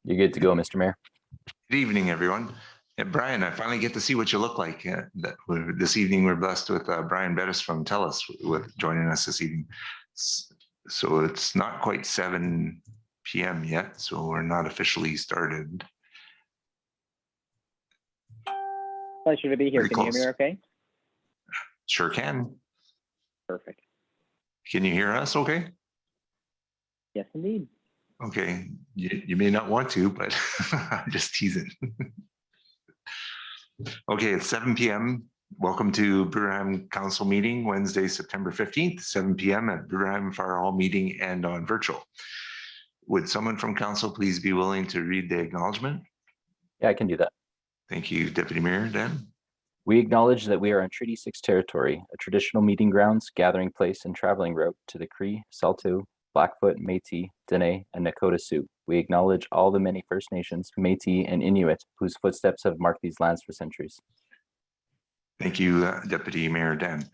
You're good to go, Mr. Mayor. Good evening, everyone. Brian, I finally get to see what you look like. This evening, we're blessed with Brian Bettis from TELUS with joining us this evening. So it's not quite 7 p.m. yet, so we're not officially started. Pleasure to be here. Pretty Can you hear me okay? Sure can. Perfect. Can you hear us okay? Yes, indeed. Okay, you may not want to, but I'm just teasing. Okay, it's 7 p.m. Welcome to Bruderheim Council meeting, Wednesday, September 15th, 7 p.m. at Bruderheim Fire Hall meeting and on virtual. Would someone from council please be willing to read the acknowledgement? Yeah, I can do that. Thank you, Deputy Mayor Dan. We acknowledge that we are on Treaty 6 territory, a traditional meeting grounds, gathering place, and traveling route to the Cree, Saulteaux, Blackfoot, Métis, Dene, and Nakota Sioux. We acknowledge all the many First Nations, Métis, and Inuit whose footsteps have marked these lands for centuries. Thank you, Deputy Mayor Dan.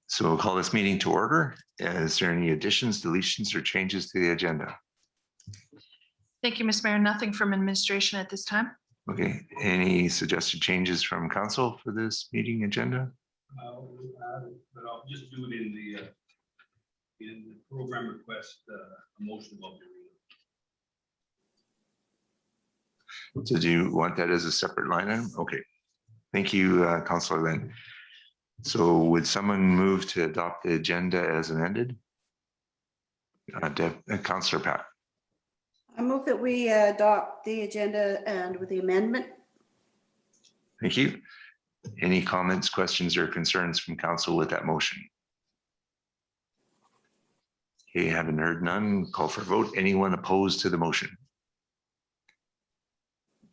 So we'll call this meeting to order. Is there any additions, deletions, or changes to the agenda? Thank you, Mr. Mayor. Nothing from administration at this time. Okay, any suggested changes from council for this meeting agenda? But I'll just do it in the program request, a motion about the reading. So do you want that as a separate line item? Okay, thank you, Councillor Lynn. So would someone move to adopt the agenda as amended? Councillor Pat. I move that we adopt the agenda and with the amendment. Thank you. Any comments, questions, or concerns from council with that motion? Okay, haven't heard none. Call for a vote. Anyone opposed to the motion?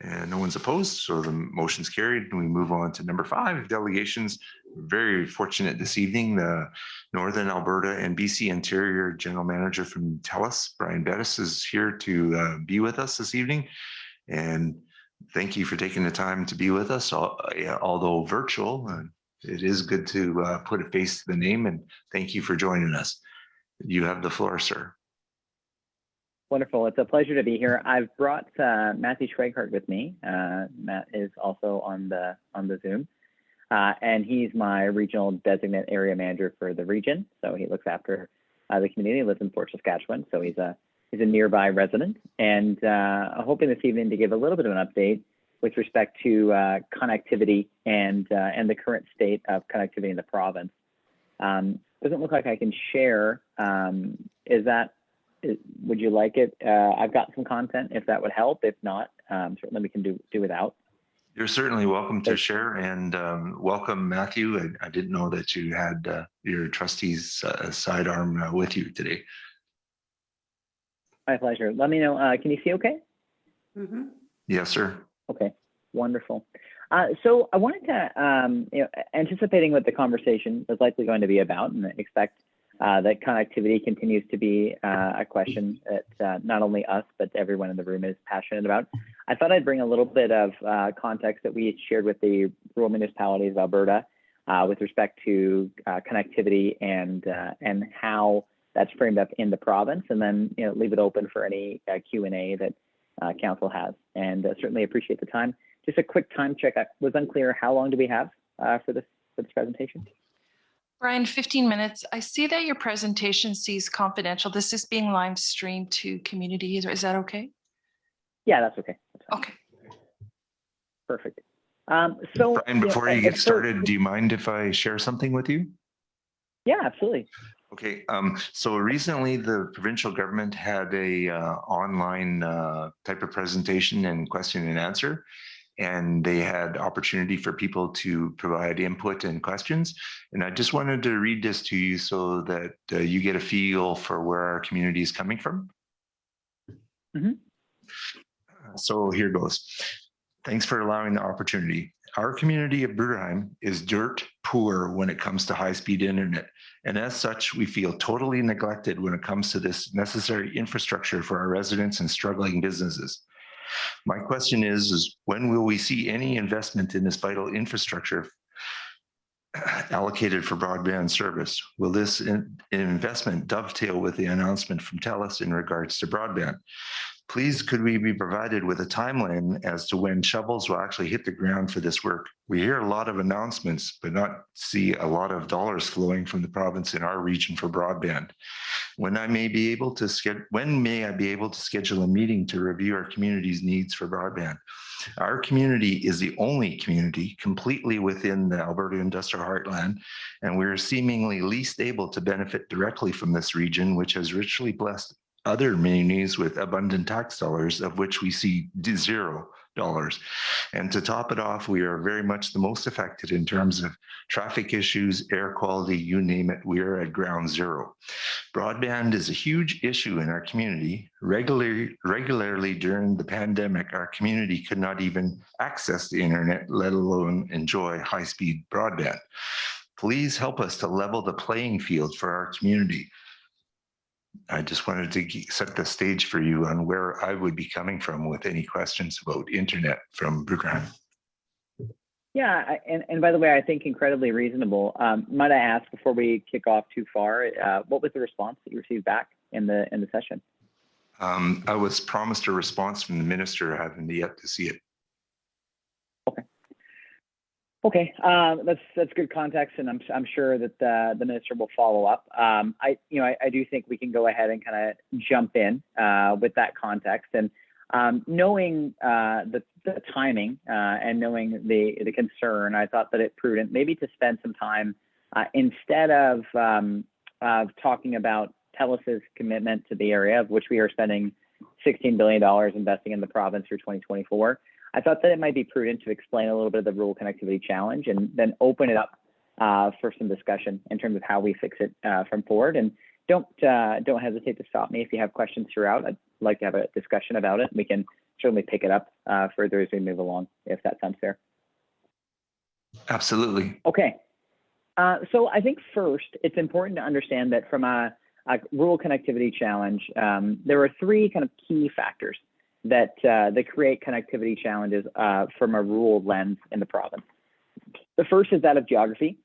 And no one's opposed, so the motion's carried. And we move on to number 5, delegations. We're very fortunate this evening. The Northern Alberta and BC Interior General Manager from TELUS, Brian Bettis, is here to be with us this evening. And thank you for taking the time to be with us, although virtual. It is good to put a face to the name, and thank you for joining us. You have the floor, sir. Wonderful. It's a pleasure to be here. I've brought Matthew Schweghart with me. Matt is also on the Zoom, and he's my regional designate area manager for the region. So he looks after the community. He lives in Fort Saskatchewan, so he's a nearby resident. And I'm hoping this evening to give a little bit of an update with respect to connectivity and the current state of connectivity in the province. Doesn't look like I can share. Would you like it? I've got some content if that would help. If not, certainly we can do without. You're certainly welcome to share, and welcome, Matthew. I didn't know that you had your trustee's sidearm with you today. My pleasure. Let me know. Can you see okay? Mm-hmm. Yes, sir. Okay, wonderful. So I wanted to, anticipating what the conversation is likely going to be about, and expect that connectivity continues to be a question that not only us, but everyone in the room is passionate about. I thought I'd bring a little bit of context that we shared with the rural municipalities of Alberta with respect to connectivity and how that's framed up in the province, and then leave it open for any Q&A that council has. And certainly appreciate the time. Just a quick time check. I was unclear. How long do we have for this presentation? Brian, 15 minutes. I see that your presentation sees confidential. This is being live streamed to community. Is that okay? Yeah, that's okay. Okay. Perfect. So Brian, before you get started, do you mind if I share something with you? Yeah, absolutely. Okay, so recently the provincial government had a online type of presentation and question and answer, and they had opportunity for people to provide input and questions. And I just wanted to read this to you so that you get a feel for where our community is coming from. Mm-hmm. So here goes. Thanks for allowing the opportunity. Our community of Bruderheim is dirt poor when it comes to high-speed internet. And as such, we feel totally neglected when it comes to this necessary infrastructure for our residents and struggling businesses. My question is when will we see any investment in this vital infrastructure allocated for broadband service? Will this investment dovetail with the announcement from TELUS in regards to broadband? Please, could we be provided with a timeline as to when shovels will actually hit the ground for this work? We hear a lot of announcements, but not see a lot of dollars flowing from the province in our region for broadband. When may I be able to schedule a meeting to review our community's needs for broadband? Our community is the only community completely within the Alberta Industrial Heartland, and we're seemingly least able to benefit directly from this region, which has richly blessed other communities with abundant tax dollars, of which we see $0. And to top it off, we are very much the most affected in terms of traffic issues, air quality, you name it, we are at ground zero. Broadband is a huge issue in our community. Regularly during the pandemic, our community could not even access the internet, let alone enjoy high-speed broadband. Please help us to level the playing field for our community. I just wanted to set the stage for you on where I would be coming from with any questions about internet from Bruderheim. Yeah, and by the way, I think incredibly reasonable. Might I ask before we kick off too far, what was the response that you received back in the session? I was promised a response from the minister. I haven't yet to see it. Okay, that's good context, and I'm sure that the minister will follow up. I do think we can go ahead and kind of jump in with that context, and knowing the timing and knowing the concern, I thought that it prudent maybe to spend some time instead of talking about TELUS's commitment to the area, of which we are spending $16 billion investing in the province through 2024. I thought that it might be prudent to explain a little bit of the rural connectivity challenge and then open it up for some discussion in terms of how we fix it from forward. And don't hesitate to stop me if you have questions throughout. I'd like to have a discussion about it. We can certainly pick it up further as we move along, if that sounds fair. Absolutely. Okay. So I think first, it's important to understand that from a rural connectivity challenge, there are three kind of key factors that create connectivity challenges from a rural lens in the province. The first is that of geography.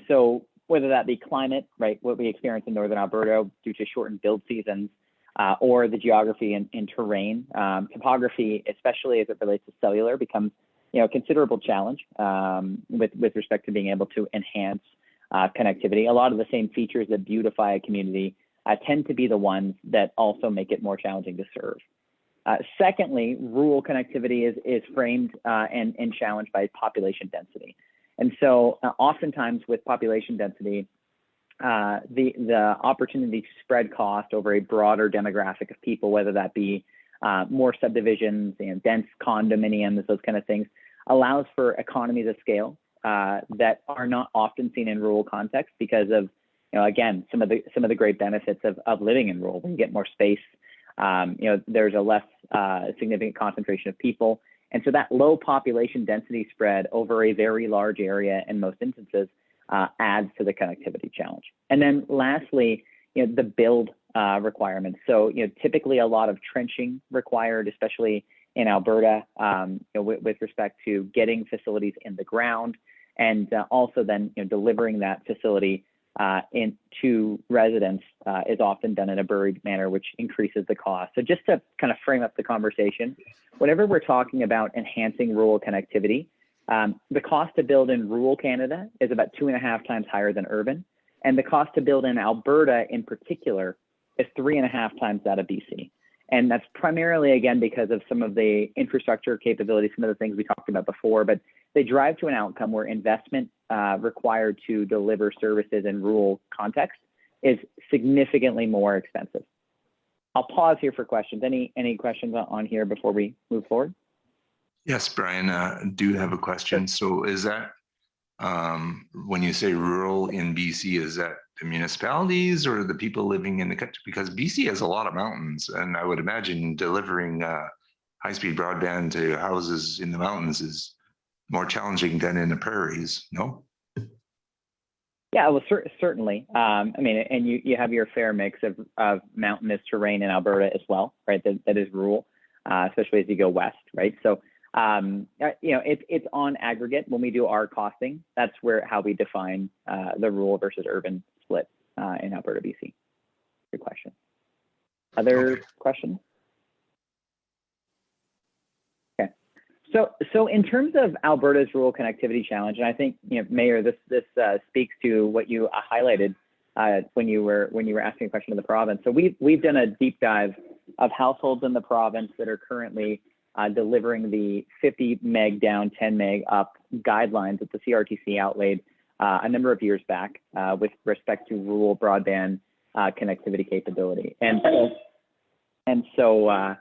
So whether that be climate, right, what we experience in northern Alberta due to shortened build seasons, or the geography and terrain. Topography, especially as it relates to cellular, becomes a considerable challenge with respect to being able to enhance connectivity. A lot of the same features that beautify a community tend to be the ones that also make it more challenging to serve. Secondly, rural connectivity is framed and challenged by population density. And so oftentimes with population density, the opportunity to spread cost over a broader demographic of people, whether that be more subdivisions and dense condominiums, those kind of things, allows for economies of scale that are not often seen in rural contexts because of, again, some of the great benefits of living in rural. When you get more space, there's a less significant concentration of people. And so that low population density spread over a very large area in most instances adds to the connectivity challenge. And then lastly, the build requirements. So, typically a lot of trenching required, especially in Alberta, with respect to getting facilities in the ground and also then delivering that facility into residents is often done in a buried manner, which increases the cost. So just to kind of frame up the conversation, whenever we're talking about enhancing rural connectivity, the cost to build in rural Canada is about 2.5 times higher than urban. And the cost to build in Alberta in particular is 3.5 times that of BC. And that's primarily, again, because of some of the infrastructure capabilities, some of the things we talked about before, but they drive to an outcome where investment required to deliver services in rural context is significantly more expensive. I'll pause here for questions. Any questions on here before we move forward? Yes, Brian, I do have a question. So is that, when you say rural in BC, is that the municipalities or the people living in the country? Because BC has a lot of mountains, and I would imagine delivering high-speed broadband to houses in the mountains is more challenging than in the prairies, no? Yeah, well, certainly. And you have your fair mix of mountainous terrain in Alberta as well, right? That is rural, especially as you go west, right? So, it's on aggregate when we do our costing. That's how we define the rural versus urban split in Alberta, BC. Good question. Other questions? So in terms of Alberta's rural connectivity challenge, and I think, Mayor, this speaks to what you highlighted when you were asking a question of the province. So we've done a deep dive of households in the province that are currently delivering the 50 meg down, 10 meg up guidelines that the CRTC outlaid a number of years back with respect to rural broadband connectivity capability. And so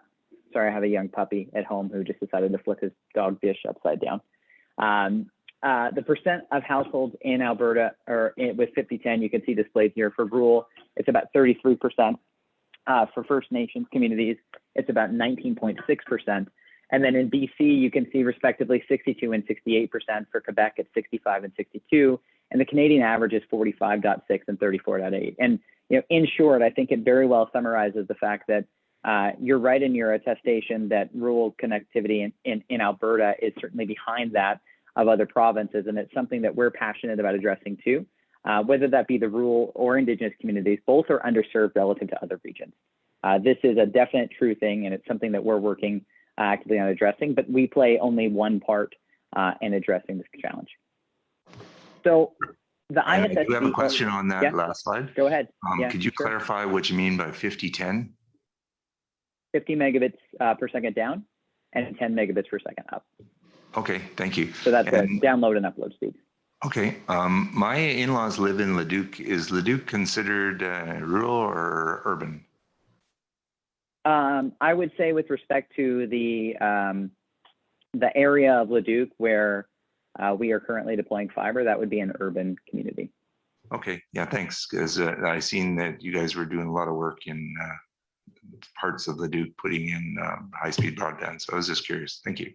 sorry, I have a young puppy at home who just decided to flip his dog dish upside down. The percent of households in Alberta with 5010, you can see displayed here. For rural, it's about 33%. For First Nations communities, it's about 19.6%. And then in BC, you can see respectively 62 and 68%. For Quebec, it's 65 and 62. And the Canadian average is 45.6 and 34.8. And in short, I think it very well summarizes the fact that you're right in your attestation that rural connectivity in Alberta is certainly behind that of other provinces, and it's something that we're passionate about addressing too. Whether that be the rural or Indigenous communities, both are underserved relative to other regions. This is a definite true thing, and it's something that we're working actively on addressing, but we play only one part in addressing this challenge. So the ISSD— I do have a question on that last slide. Go ahead. Could you clarify what you mean by 5010? 50 megabits per second down and 10 megabits per second up. Okay, thank you. So that's a download and upload speed. Okay, my in-laws live in Leduc. Is Leduc considered rural or urban? I would say with respect to the area of Leduc where we are currently deploying fiber, that would be an urban community. Okay, yeah, thanks. Because I seen that you guys were doing a lot of work in parts of Leduc putting in high-speed broadband. So I was just curious. Thank you.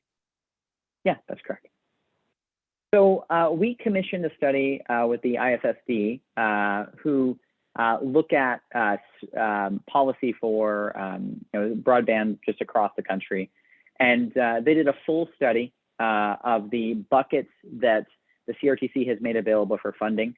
Yeah, that's correct. So we commissioned a study with the ISSD who look at policy for broadband just across the country. And they did a full study of the buckets that the CRTC has made available for funding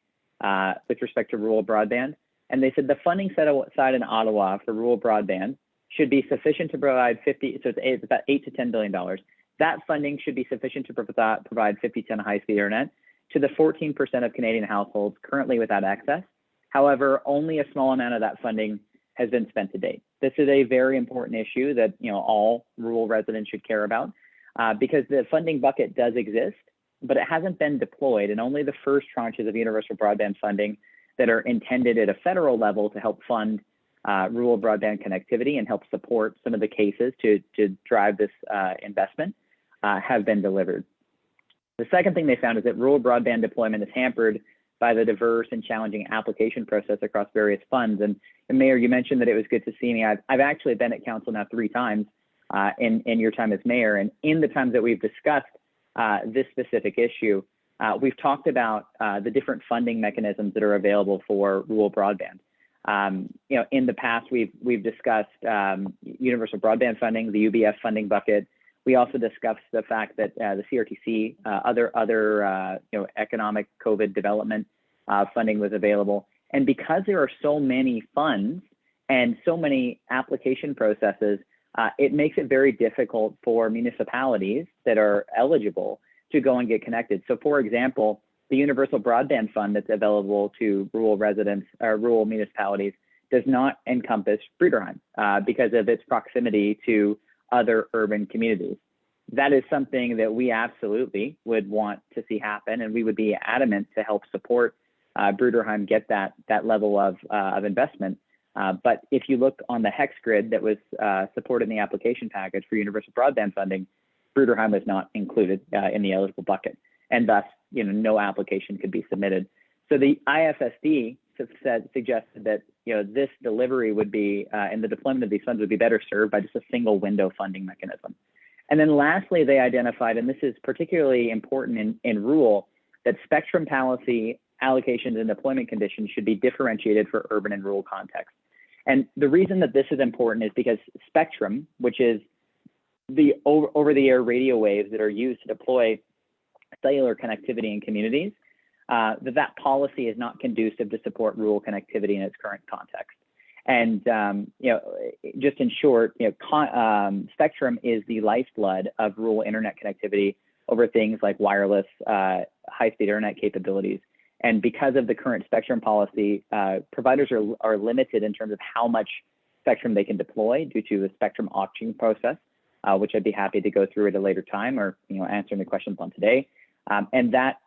with respect to rural broadband. And they said the funding set aside in Ottawa for rural broadband should be sufficient to provide it's about $8 to $10 billion. That funding should be sufficient to provide 5010 high-speed internet to the 14% of Canadian households currently without access. However, only a small amount of that funding has been spent to date. This is a very important issue that all rural residents should care about because the funding bucket does exist, but it hasn't been deployed, and only the first tranches of universal broadband funding that are intended at a federal level to help fund rural broadband connectivity and help support some of the cases to drive this investment have been delivered. The second thing they found is that rural broadband deployment is hampered by the diverse and challenging application process across various funds. And Mayor, you mentioned that it was good to see me. I've actually been at council now 3 times in your time as mayor. And in the times that we've discussed this specific issue, we've talked about the different funding mechanisms that are available for rural broadband. In the past, we've discussed universal broadband funding, the UBF funding bucket. We also discussed the fact that the CRTC, other economic COVID development funding was available. And because there are so many funds and so many application processes, it makes it very difficult for municipalities that are eligible to go and get connected. So for example, the Universal Broadband Fund that's available to rural residents or rural municipalities does not encompass Bruderheim because of its proximity to other urban communities. That is something that we absolutely would want to see happen, and we would be adamant to help support Bruderheim get that level of investment. But if you look on the hex grid that was supported in the application package for universal broadband funding, Bruderheim was not included in the eligible bucket, and thus no application could be submitted. So the ISSD suggested that this delivery would be and the deployment of these funds would be better served by just a single window funding mechanism. And then lastly, they identified, and this is particularly important in rural, that spectrum policy allocations and deployment conditions should be differentiated for urban and rural contexts. And the reason that this is important is because spectrum, which is the over-the-air radio waves that are used to deploy cellular connectivity in communities, that policy is not conducive to support rural connectivity in its current context. And just in short, spectrum is the lifeblood of rural internet connectivity over things like wireless high-speed internet capabilities. And because of the current spectrum policy, providers are limited in terms of how much spectrum they can deploy due to the spectrum auction process, which I'd be happy to go through at a later time, or answering the questions on today. And that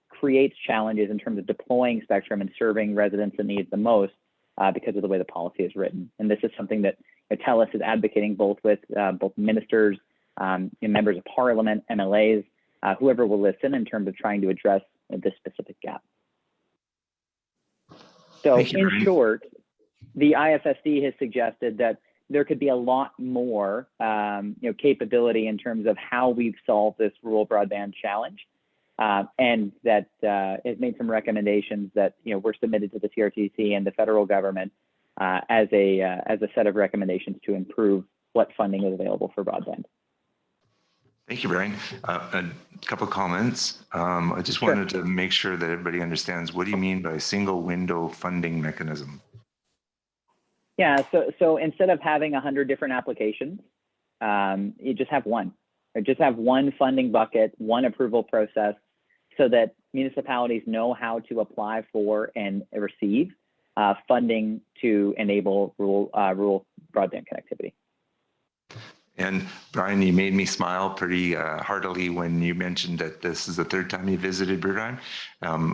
creates challenges in terms of deploying spectrum and serving residents that need the most because of the way the policy is written. And this is something that TELUS is advocating both with both ministers, members of parliament, MLAs, whoever will listen in terms of trying to address this specific gap. So in short, the IFSC has suggested that there could be a lot more capability in terms of how we've solved this rural broadband challenge. And that it made some recommendations that were submitted to the CRTC and the federal government as a set of recommendations to improve what funding is available for broadband. Thank you, Brian. A couple of comments. I just wanted to make sure that everybody understands, what do you mean by single window funding mechanism? Yeah, so instead of having 100 different applications, you just have one. Or just have one funding bucket, one approval process, so that municipalities know how to apply for and receive funding to enable rural broadband connectivity. And Brian, you made me smile pretty heartily when you mentioned that this is the third time you visited Bruderheim.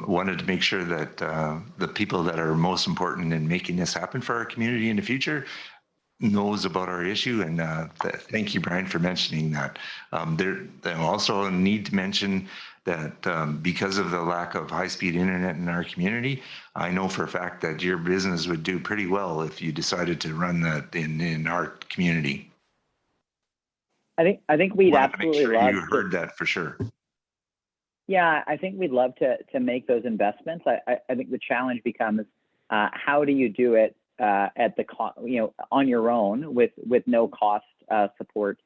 Wanted to make sure that the people that are most important in making this happen for our community in the future knows about our issue. And thank you, Brian, for mentioning that. They also need to mention that because of the lack of high-speed internet in our community, I know for a fact that your business would do pretty well if you decided to run that in our community. I think we'd absolutely love. You heard that for sure. Yeah, I think we'd love to make those investments. I think the challenge becomes how do you do it at the on your own with no cost support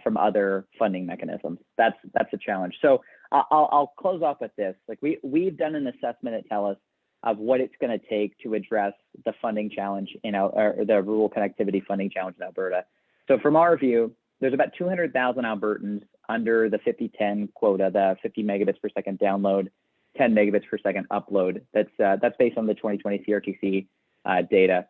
from other funding mechanisms. That's a challenge. So I'll close off with this. Like we've done an assessment at TELUS of what it's going to take to address the funding challenge or the rural connectivity funding challenge in Alberta. So from our view, there's about 200,000 Albertans under the 50-10 quota, the 50 megabits per second download, 10 megabits per second upload. That's based on the 2020 CRTC data.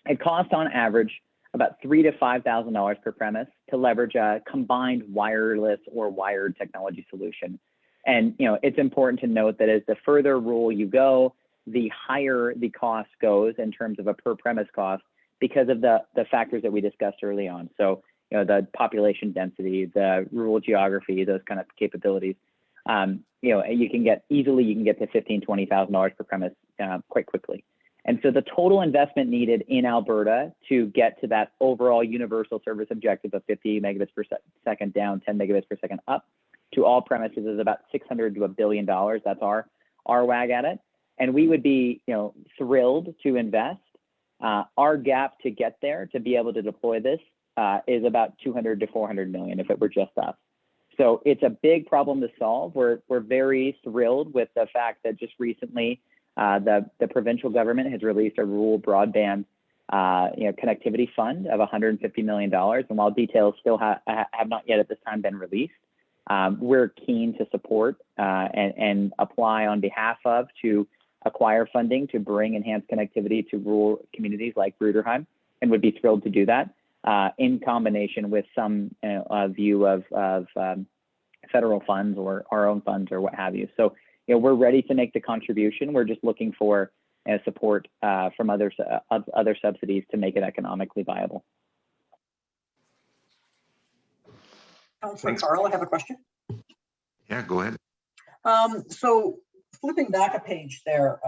It costs on average about $3,000 to $5,000 per premise to leverage a combined wireless or wired technology solution. And it's important to note that as the further rural you go, the higher the cost goes in terms of a per premise cost because of the factors that we discussed early on. So the population density, the rural geography, those kind of capabilities. You can get to $15,000 to $20,000 per premise quite quickly. And so the total investment needed in Alberta to get to that overall universal service objective of 50 megabits per second down, 10 megabits per second up to all premises is about $600 to $1 billion. That's our wag at it. And we would be thrilled to invest. Our gap to get there, to be able to deploy this, is about 200 to 400 million if it were just us. So it's a big problem to solve. We're very thrilled with the fact that just recently the provincial government has released a rural broadband connectivity fund of $150 million. And while details still have not yet at this time been released, we're keen to support and apply on behalf of to acquire funding to bring enhanced connectivity to rural communities like Bruderheim, and would be thrilled to do that in combination with some view of federal funds or our own funds or what have you. So we're ready to make the contribution. We're just looking for support from other subsidies to make it economically viable. Councilor Carl, I have a question. Yeah, go ahead. So flipping back a page there,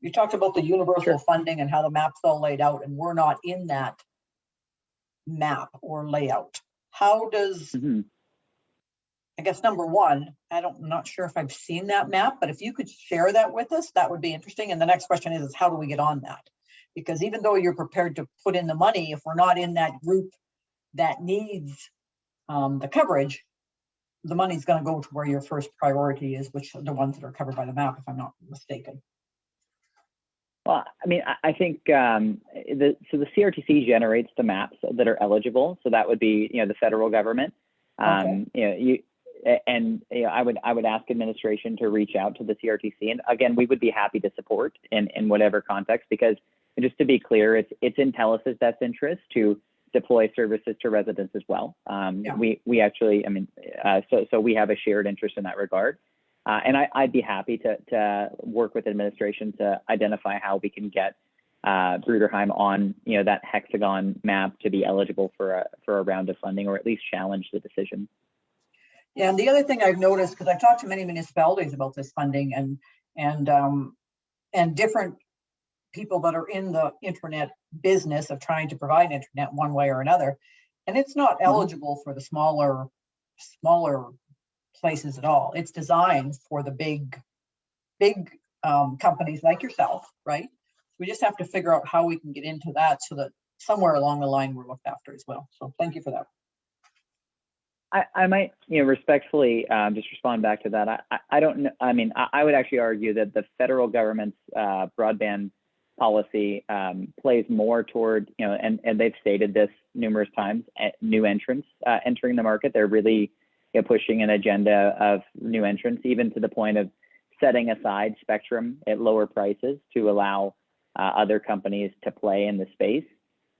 you talked about the universal funding and how the map's all laid out, and we're not in that map or layout. How does, I guess, number one, I'm not sure if I've seen that map, but if you could share that with us, that would be interesting. And the next question is how do we get on that? Because even though you're prepared to put in the money, if we're not in that group that needs the coverage, the money's going to go to where your first priority is, which are the ones that are covered by the map, if I'm not mistaken. Well, I mean, I think the CRTC generates the maps that are eligible. So that would be, the federal government. Okay. I would ask administration to reach out to the CRTC, and again, we would be happy to support in whatever context, because just to be clear, it's in TELUS's best interest to deploy services to residents as well. Yeah. We actually, so we have a shared interest in that regard. And I'd be happy to work with administration to identify how we can get Bruderheim on, that hexagon map to be eligible for a round of funding, or at least challenge the decision. Yeah, and the other thing I've noticed, because I've talked to many municipalities about this funding and different people that are in the internet business of trying to provide internet one way or another, and it's not eligible for the smaller places at all. It's designed for the big companies like yourself, right? We just have to figure out how we can get into that so that somewhere along the line we're looked after as well. So thank you for that. I might, respectfully just respond back to that. I don't know. I mean, I would actually argue that the federal government's broadband policy plays more toward, and they've stated this numerous times, new entrants entering the market. They're really pushing an agenda of new entrants, even to the point of setting aside spectrum at lower prices to allow other companies to play in the space.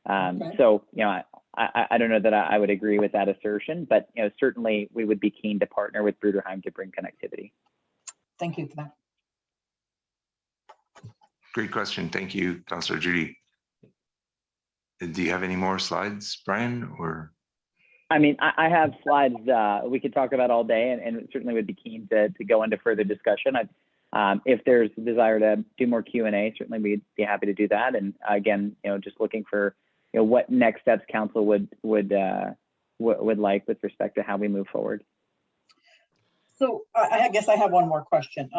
Okay. So, I don't know that I would agree with that assertion, but certainly we would be keen to partner with Bruderheim to bring connectivity. Thank you for that. Great question. Thank you, Councillor Judy. Do you have any more slides, Brian? Or I mean, I have slides we could talk about all day, and certainly would be keen to go into further discussion. If there's a desire to do more Q&A, certainly we'd be happy to do that. And again, just looking for what next steps council would like with respect to how we move forward. So I guess I have one more question.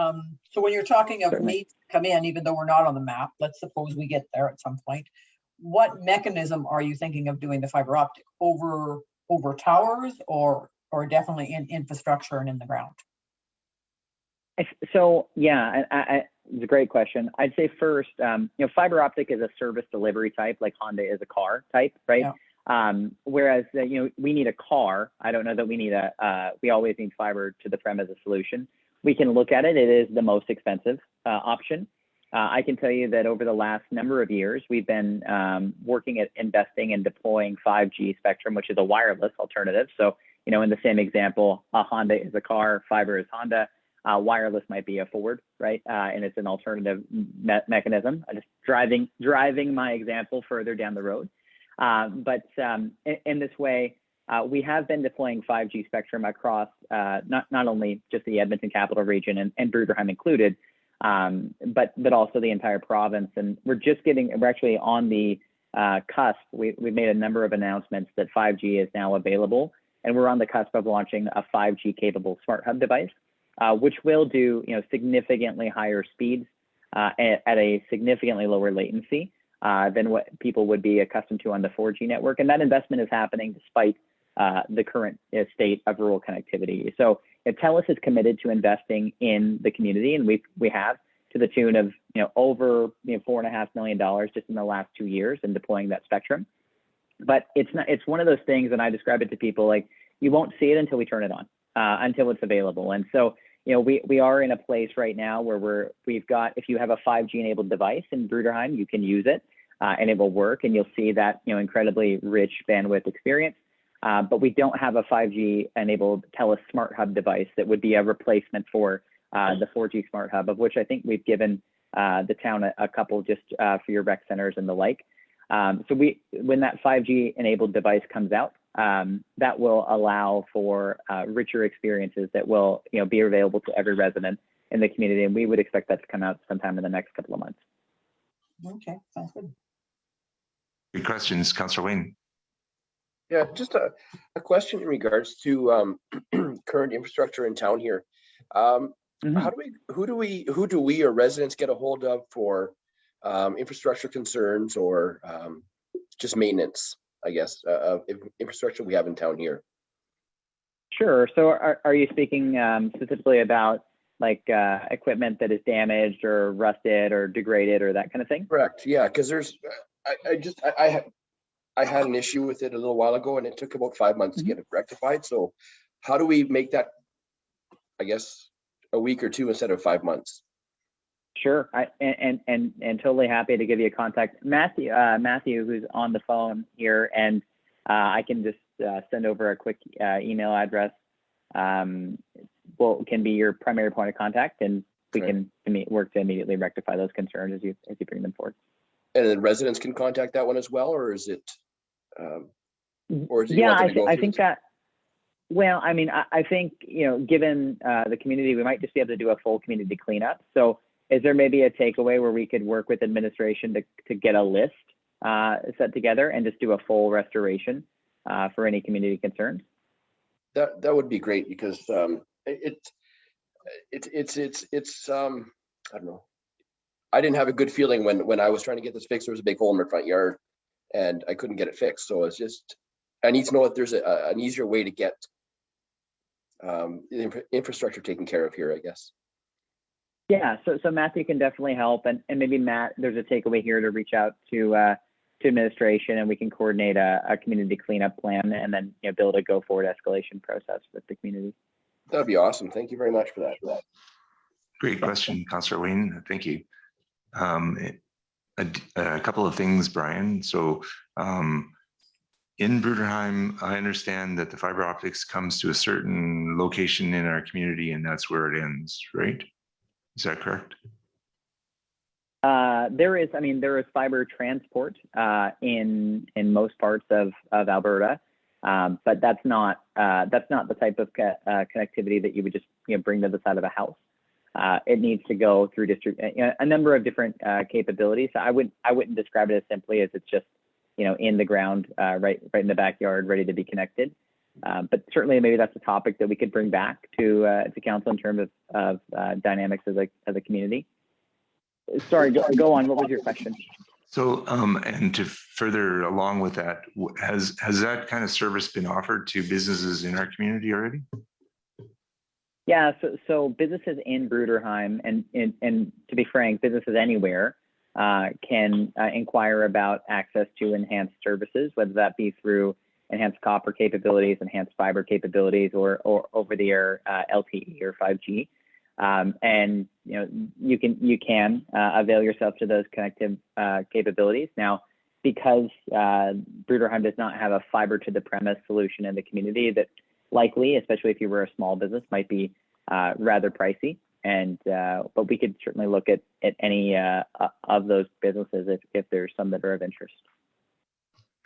So when you're talking of Certainly. meets come in, even though we're not on the map, let's suppose we get there at some point, what mechanism are you thinking of doing the fiber optic? Over towers, or definitely in infrastructure and in the ground? So yeah, it's a great question. I'd say first, fiber optic is a service delivery type, like Honda is a car type, right? Yeah. Whereas we need a car. I don't know that we need we always need fiber to the prem as a solution. We can look at it. It is the most expensive option. I can tell you that over the last number of years, we've been working at investing and deploying 5G spectrum, which is a wireless alternative. So, in the same example, a Honda is a car, fiber is Honda. Wireless might be a Ford, right? And it's an alternative mechanism. I'm just driving my example further down the road. But in this way, we have been deploying 5G spectrum across not only just the Edmonton Capital Region and Bruderheim included, but also the entire province. And we're actually on the cusp. We've made a number of announcements that 5G is now available, and we're on the cusp of launching a 5G capable smart hub device, which will do significantly higher speeds at a significantly lower latency than what people would be accustomed to on the 4G network. And that investment is happening despite the current state of rural connectivity. So TELUS is committed to investing in the community, and we have to the tune of over $4.5 million just in the last 2 years in deploying that spectrum. But it's one of those things, and I describe it to people like you won't see it until we turn it on, until it's available. And so we are in a place right now where we've got, if you have a 5G enabled device in Bruderheim, you can use it and it will work, and you'll see that incredibly rich bandwidth experience. But we don't have a 5G enabled TELUS Smart Hub device that would be a replacement for the 4G Smart Hub, of which I think we've given the town a couple just for your rec centers and the like. So when that 5G enabled device comes out, that will allow for richer experiences that will be available to every resident in the community. And we would expect that to come out sometime in the next couple of months. Okay, sounds good. good questions, Councillor Wayne. Yeah, just a question in regards to current infrastructure in town here. Who do we or residents get a hold of for infrastructure concerns or just maintenance, I guess, of infrastructure we have in town here? Sure. So are you speaking specifically about like equipment that is damaged or rusted or degraded or that kind of thing? Correct. Yeah, because there's, I had an issue with it a little while ago, and it took about 5 months to get it rectified. So, how do we make that, I guess, a week or two instead of 5 months? Sure, and totally happy to give you a contact, Matthew, who's on the phone here, and I can just send over a quick email address. Can be your primary point of contact, and we can work to immediately rectify those concerns as you bring them forward. And then residents can contact that one as well, or is it? Or do you Yeah, want them to go I through think that. Well, I mean, I think, you know, given the community, we might just be able to do a full community cleanup. So is there maybe a takeaway where we could work with administration to get a list set together and just do a full restoration for any community concerns? That would be great, because it's I don't know. I didn't have a good feeling when I was trying to get this fixed. There was a big hole in my front yard, and I couldn't get it fixed. So it's just, I need to know if there's an easier way to get the infrastructure taken care of here, I guess. Yeah, so Matthew can definitely help, and maybe Matt, there's a takeaway here to reach out to administration, and we can coordinate a community cleanup plan, and then, you know, build a go forward escalation process with the community. That'd be awesome. Thank you very much for that. Great question, Councillor Wayne. Thank you. A couple of things, Brian. So in Bruderheim, I understand that the fiber optics comes to a certain location in our community, and that's where it ends, right? Is that correct? There is fiber transport in most parts of Alberta, but that's not the type of connectivity that you would just, you know, bring to the side of a house. It needs to go through a number of different capabilities. So I wouldn't describe it as simply as it's just, you know, in the ground, right in the backyard, ready to be connected. But certainly, maybe that's a topic that we could bring back to council in terms of dynamics as a community. Sorry, go on. What was your question? So, and to further along with that, has that kind of service been offered to businesses in our community already? Yeah, so businesses in Bruderheim and to be frank, businesses anywhere can inquire about access to enhanced services, whether that be through enhanced copper capabilities, enhanced fiber capabilities, or over the air LTE or 5G. And you know, you can avail yourself to those connective capabilities. Now, because Bruderheim does not have a fiber to the premise solution in the community, that likely, especially if you were a small business, might be rather pricey. And but we could certainly look at any of those businesses if there's some that are of interest.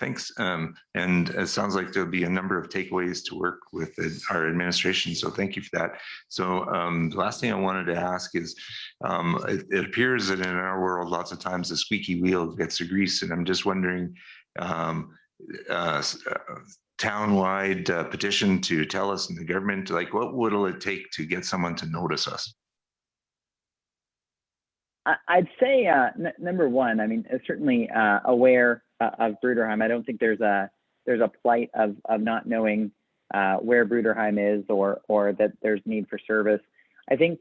Thanks. And it sounds like there'll be a number of takeaways to work with our administration. So thank you for that. So the last thing I wanted to ask is, it appears that in our world, lots of times the squeaky wheel gets the grease. And I'm just wondering, town-wide petition to TELUS and the government, like what will it take to get someone to notice us? I'd say number one, I mean, certainly aware of Bruderheim. I don't think there's a plight of not knowing where Bruderheim is or that there's need for service. I think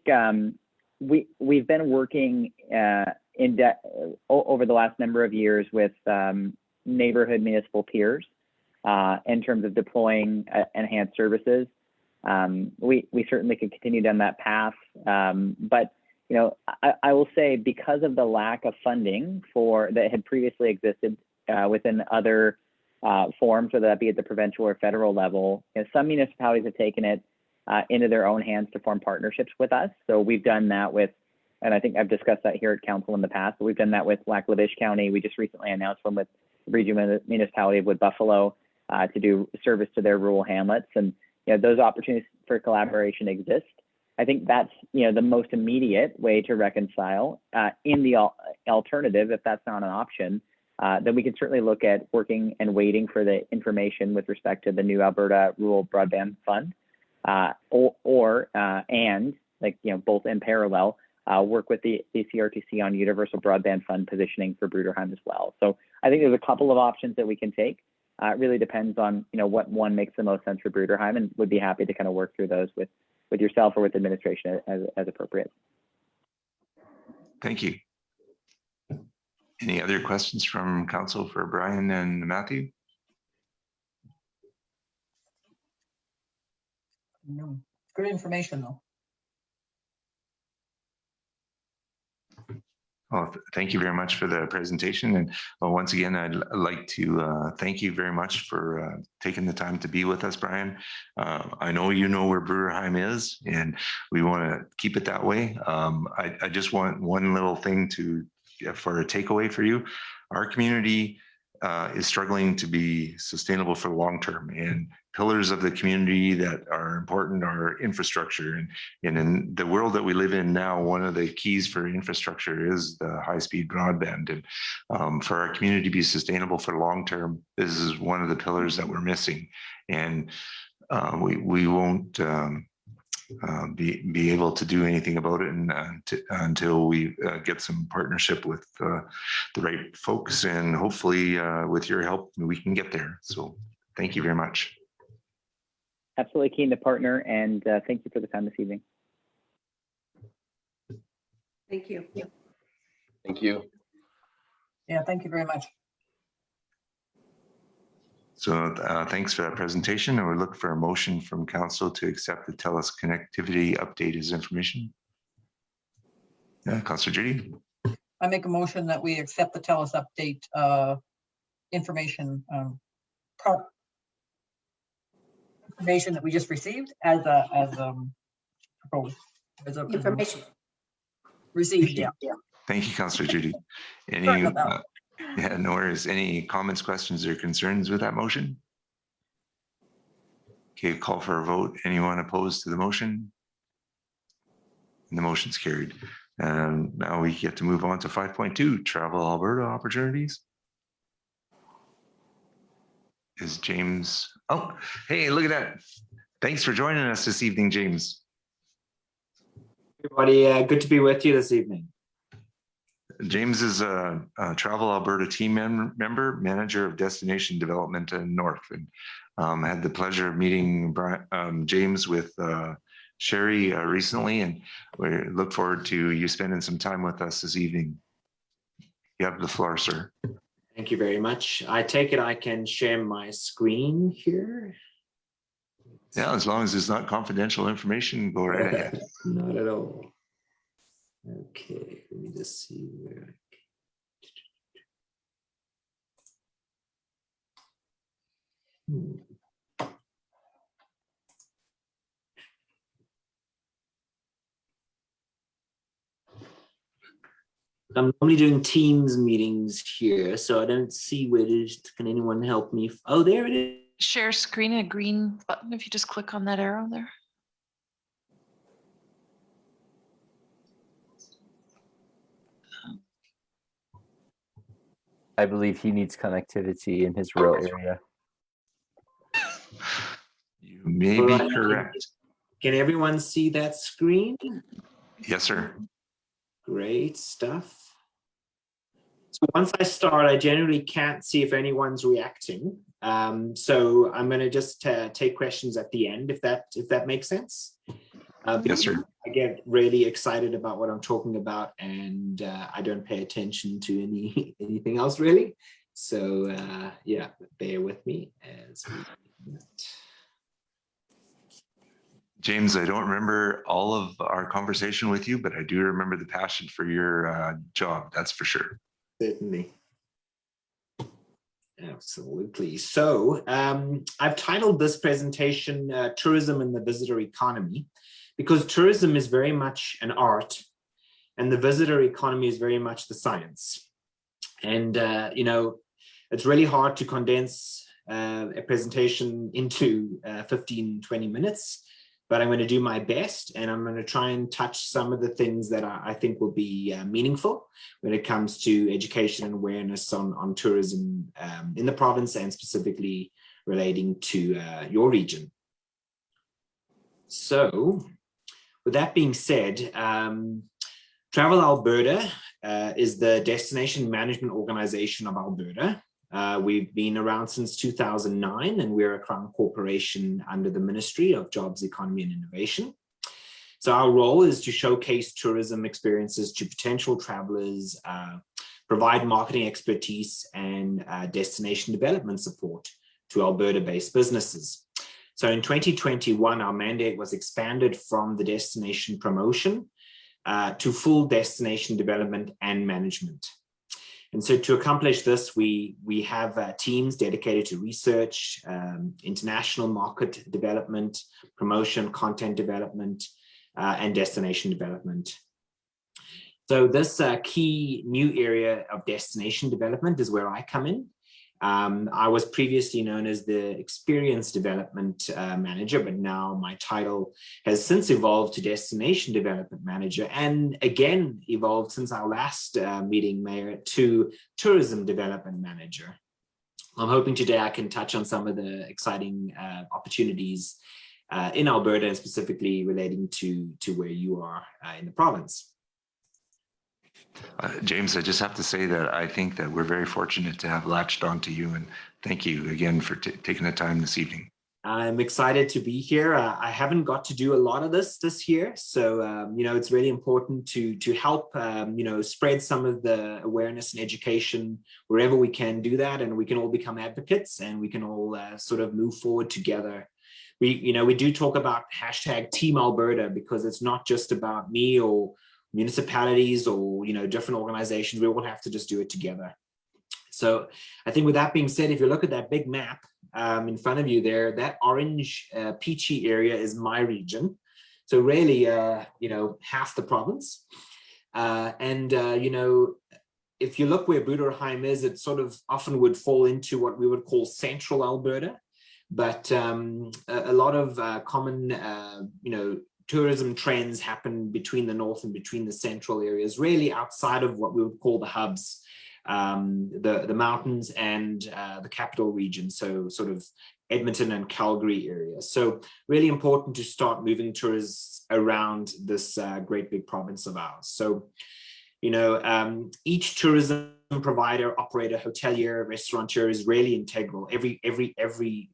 we've been working over the last number of years with neighborhood municipal peers in terms of deploying enhanced services. We certainly could continue down that path, but you know, I will say, because of the lack of funding that had previously existed within other forms, whether that be at the provincial or federal level, you know, some municipalities have taken it into their own hands to form partnerships with us. So we've done that with, and I think I've discussed that here at council in the past, but we've done that with Lac-La-Biche County. We just recently announced one with the regional municipality of Wood Buffalo to do service to their rural hamlets. And you know, those opportunities for collaboration exist. I think that's, you know, the most immediate way to reconcile. In the alternative, if that's not an option, then we can certainly look at working and waiting for the information with respect to the new Alberta Rural Broadband Fund, and like, you know, both in parallel, work with the CRTC on Universal Broadband Fund positioning for Bruderheim as well. So I think there's a couple of options that we can take. It really depends on, you know, what one makes the most sense for Bruderheim, and would be happy to kind of work through those with with yourself or with administration as appropriate. Thank you. Any other questions from council for Brian and Matthew? No. Good information though. Well, thank you very much for the presentation. And once again, I'd like to thank you very much for taking the time to be with us, Brian. I know you know where Bruderheim is, and we want to keep it that way. I just want one little thing for a takeaway for you. Our community is struggling to be sustainable for the long term, and pillars of the community that are important are infrastructure. And in the world that we live in now, one of the keys for infrastructure is the high-speed broadband. And for our community to be sustainable for the long term, this is one of the pillars that we're missing. And we won't be able to do anything about it until we get some partnership with the right folks, and hopefully with your help we can get there. So thank you very much. Absolutely keen to partner, and thank you for the time this evening. Thank you. Thank you. Yeah, thank you very much. So thanks for that presentation. And we're looking for a motion from council to accept the TELUS connectivity update as information. Yeah, Councillor Judy. I make a motion that we accept the TELUS update information information that we just received as proposed. Information. Received, yeah. Thank you, Councillor Judy. Any yeah, no worries. Any comments, questions, or concerns with that motion? Okay, call for a vote. Anyone opposed to the motion? And the motion's carried. And now we get to move on to 5.2, Travel Alberta opportunities. Is James? Oh, hey, look at that. Thanks for joining us this evening, James. Everybody, good to be with you this evening. James is a Travel Alberta team member, manager of destination development in North, and had the pleasure of meeting James with Sherry recently, and we look forward to you spending some time with us this evening. You have the floor, sir. Thank you very much. I take it I can share my screen here. Yeah, as long as it's not confidential information, go right ahead. Not at all. Okay, let me just see where. I'm normally doing Teams meetings here, so I don't see where it is. Can anyone help me? Oh, there it is. Share screen, a green button if you just click on that arrow there. I believe he needs connectivity in his rural area. You may be correct. Can everyone see that screen? Yes, sir. Great stuff. So once I start, I generally can't see if anyone's reacting. So I'm going to just take questions at the end, if that makes sense. Yes, sir. I get really excited about what I'm talking about, and I don't pay attention to anything else really. So yeah, bear with me as we do that. James, I don't remember all of our conversation with you, but I do remember the passion for your job. That's for sure. Certainly. Absolutely. So I've titled this presentation Tourism and the Visitor Economy, because tourism is very much an art and the visitor economy is very much the science. And, you know, it's really hard to condense a presentation into 15, 20 minutes, but I'm going to do my best, and I'm going to try and touch some of the things that I think will be meaningful when it comes to education and awareness on tourism in the province, and specifically relating to your region. So with that being said, Travel Alberta is the destination management organization of Alberta. We've been around since 2009, and we're a Crown corporation under the Ministry of Jobs, Economy and Innovation. So our role is to showcase tourism experiences to potential travelers, provide marketing expertise and destination development support to Alberta-based businesses. So in 2021, our mandate was expanded from the destination promotion to full destination development and management. And so to accomplish this, we have teams dedicated to research, international market development, promotion, content development, and destination development. So this key new area of destination development is where I come in. I was previously known as the experience development manager, but now my title has since evolved to destination development manager, and again evolved since our last meeting, Mayor, to tourism development manager. I'm hoping today I can touch on some of the exciting opportunities in Alberta, and specifically relating to where you are in the province. James, I just have to say that I think that we're very fortunate to have latched onto you, and thank you again for taking the time this evening. I'm excited to be here. I haven't got to do a lot of this year, so you know, it's really important to help you know, spread some of the awareness and education wherever we can do that, and we can all become advocates, and we can all sort of move forward together. We do talk about hashtag Team Alberta, because it's not just about me or municipalities or, you know, different organizations. We all have to just do it together. So I think with that being said, if you look at that big map in front of you there, that orange peachy area is my region. So really, you know, half the province. You know, if you look where Bruderheim is, it sort of often would fall into what we would call central Alberta. But a lot of common, you know, tourism trends happen between the north and between the central areas, really outside of what we would call the hubs, the mountains and the capital region, so sort of Edmonton and Calgary area. So really important to start moving tourists around this great big province of ours. So, you know, each tourism provider, operator, hotelier, restaurateur is really integral. Every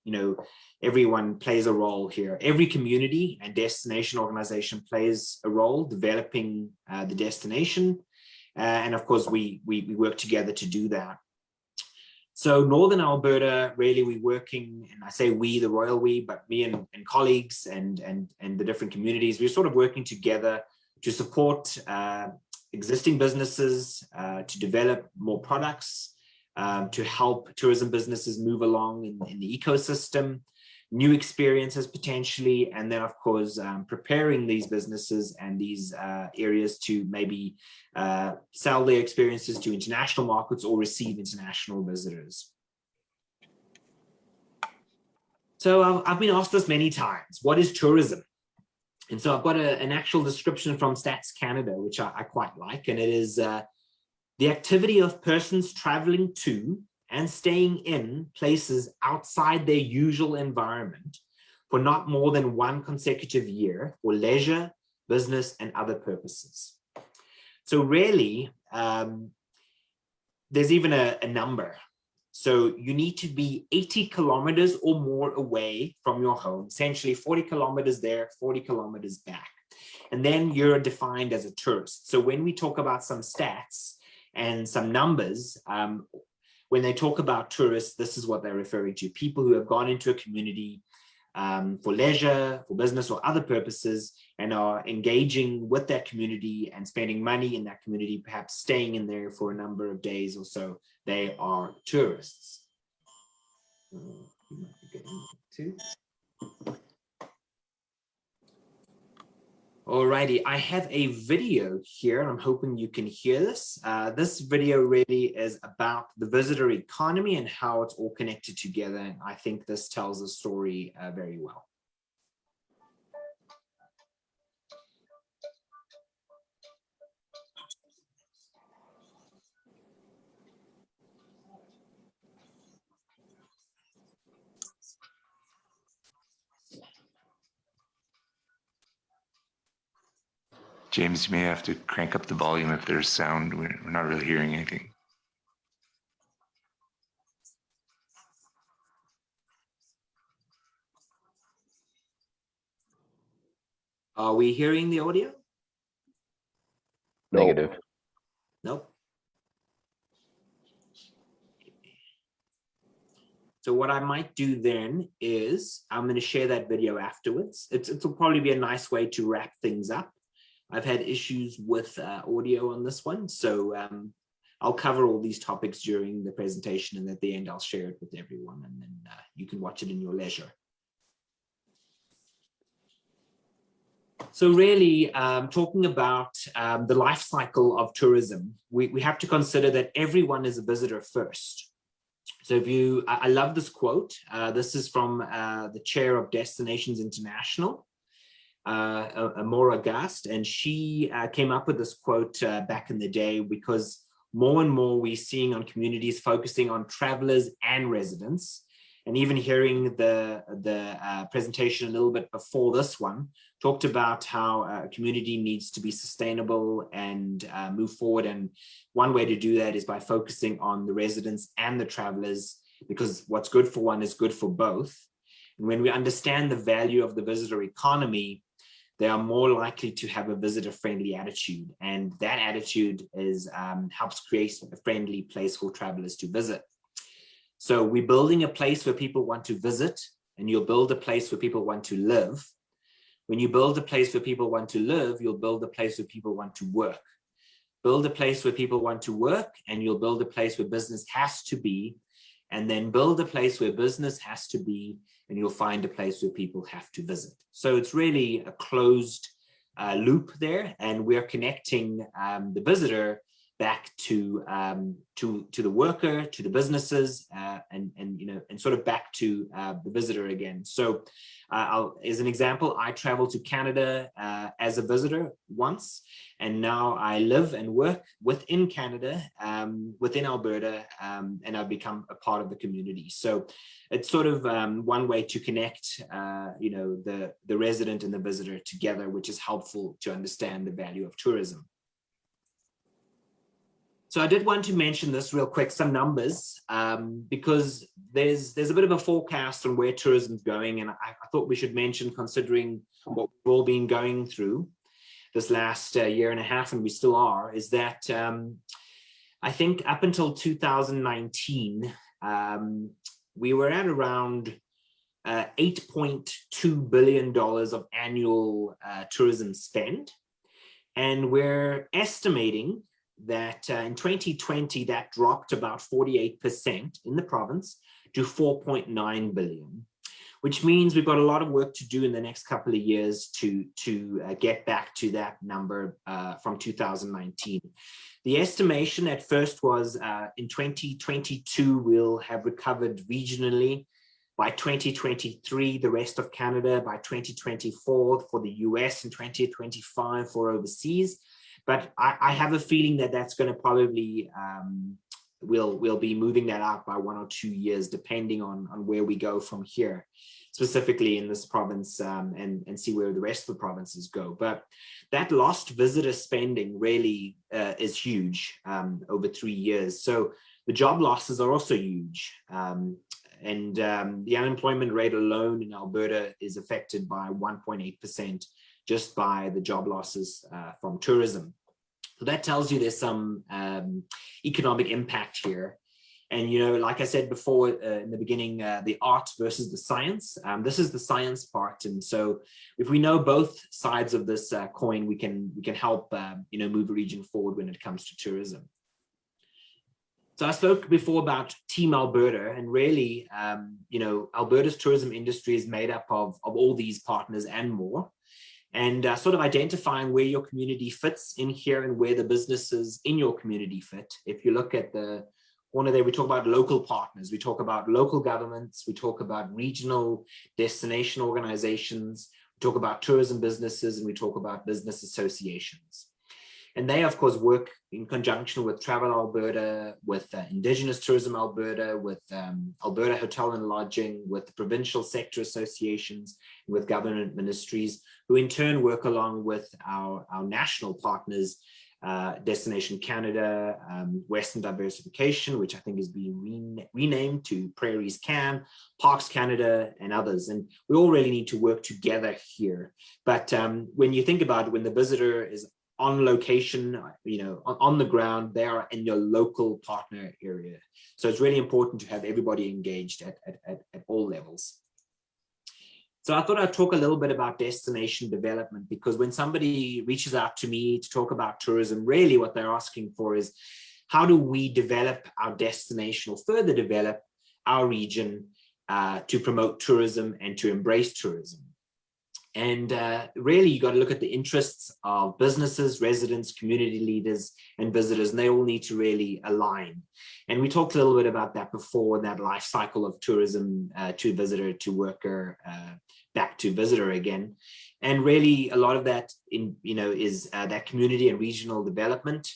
you know, everyone plays a role here. Every community and destination organization plays a role developing the destination, and of course we work together to do that. So Northern Alberta, really we're working, and I say we, the royal we, but me and colleagues and the different communities, we're sort of working together to support existing businesses, to develop more products, to help tourism businesses move along in the ecosystem, new experiences potentially, and then of course preparing these businesses and these areas to maybe sell their experiences to international markets or receive international visitors. So I've been asked this many times, what is tourism? And so I've got an actual description from Stats Canada, which I quite like, and it is the activity of persons traveling to and staying in places outside their usual environment for not more than one consecutive year for leisure, business, and other purposes. So really, there's even a number. So you need to be 80 kilometers or more away from your home, essentially 40 kilometers there, 40 kilometers back. And then you're defined as a tourist. So when we talk about some stats and some numbers, when they talk about tourists, this is what they're referring to: people who have gone into a community for leisure, for business, or other purposes, and are engaging with that community and spending money in that community, perhaps staying in there for a number of days or so. They are tourists. Alrighty, I have a video here. I'm hoping you can hear this. This video really is about the visitor economy and how it's all connected together. And I think this tells the story very well. James, you may have to crank up the volume if there's sound. We're not really hearing anything. Are we hearing the audio? No. Negative. Nope. So what I might do then is I'm going to share that video afterwards. It'll probably be a nice way to wrap things up. I've had issues with audio on this one, so I'll cover all these topics during the presentation, and at the end I'll share it with everyone, and then you can watch it in your leisure. So really, talking about the life cycle of tourism, we have to consider that everyone is a visitor first. So if you, I love this quote. This is from the chair of Destinations International, Maura Gast, and she came up with this quote back in the day because more and more we're seeing on communities focusing on travelers and residents. And even hearing the presentation a little bit before this one, talked about how a community needs to be sustainable and move forward. And one way to do that is by focusing on the residents and the travelers, because what's good for one is good for both. And when we understand the value of the visitor economy, they are more likely to have a visitor-friendly attitude. And that attitude is helps create a friendly place for travelers to visit. So we're building a place where people want to visit, and you'll build a place where people want to live. When you build a place where people want to live, you'll build a place where people want to work. Build a place where people want to work, and you'll build a place where business has to be, and then build a place where business has to be, and you'll find a place where people have to visit. So it's really a closed loop there, and we're connecting the visitor back to the worker, to the businesses, and sort of back to the visitor again. So as an example, I traveled to Canada as a visitor once, and now I live and work within Canada, within Alberta, and I've become a part of the community. So it's sort of one way to connect, the resident and the visitor together, which is helpful to understand the value of tourism. So I did want to mention this real quick, some numbers, because there's a bit of a forecast on where tourism is going. And I thought we should mention, considering what we've all been going through this last year and a half, and we still are, is that I think up until 2019, we were at around $8.2 billion of annual tourism spend. And we're estimating that in 2020, that dropped about 48% in the province to 4.9 billion, which means we've got a lot of work to do in the next couple of years to get back to that number from 2019. The estimation at first was in 2022, we'll have recovered regionally. By 2023, the rest of Canada, by 2024 for the US, and 2025 for overseas. But I have a feeling that that's going to probably, we'll be moving that out by 1 or 2 years, depending on where we go from here, specifically in this province, and see where the rest of the provinces go. But that lost visitor spending really is huge over 3 years. So the job losses are also huge. And the unemployment rate alone in Alberta is affected by 1.8%. just by the job losses from tourism. So that tells you there's some economic impact here. And, like I said before in the beginning, the art versus the science, this is the science part. And so if we know both sides of this coin, we can help, move a region forward when it comes to tourism. So I spoke before about Team Alberta, and really, Alberta's tourism industry is made up of all these partners and more. And sort of identifying where your community fits in here and where the businesses in your community fit. If you look at the corner there, we talk about local partners, we talk about local governments, we talk about regional destination organizations, we talk about tourism businesses, and we talk about business associations. And they, of course, work in conjunction with Travel Alberta, with Indigenous Tourism Alberta, with Alberta Hotel and Lodging, with the provincial sector associations, and with government ministries, who in turn work along with our national partners Destination Canada, Western Diversification, which I think is being renamed to Prairies Can, Parks Canada, and others. And we all really need to work together here. But when you think about it, when the visitor is on location, on the ground, they are in your local partner area. So it's really important to have everybody engaged at all levels. So I thought I'd talk a little bit about destination development, because when somebody reaches out to me to talk about tourism, really what they're asking for is, how do we develop our destination or further develop our region to promote tourism and to embrace tourism? And really, you got to look at the interests of businesses, residents, community leaders, and visitors, and they all need to really align. And we talked a little bit about that before, in that life cycle of tourism to visitor to worker, back to visitor again. And really, a lot of that is that community and regional development.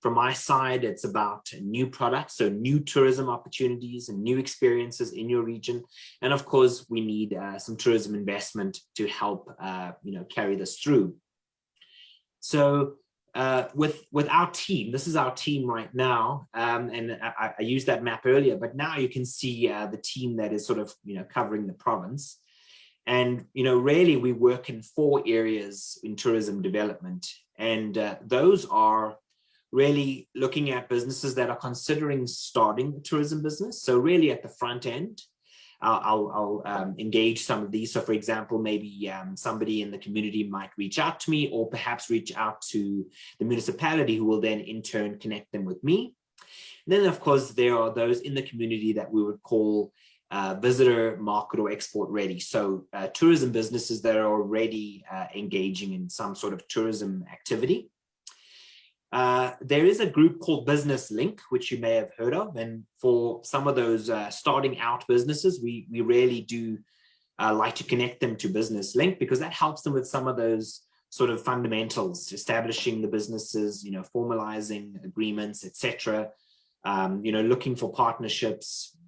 From my side, it's about new products, so new tourism opportunities and new experiences in your region. And of course, we need some tourism investment to help carry this through. So with our team, this is our team right now, and I used that map earlier, but now you can see the team that is sort of covering the province. And really, we work in 4 areas in tourism development, and those are really looking at businesses that are considering starting a tourism business. So really at the front end, I'll engage some of these. So for example, maybe somebody in the community might reach out to me, or perhaps reach out to the municipality, who will then in turn connect them with me. And then of course, there are those in the community that we would call visitor market or export ready. So tourism businesses that are already engaging in some sort of tourism activity. There is a group called Business Link, which you may have heard of. And for some of those starting out businesses, we really do like to connect them to Business Link, because that helps them with some of those sort of fundamentals, establishing the businesses, formalizing agreements, etc. Looking for partnerships.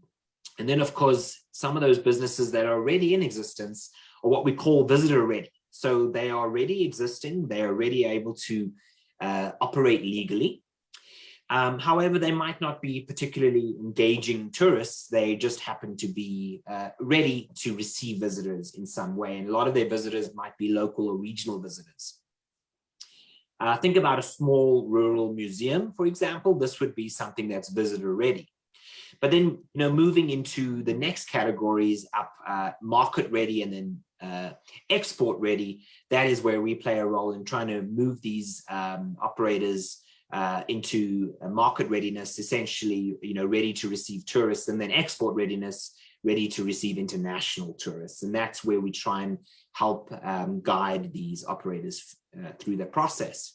And then, of course, some of those businesses that are already in existence are what we call visitor ready. So they are already existing, they are already able to operate legally. However, they might not be particularly engaging tourists. They just happen to be ready to receive visitors in some way. And a lot of their visitors might be local or regional visitors. Think about a small rural museum, for example. This would be something that's visitor ready. But then, moving into the next categories up, market ready and then export ready, that is where we play a role in trying to move these operators into market readiness, essentially, ready to receive tourists, and then export readiness, ready to receive international tourists. And that's where we try and help guide these operators through the process.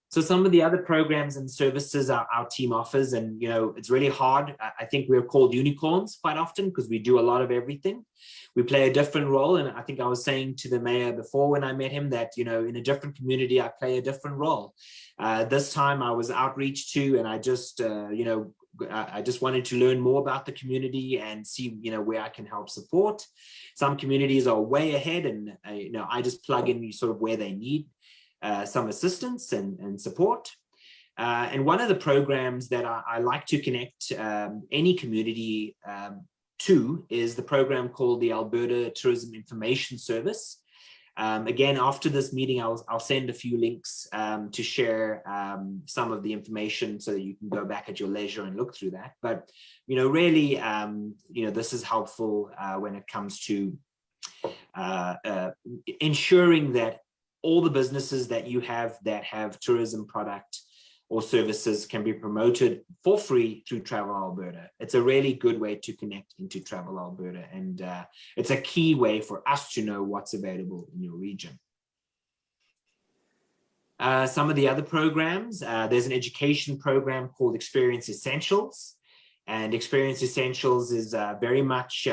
So some of the other programs and services our team offers, and it's really hard. I think we're called unicorns quite often because we do a lot of everything. We play a different role, and I think I was saying to the mayor before when I met him that in a different community I play a different role. This time I was outreach to, and I just I just wanted to learn more about the community and see where I can help support. Some communities are way ahead, and I just plug in sort of where they need some assistance and support. And one of the programs that I like to connect any community to is the program called the Alberta Tourism Information Service. Again, after this meeting, I'll send a few links to share some of the information so that you can go back at your leisure and look through that. But, really, this is helpful when it comes to ensuring that all the businesses that you have that have tourism product or services can be promoted for free through Travel Alberta. It's a really good way to connect into Travel Alberta, and it's a key way for us to know what's available in your region. Some of the other programs, there's an education program called Experience Essentials. And Experience Essentials is very much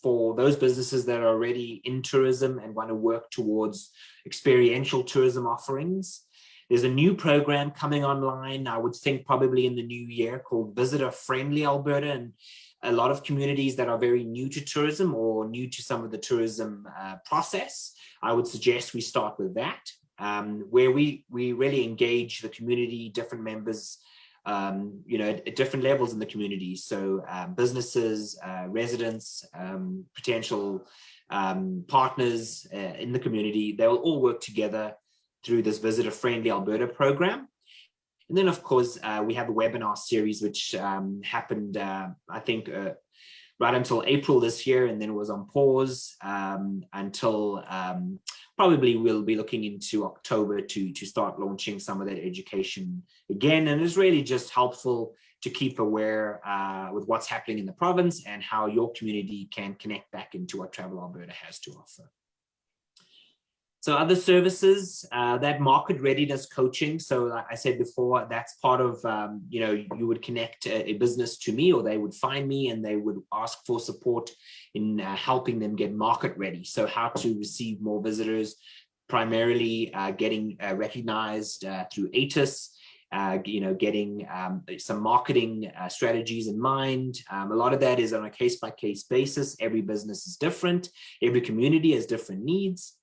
for those businesses that are already in tourism and want to work towards experiential tourism offerings. There's a new program coming online, I would think probably in the new year, called Visitor Friendly Alberta. And a lot of communities that are very new to tourism or new to some of the tourism process, I would suggest we start with that. where we really engage the community, different members, at different levels in the community. So businesses, residents, potential partners in the community, they will all work together through this Visitor Friendly Alberta program. And then, of course, we have a webinar series, which happened, I think, right until April this year, and then it was on pause until probably we'll be looking into October to start launching some of that education again. And it's really just helpful to keep aware with what's happening in the province and how your community can connect back into what Travel Alberta has to offer. So other services, that market readiness coaching. So like I said before, that's part of, you would connect a business to me, or they would find me and they would ask for support in helping them get market ready. So how to receive more visitors, primarily getting recognized through ATIS, getting some marketing strategies in mind. A lot of that is on a case-by-case basis. Every business is different. Every community has different needs.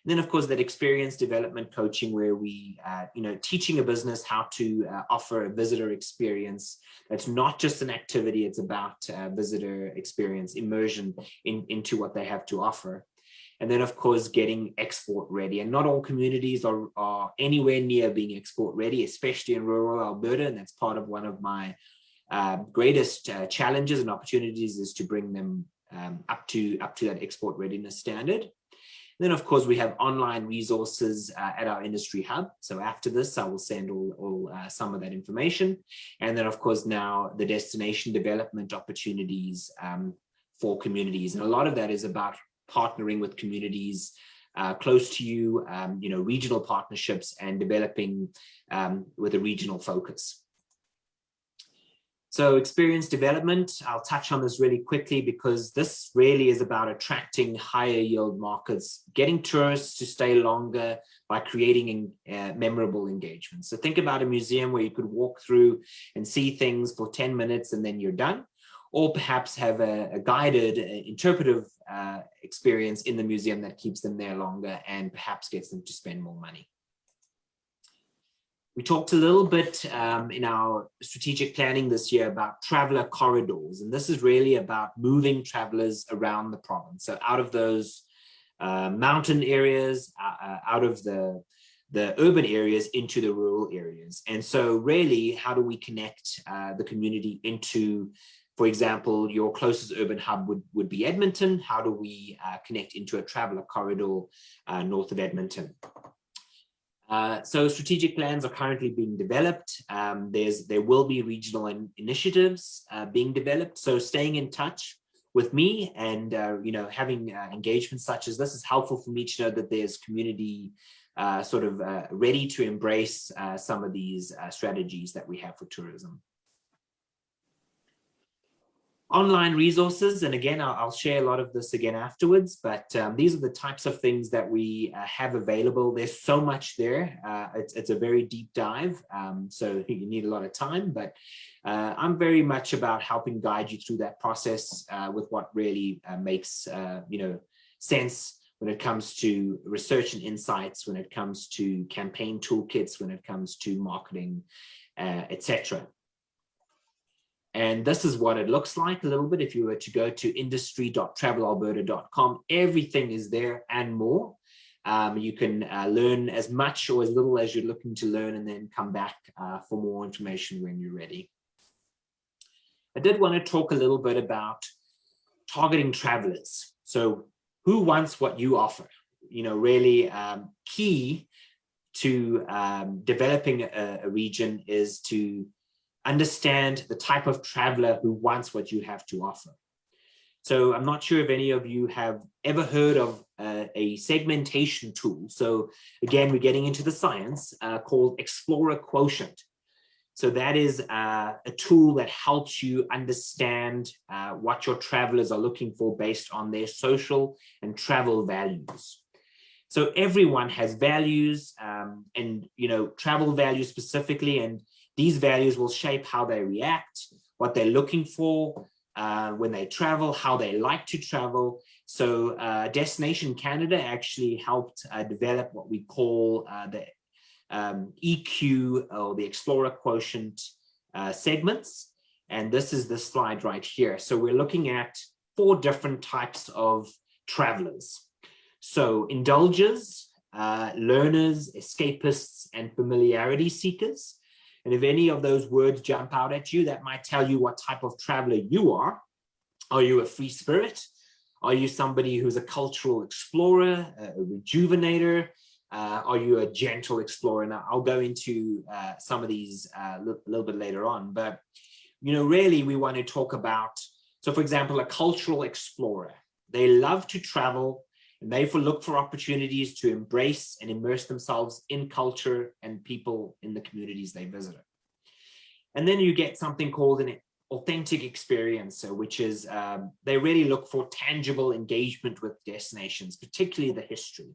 And then, of course, that experience development coaching, where we, teaching a business how to offer a visitor experience. That's not just an activity, it's about visitor experience, immersion into what they have to offer. And then, of course, getting export ready. And not all communities are anywhere near being export ready, especially in rural Alberta. And that's part of one of my greatest challenges and opportunities, is to bring them up to that export readiness standard. Then, of course, we have online resources at our industry hub. So after this, I will send all some of that information. And then, of course, now the destination development opportunities for communities. And a lot of that is about partnering with communities close to you, regional partnerships, and developing with a regional focus. So experience development, I'll touch on this really quickly, because this really is about attracting higher yield markets, getting tourists to stay longer by creating memorable engagements. So think about a museum where you could walk through and see things for 10 minutes and then you're done, or perhaps have a guided, interpretive experience in the museum that keeps them there longer and perhaps gets them to spend more money. We talked a little bit in our strategic planning this year about traveler corridors, and this is really about moving travelers around the province. So out of those mountain areas, out of the urban areas into the rural areas. And so really, how do we connect the community into, for example, your closest urban hub would be Edmonton. How do we connect into a traveler corridor north of Edmonton? So strategic plans are currently being developed. There will be regional initiatives being developed. So staying in touch with me and having engagements such as this is helpful for me to know that there's community ready to embrace some of these strategies that we have for tourism. Online resources, and again, I'll share a lot of this again afterwards, but these are the types of things that we have available. There's so much there. It's a very deep dive, so you need a lot of time, but I'm very much about helping guide you through that process with what really makes sense when it comes to research and insights, when it comes to campaign toolkits, when it comes to marketing, etc. And this is what it looks like a little bit. If you were to go to industry.travelalberta.com, everything is there and more. You can learn as much or as little as you're looking to learn, and then come back for more information when you're ready. I did want to talk a little bit about targeting travelers. So who wants what you offer? Really key to developing a region is to understand the type of traveler who wants what you have to offer. So I'm not sure if any of you have ever heard of a segmentation tool. So again, we're getting into the science called Explorer Quotient. So that is a tool that helps you understand what your travelers are looking for based on their social and travel values. So everyone has values and travel values specifically, and these values will shape how they react, what they're looking for when they travel, how they like to travel. So Destination Canada actually helped develop what we call the EQ, or the Explorer Quotient segments. And this is the slide right here. So we're looking at 4 different types of travelers. So indulgers, learners, escapists, and familiarity seekers. And if any of those words jump out at you, that might tell you what type of traveler you are. Are you a free spirit? Are you somebody who's a cultural explorer, a rejuvenator? Are you a gentle explorer? Now, I'll go into some of these a little bit later on, but really we want to talk about, so for example, a cultural explorer. They love to travel and they look for opportunities to embrace and immerse themselves in culture and people in the communities they visit. And then you get something called an authentic experiencer, which is they really look for tangible engagement with destinations, particularly the history.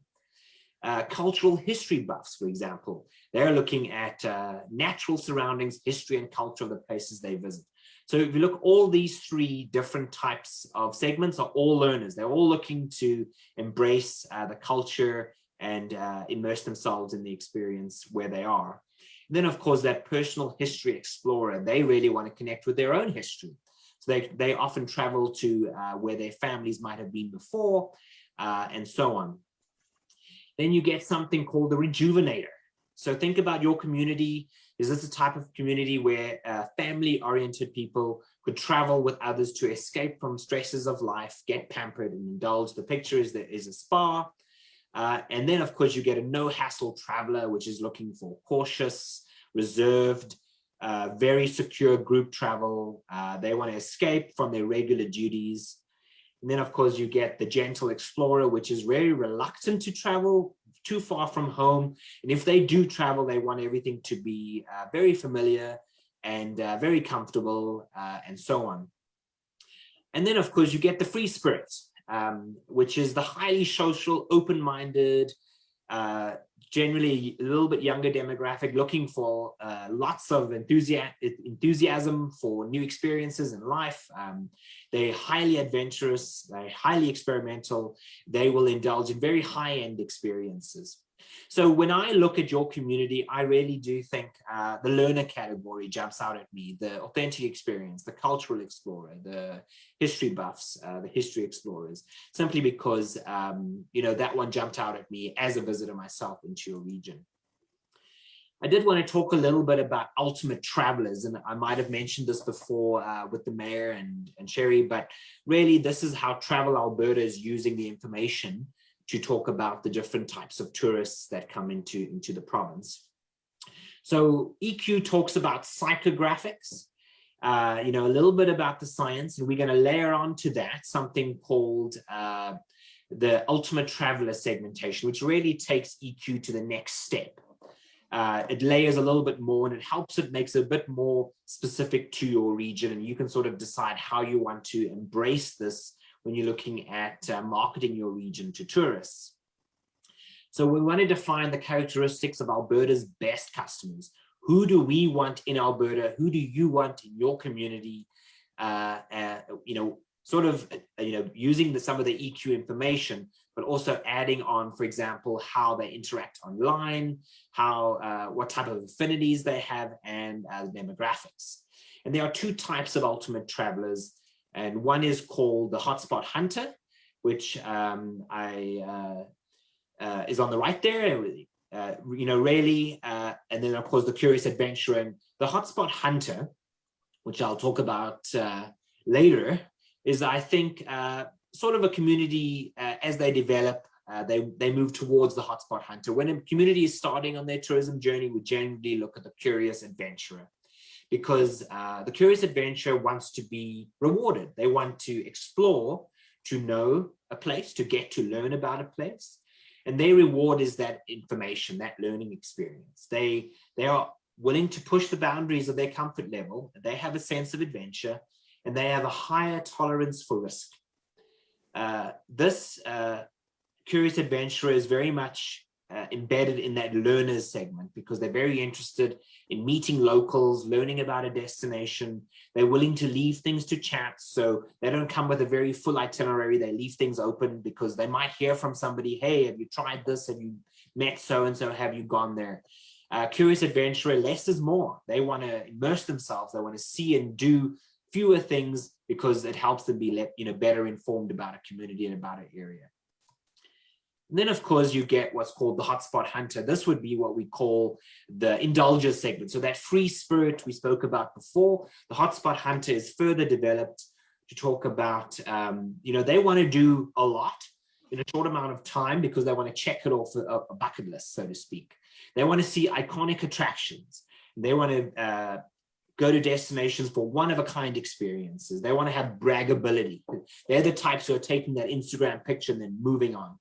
Cultural history buffs, for example, they're looking at natural surroundings, history and culture of the places they visit. So if you look, all these 3 different types of segments are all learners. They're all looking to embrace the culture and immerse themselves in the experience where they are. And then, of course, that personal history explorer, they really want to connect with their own history. So they often travel to where their families might have been before, and so on. Then you get something called the rejuvenator. So think about your community. Is this a type of community where family-oriented people could travel with others to escape from stresses of life, get pampered and indulge? The picture is there is a spa. And then, of course, you get a no-hassle traveler, which is looking for cautious, reserved, very secure group travel. They want to escape from their regular duties. And then, of course, you get the gentle explorer, which is very reluctant to travel too far from home. And if they do travel, they want everything to be very familiar and very comfortable, and so on. And then, of course, you get the free spirit, which is the highly social, open-minded, generally a little bit younger demographic, looking for lots of enthusiasm for new experiences in life. They're highly adventurous, they're highly experimental. They will indulge in very high-end experiences. So when I look at your community, I really do think the learner category jumps out at me, the authentic experience, the cultural explorer, the history buffs, the history explorers, simply because, that one jumped out at me as a visitor myself into your region. I did want to talk a little bit about ultimate travelers, and I might have mentioned this before with the mayor and Sherry, but really this is how Travel Alberta is using the information to talk about the different types of tourists that come into the province. So EQ talks about psychographics, a little bit about the science, and we're going to layer onto that something called the ultimate traveler segmentation, which really takes EQ to the next step. It layers a little bit more and it helps, it makes it a bit more specific to your region, and you can sort of decide how you want to embrace this when you're looking at marketing your region to tourists. So we want to define the characteristics of Alberta's best customers. Who do we want in Alberta? Who do you want in your community? Using some of the EQ information, but also adding on, for example, how they interact online, what type of affinities they have, and demographics. And there are 2 types of ultimate travelers. And one is called the hotspot hunter, which is on the right there, and then of course the curious adventurer. And the hotspot hunter, which I'll talk about later, is, I think, sort of a community as they develop, they move towards the hotspot hunter. When a community is starting on their tourism journey, we generally look at the curious adventurer, because the curious adventurer wants to be rewarded. They want to explore, to know a place, to get to learn about a place. And their reward is that information, that learning experience. They are willing to push the boundaries of their comfort level. They have a sense of adventure, and they have a higher tolerance for risk. This curious adventurer is very much embedded in that learners segment because they're very interested in meeting locals, learning about a destination. They're willing to leave things to chat. So they don't come with a very full itinerary. They leave things open because they might hear from somebody, hey, have you tried this? Have you met so-and-so? Have you gone there? Curious adventurer, less is more. They want to immerse themselves. They want to see and do fewer things because it helps them be better informed about a community and about an area. And then, of course, you get what's called the hotspot hunter. This would be what we call the indulger segment. So that free spirit we spoke about before, the hotspot hunter is further developed to talk about, they want to do a lot in a short amount of time because they want to check it off a bucket list, so to speak. They want to see iconic attractions. They want to go to destinations for one-of-a-kind experiences. They want to have braggability. They're the types who are taking that Instagram picture and then moving on.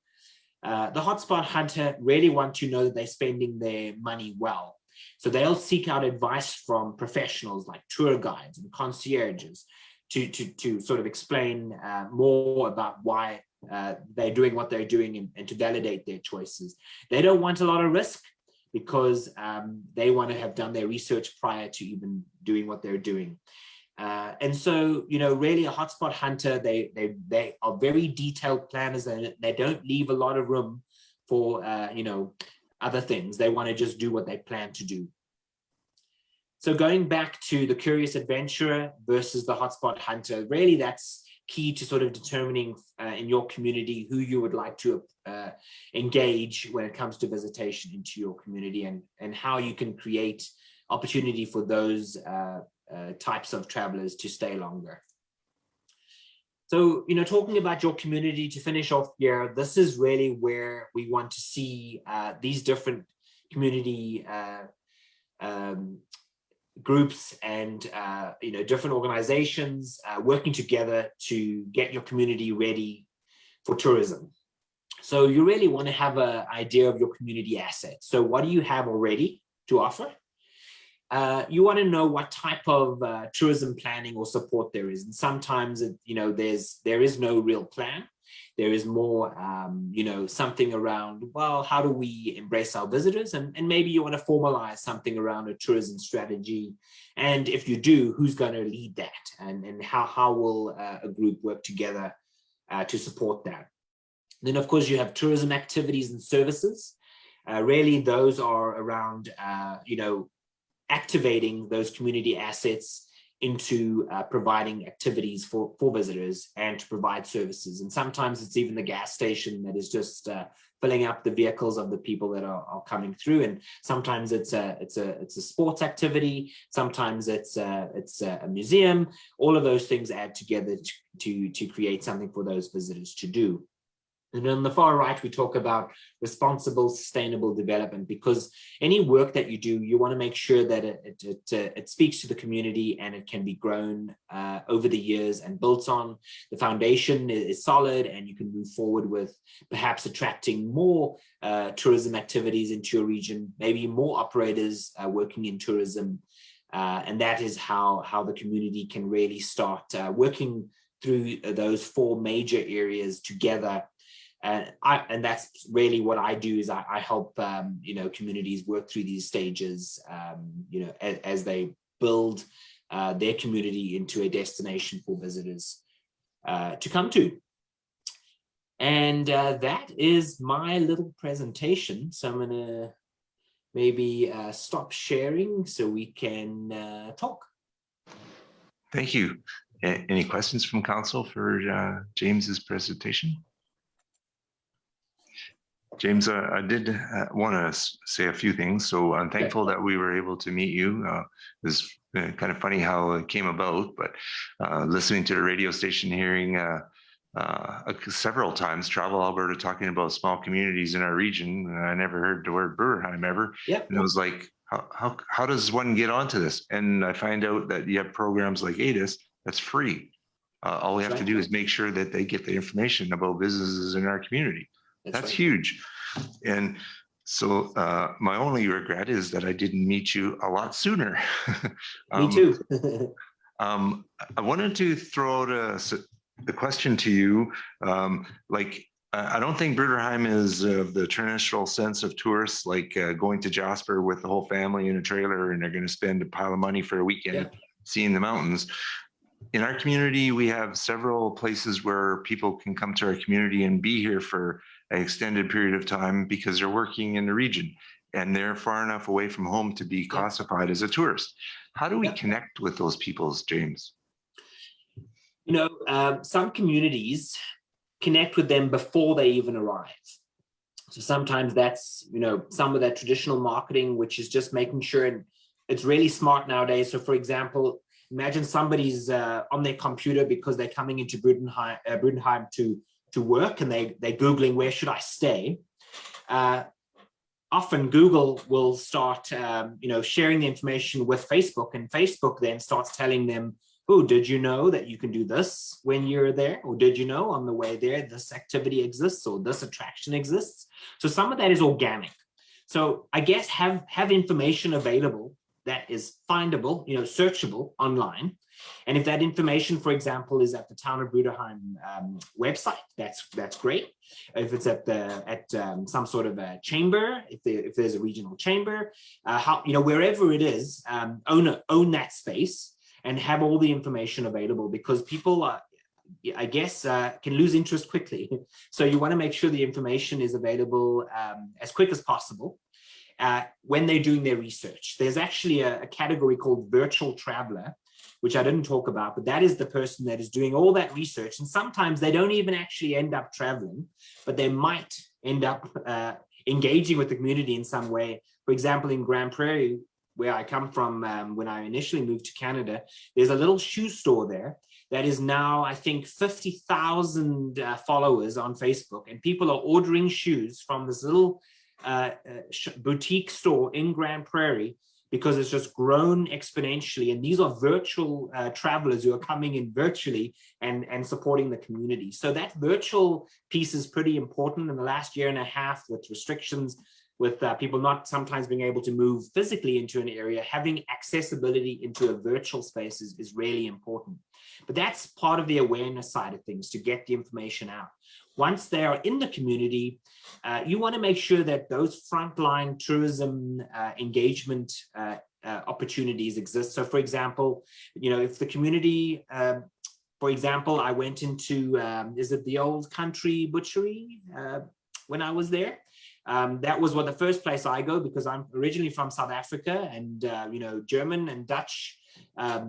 The hotspot hunter really want to know that they're spending their money well. So they'll seek out advice from professionals like tour guides and concierges to sort of explain more about why they're doing what they're doing and to validate their choices. They don't want a lot of risk because they want to have done their research prior to even doing what they're doing. And so, really a hotspot hunter, they are very detailed planners and they don't leave a lot of room for, other things. They want to just do what they plan to do. So going back to the curious adventurer versus the hotspot hunter, really that's key to sort of determining in your community who you would like to engage when it comes to visitation into your community and how you can create opportunity for those types of travelers to stay longer. So, talking about your community to finish off here, this is really where we want to see these different community groups and, different organizations working together to get your community ready for tourism. So you really want to have an idea of your community assets. So what do you have already to offer? You want to know what type of tourism planning or support there is. And sometimes, there is no real plan. There is more, something around, well, how do we embrace our visitors? And maybe you want to formalize something around a tourism strategy. And if you do, who's going to lead that? And how will a group work together to support that? Then, of course, you have tourism activities and services. Really, those are around, activating those community assets into providing activities for visitors and to provide services. And sometimes it's even the gas station that is just filling up the vehicles of the people that are coming through. And sometimes it's a sports activity. Sometimes it's a museum. All of those things add together to create something for those visitors to do. And on the far right, we talk about responsible, sustainable development, because any work that you do, you want to make sure that it speaks to the community and it can be grown over the years and built on. The foundation is solid and you can move forward with perhaps attracting more tourism activities into your region, maybe more operators working in tourism. And that is how the community can really start working through those four major areas together. And that's really what I do is I help communities work through these stages as they build their community into a destination for visitors to come to. And that is my little presentation. So I'm going to maybe stop sharing so we can talk. Thank you. Any questions from council for James's presentation? James, I did want to say a few things. So I'm thankful that we were able to meet you. It was kind of funny how it came about, but listening to the radio station, hearing several times Travel Alberta talking about small communities in our region. I never heard the word Bruderheim ever. Yep. And it was like, how does one get onto this? And I find out that you have programs like ADIS that's free. All we have to do is make sure that they get the information about businesses in our community. That's huge. And so my only regret is that I didn't meet you a lot sooner. Me too. I wanted to throw out the question to you, like I don't think Bruderheim is the traditional sense of tourists, like going to Jasper with the whole family in a trailer and they're going to spend a pile of money for a weekend seeing the mountains. In our community, we have several places where people can come to our community and be here for an extended period of time because they're working in the region and they're far enough away from home to be classified as a tourist. How do we connect with those people, James? You know, some communities connect with them before they even arrive. So sometimes that's, you know, some of that traditional marketing, which is just making sure, and it's really smart nowadays. So for example, imagine somebody's on their computer because they're coming into Bruderheim to work, and they're Googling, where should I stay? Often Google will start, you know, sharing the information with Facebook, and Facebook then starts telling them, oh, did you know that you can do this when you're there? Or did you know on the way there, this activity exists or this attraction exists? So some of that is organic. So I guess have information available that is findable, you know, searchable online. And if that information, for example, is at the Town of Bruderheim website, that's great. If it's at some sort of a chamber, if there's a regional chamber, how, you know, wherever it is, own that space and have all the information available, because people are, I guess, can lose interest quickly. So you want to make sure the information is available as quick as possible when they're doing their research. There's actually a category called virtual traveler, which I didn't talk about, but that is the person that is doing all that research. And sometimes they don't even actually end up traveling, but they might end up engaging with the community in some way. For example, in Grand Prairie, where I come from, when I initially moved to Canada, there's a little shoe store there that is now, I think, 50,000 followers on Facebook, and people are ordering shoes from this little boutique store in Grand Prairie because it's just grown exponentially. And these are virtual travelers who are coming in virtually and supporting the community. So that virtual piece is pretty important. In the last year and a half, with restrictions, with people not sometimes being able to move physically into an area, having accessibility into a virtual space is really important. But that's part of the awareness side of things, to get the information out. Once they are in the community, you want to make sure that those frontline tourism engagement opportunities exist. So for example, you know, if the community, for example, I went into, is it the Old Country Butchery when I was there? That was the first place I go, because I'm originally from South Africa, and you know, German and Dutch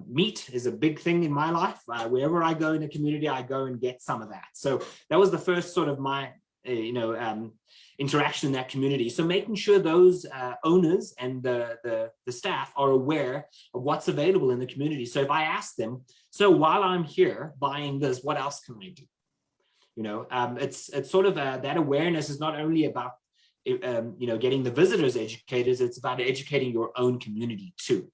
meat is a big thing in my life. Wherever I go in a community, I go and get some of that. So that was the first sort of my you know, interaction in that community. So making sure those owners and the staff are aware of what's available in the community. So if I ask them, so while I'm here buying this, what else can I do? You know, it's sort of that awareness is not only about you know, getting the visitors educated, it's about educating your own community too.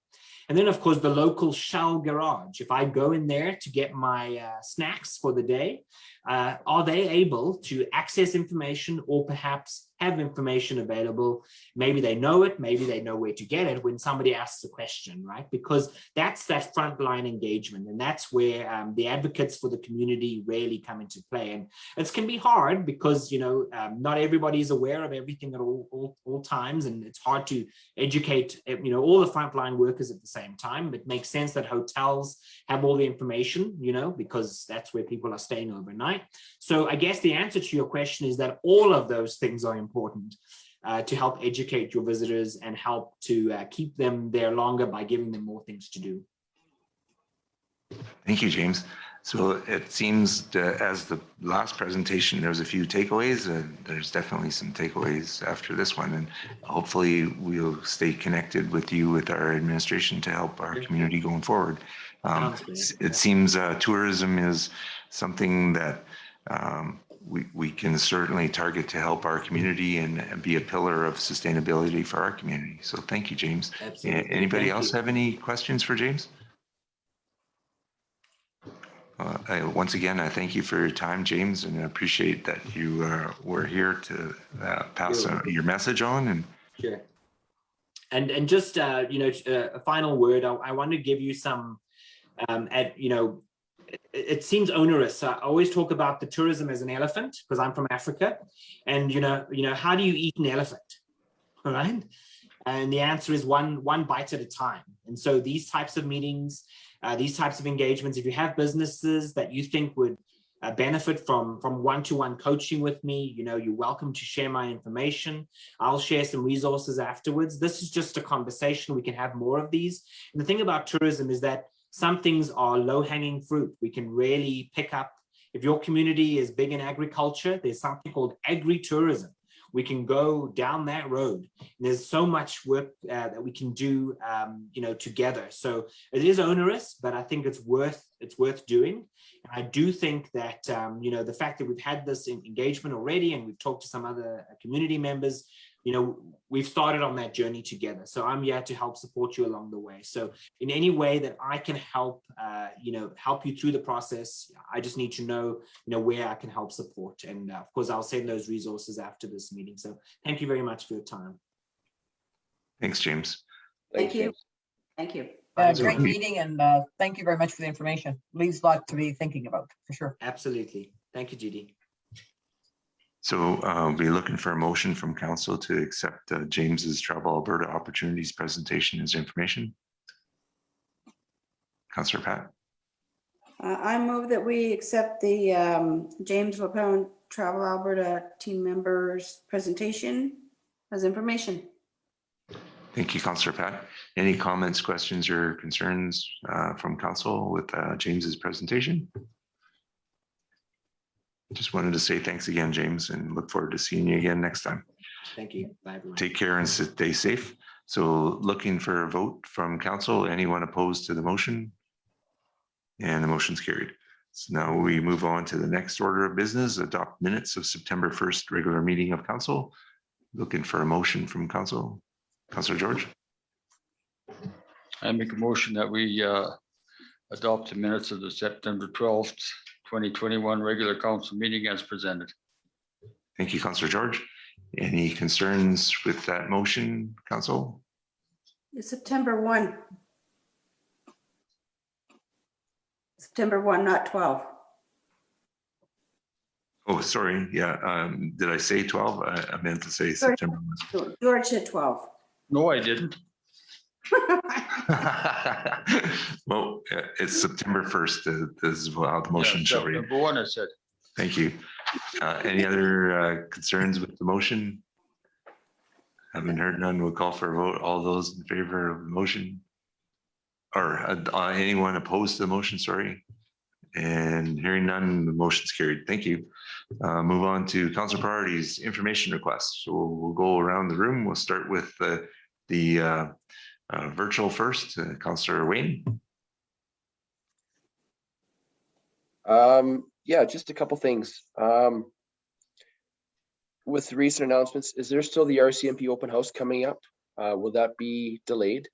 And then of course the local Shell garage, if I go in there to get my snacks for the day, are they able to access information, or perhaps have information available? Maybe they know it, maybe they know where to get it when somebody asks a question, right? Because that's that frontline engagement, and that's where the advocates for the community really come into play. And it can be hard because, you know, not everybody is aware of everything at all times, and it's hard to educate, you know, all the frontline workers at the same time. It makes sense that hotels have all the information, you know, because that's where people are staying overnight. So I guess the answer to your question is that all of those things are important to help educate your visitors and help to keep them there longer by giving them more things to do. Thank you, James. So it seems that as the last presentation, there was a few takeaways. There's definitely some takeaways after this one, and hopefully we'll stay connected with you, with our administration, to help our community going forward. It seems tourism is something that we can certainly target to help our community and be a pillar of sustainability for our community. So thank you, James. Absolutely. Anybody else have any questions for James? Once again, I thank you for your time, James, and I appreciate that you were here to pass your message on. And sure. And just you know, a final word. I want to give you some, you know, it seems onerous. I always talk about the tourism as an elephant because I'm from Africa, and how do you eat an elephant, right? And the answer is one bite at a time. And so these types of meetings, these types of engagements, if you have businesses that you think would benefit from one-to-one coaching with me, you're welcome to share my information. I'll share some resources afterwards. This is just a conversation. We can have more of these. And the thing about tourism is that some things are low-hanging fruit. We can really pick up. If your community is big in agriculture, there's something called agri-tourism. We can go down that road. And there's so much work that we can do, together. So it is onerous, but I think it's worth doing. And I do think that the fact that we've had this engagement already, and we've talked to some other community members, we've started on that journey together. So I'm here to help support you along the way. So in any way that I can help, help you through the process, I just need to know, where I can help support. And of course, I'll send those resources after this meeting. So thank you very much for your time. Thanks, James. Thank you. Thank you. Great meeting, and thank you very much for the information. Leaves a lot to be thinking about, for sure. Absolutely. Thank you, Judy. So I'll be looking for a motion from council to accept James's Travel Alberta Opportunities presentation as information. Councillor Pat. I move that we accept the James LaPone Travel Alberta team members presentation as information. Thank you, Councillor Pat. Any comments, questions, or concerns from council with James's presentation? Just wanted to say thanks again, James, and look forward to seeing you again next time. Thank you. Bye, everyone. Take care and stay safe. So looking for a vote from council. Anyone opposed to the motion? And the motion's carried. So now we move on to the next order of business, adopt minutes of September 1st regular meeting of council. Looking for a motion from council. Councillor George. I make a motion that we adopt the minutes of the September 12th, 2021 regular council meeting as presented. Thank you, Councillor George. Any concerns with that motion, council? It's September 1. September 1, not 12. Oh, sorry. Yeah. Did I say 12? I meant to say September 1. George said 12. No, I didn't. Well, it's September 1st. This is how the motion shall read. Number 1, I said. Thank you. Any other concerns with the motion? Haven't heard none. We'll call for a vote. All those in favor of the motion, or anyone opposed to the motion, sorry. And hearing none, the motion's carried. Thank you. Move on to council priorities, information requests. So we'll go around the room. We'll start with the virtual first. Councillor Wayne. Yeah, just a couple things. With the recent announcements, is there still the RCMP open house coming up? Will that be delayed?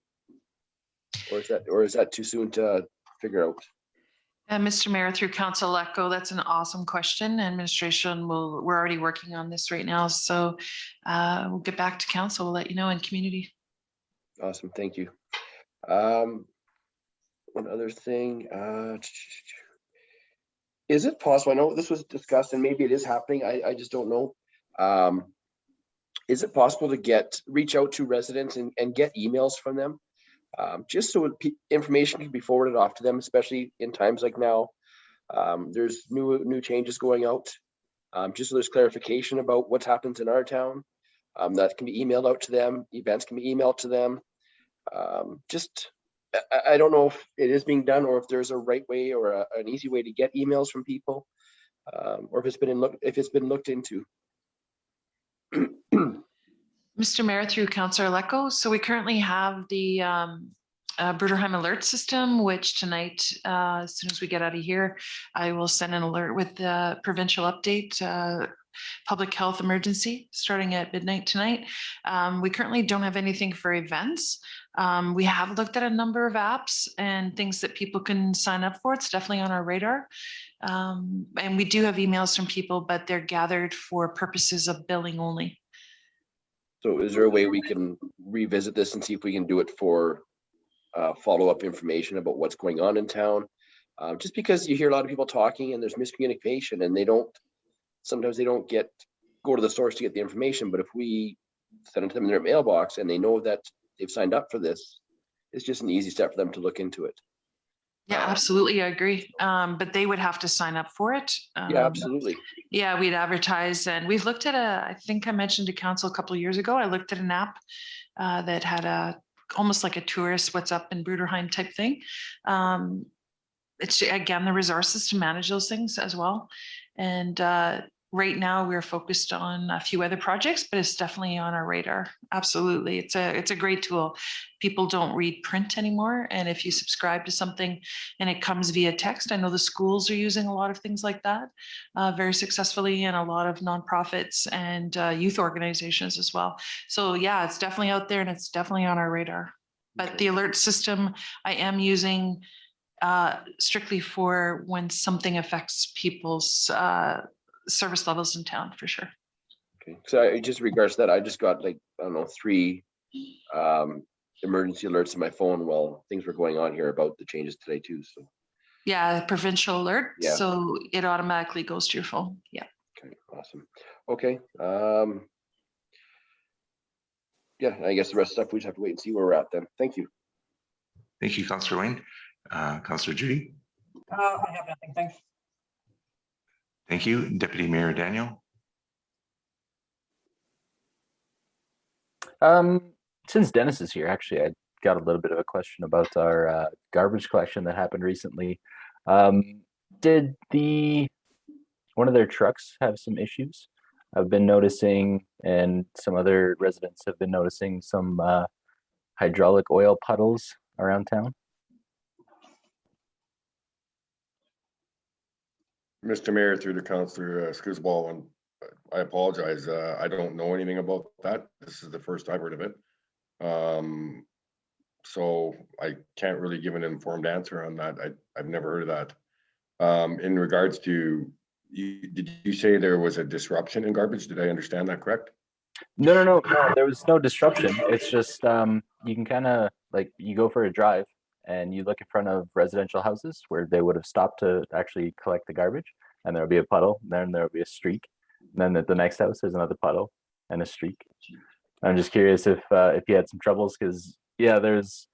Or is that too soon to figure out? Mr. Mayor, through Council Lecco, that's an awesome question. Administration we're already working on this right now. So we'll get back to council. We'll let you know in community. Awesome, thank you. One other thing, is it possible, I know this was discussed and maybe it is happening, I just don't know. Is it possible to reach out to residents and get emails from them? Just so information can be forwarded off to them, especially in times like now. There's new changes going out. Just so there's clarification about what happens in our town. That can be emailed out to them. Events can be emailed to them. I don't know if it is being done or if there's a right way or an easy way to get emails from people, or if it's been looked into. Mr. Mayor, through Councillor Lecco. So we currently have the Bruderheim alert system, which tonight, as soon as we get out of here, I will send an alert with the provincial update, public health emergency starting at midnight tonight. We currently don't have anything for events. We have looked at a number of apps and things that people can sign up for. It's definitely on our radar. And we do have emails from people, but they're gathered for purposes of billing only. So is there a way we can revisit this and see if we can do it for follow-up information about what's going on in town? Just because you hear a lot of people talking and there's miscommunication and sometimes they don't go to the source to get the information. But if we send it to them in their mailbox and they know that they've signed up for this, it's just an easy step for them to look into it. Yeah, absolutely. I agree. But they would have to sign up for it. Yeah, absolutely. Yeah, we'd advertise, and we've looked at I think I mentioned to council a couple of years ago, I looked at an app that had almost like a tourist what's up in Bruderheim type thing. It's again, the resources to manage those things as well. And right now we're focused on a few other projects, but it's definitely on our radar. Absolutely. It's a great tool. People don't read print anymore. And if you subscribe to something and it comes via text, I know the schools are using a lot of things like that very successfully, and a lot of nonprofits and youth organizations as well. So yeah, it's definitely out there and it's definitely on our radar. But the alert system I am using strictly for when something affects people's service levels in town, for sure. Okay, so just regards to that, I just got like, I don't know, 3 emergency alerts on my phone while things were going on here about the changes today too. So yeah, provincial alert. Yeah. So it automatically goes to your phone. Yeah. Okay, awesome. Okay. Yeah, I guess the rest of the stuff we just have to wait and see where we're at then. Thank you. Thank you, Councillor Wayne. Councillor Judy. I have nothing, thanks. Thank you. Deputy Mayor Daniel. Since Dennis is here, actually, I got a little bit of a question about our garbage collection that happened recently. Did one of their trucks have some issues? I've been noticing, and some other residents have been noticing, some hydraulic oil puddles around town. Mr. Mayor, through the Councillor Scoosball, and I apologize. I don't know anything about that. This is the first I've heard of it. So I can't really give an informed answer on that. I've never heard of that. In regards to, did you say there was a disruption in garbage? Did I understand that correct? No. There was no disruption. It's just you can kind of like, you go for a drive and you look in front of residential houses where they would have stopped to actually collect the garbage, and there'll be a puddle, then there'll be a streak, and then at the next house there's another puddle and a streak. I'm just curious if you had some troubles, because yeah, there's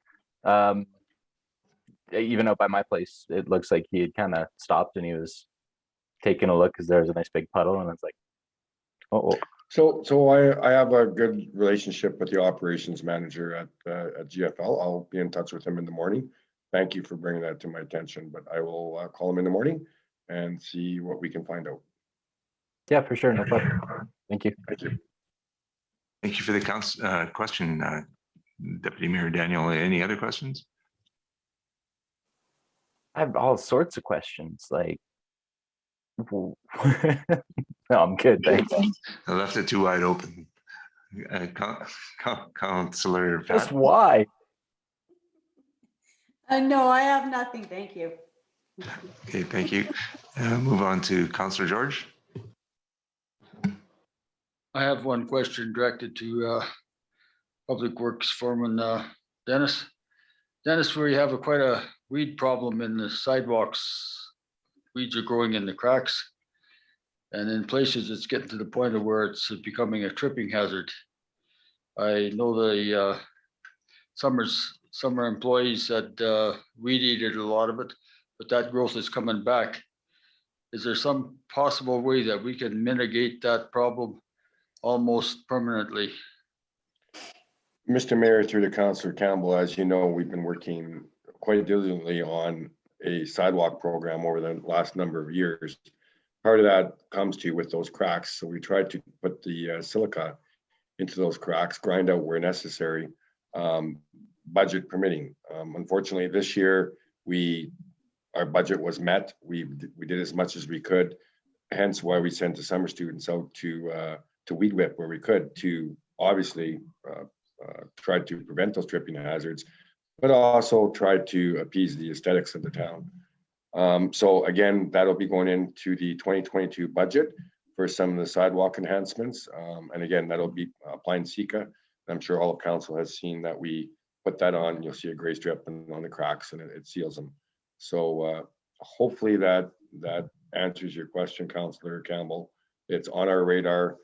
even out by my place, it looks like he had kind of stopped and he was taking a look because there was a nice big puddle, and it's like, oh. So I have a good relationship with the operations manager at GFL. I'll be in touch with him in the morning. Thank you for bringing that to my attention, but I will call him in the morning and see what we can find out. Yeah, for sure. No problem. Thank you. Thank you. Thank you for the question, Deputy Mayor Daniel. Any other questions? I have all sorts of questions. Like, no, I'm good. Thanks. I left it too wide open. Councillor Pat. Just why? No, I have nothing. Thank you. Okay, thank you. Move on to Councillor George. I have one question directed to Public Works Foreman Dennis. Dennis, we have quite a weed problem in the sidewalks. Weeds are growing in the cracks, and in places it's getting to the point of where it's becoming a tripping hazard. I know the summer employees had weed eated a lot of it, but that growth is coming back. Is there some possible way that we can mitigate that problem almost permanently? Mr. Mayor, through the Councillor Campbell, as you know, we've been working quite diligently on a sidewalk program over the last number of years. Part of that comes to with those cracks. So we tried to put the silica into those cracks, grind out where necessary, budget permitting. Unfortunately, this year our budget was met. We did as much as we could, hence why we sent the summer students out to weed whip where we could, to obviously try to prevent those tripping hazards, but also try to appease the aesthetics of the town. So again, that'll be going into the 2022 budget for some of the sidewalk enhancements. And again, that'll be applying Sika. I'm sure all of council has seen that we put that on. You'll see a gray strip on the cracks, and it seals them. So hopefully that answers your question, Councillor Campbell. It's on our radar.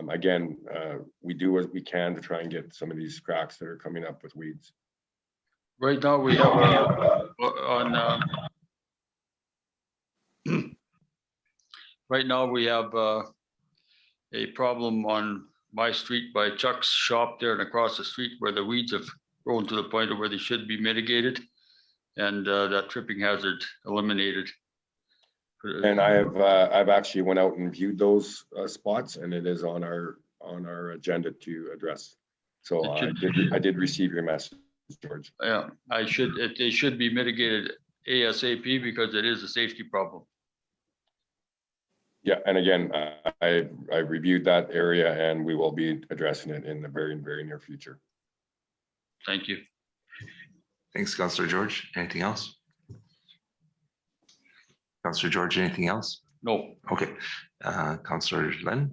Again, we do what we can to try and get some of these cracks that are coming up with weeds. Right now we have right now we have a problem on my street by Chuck's shop there and across the street where the weeds have grown to the point of where they should be mitigated, and that tripping hazard eliminated. And I've actually went out and viewed those spots, and it is on our agenda to address. So I did receive your message, George. Yeah, it should be mitigated ASAP because it is a safety problem. Yeah, and again, I reviewed that area, and we will be addressing it in the very near future. Thank you. Thanks, Councillor George. Anything else? Councillor George, anything else? No. Okay. Councillor Len?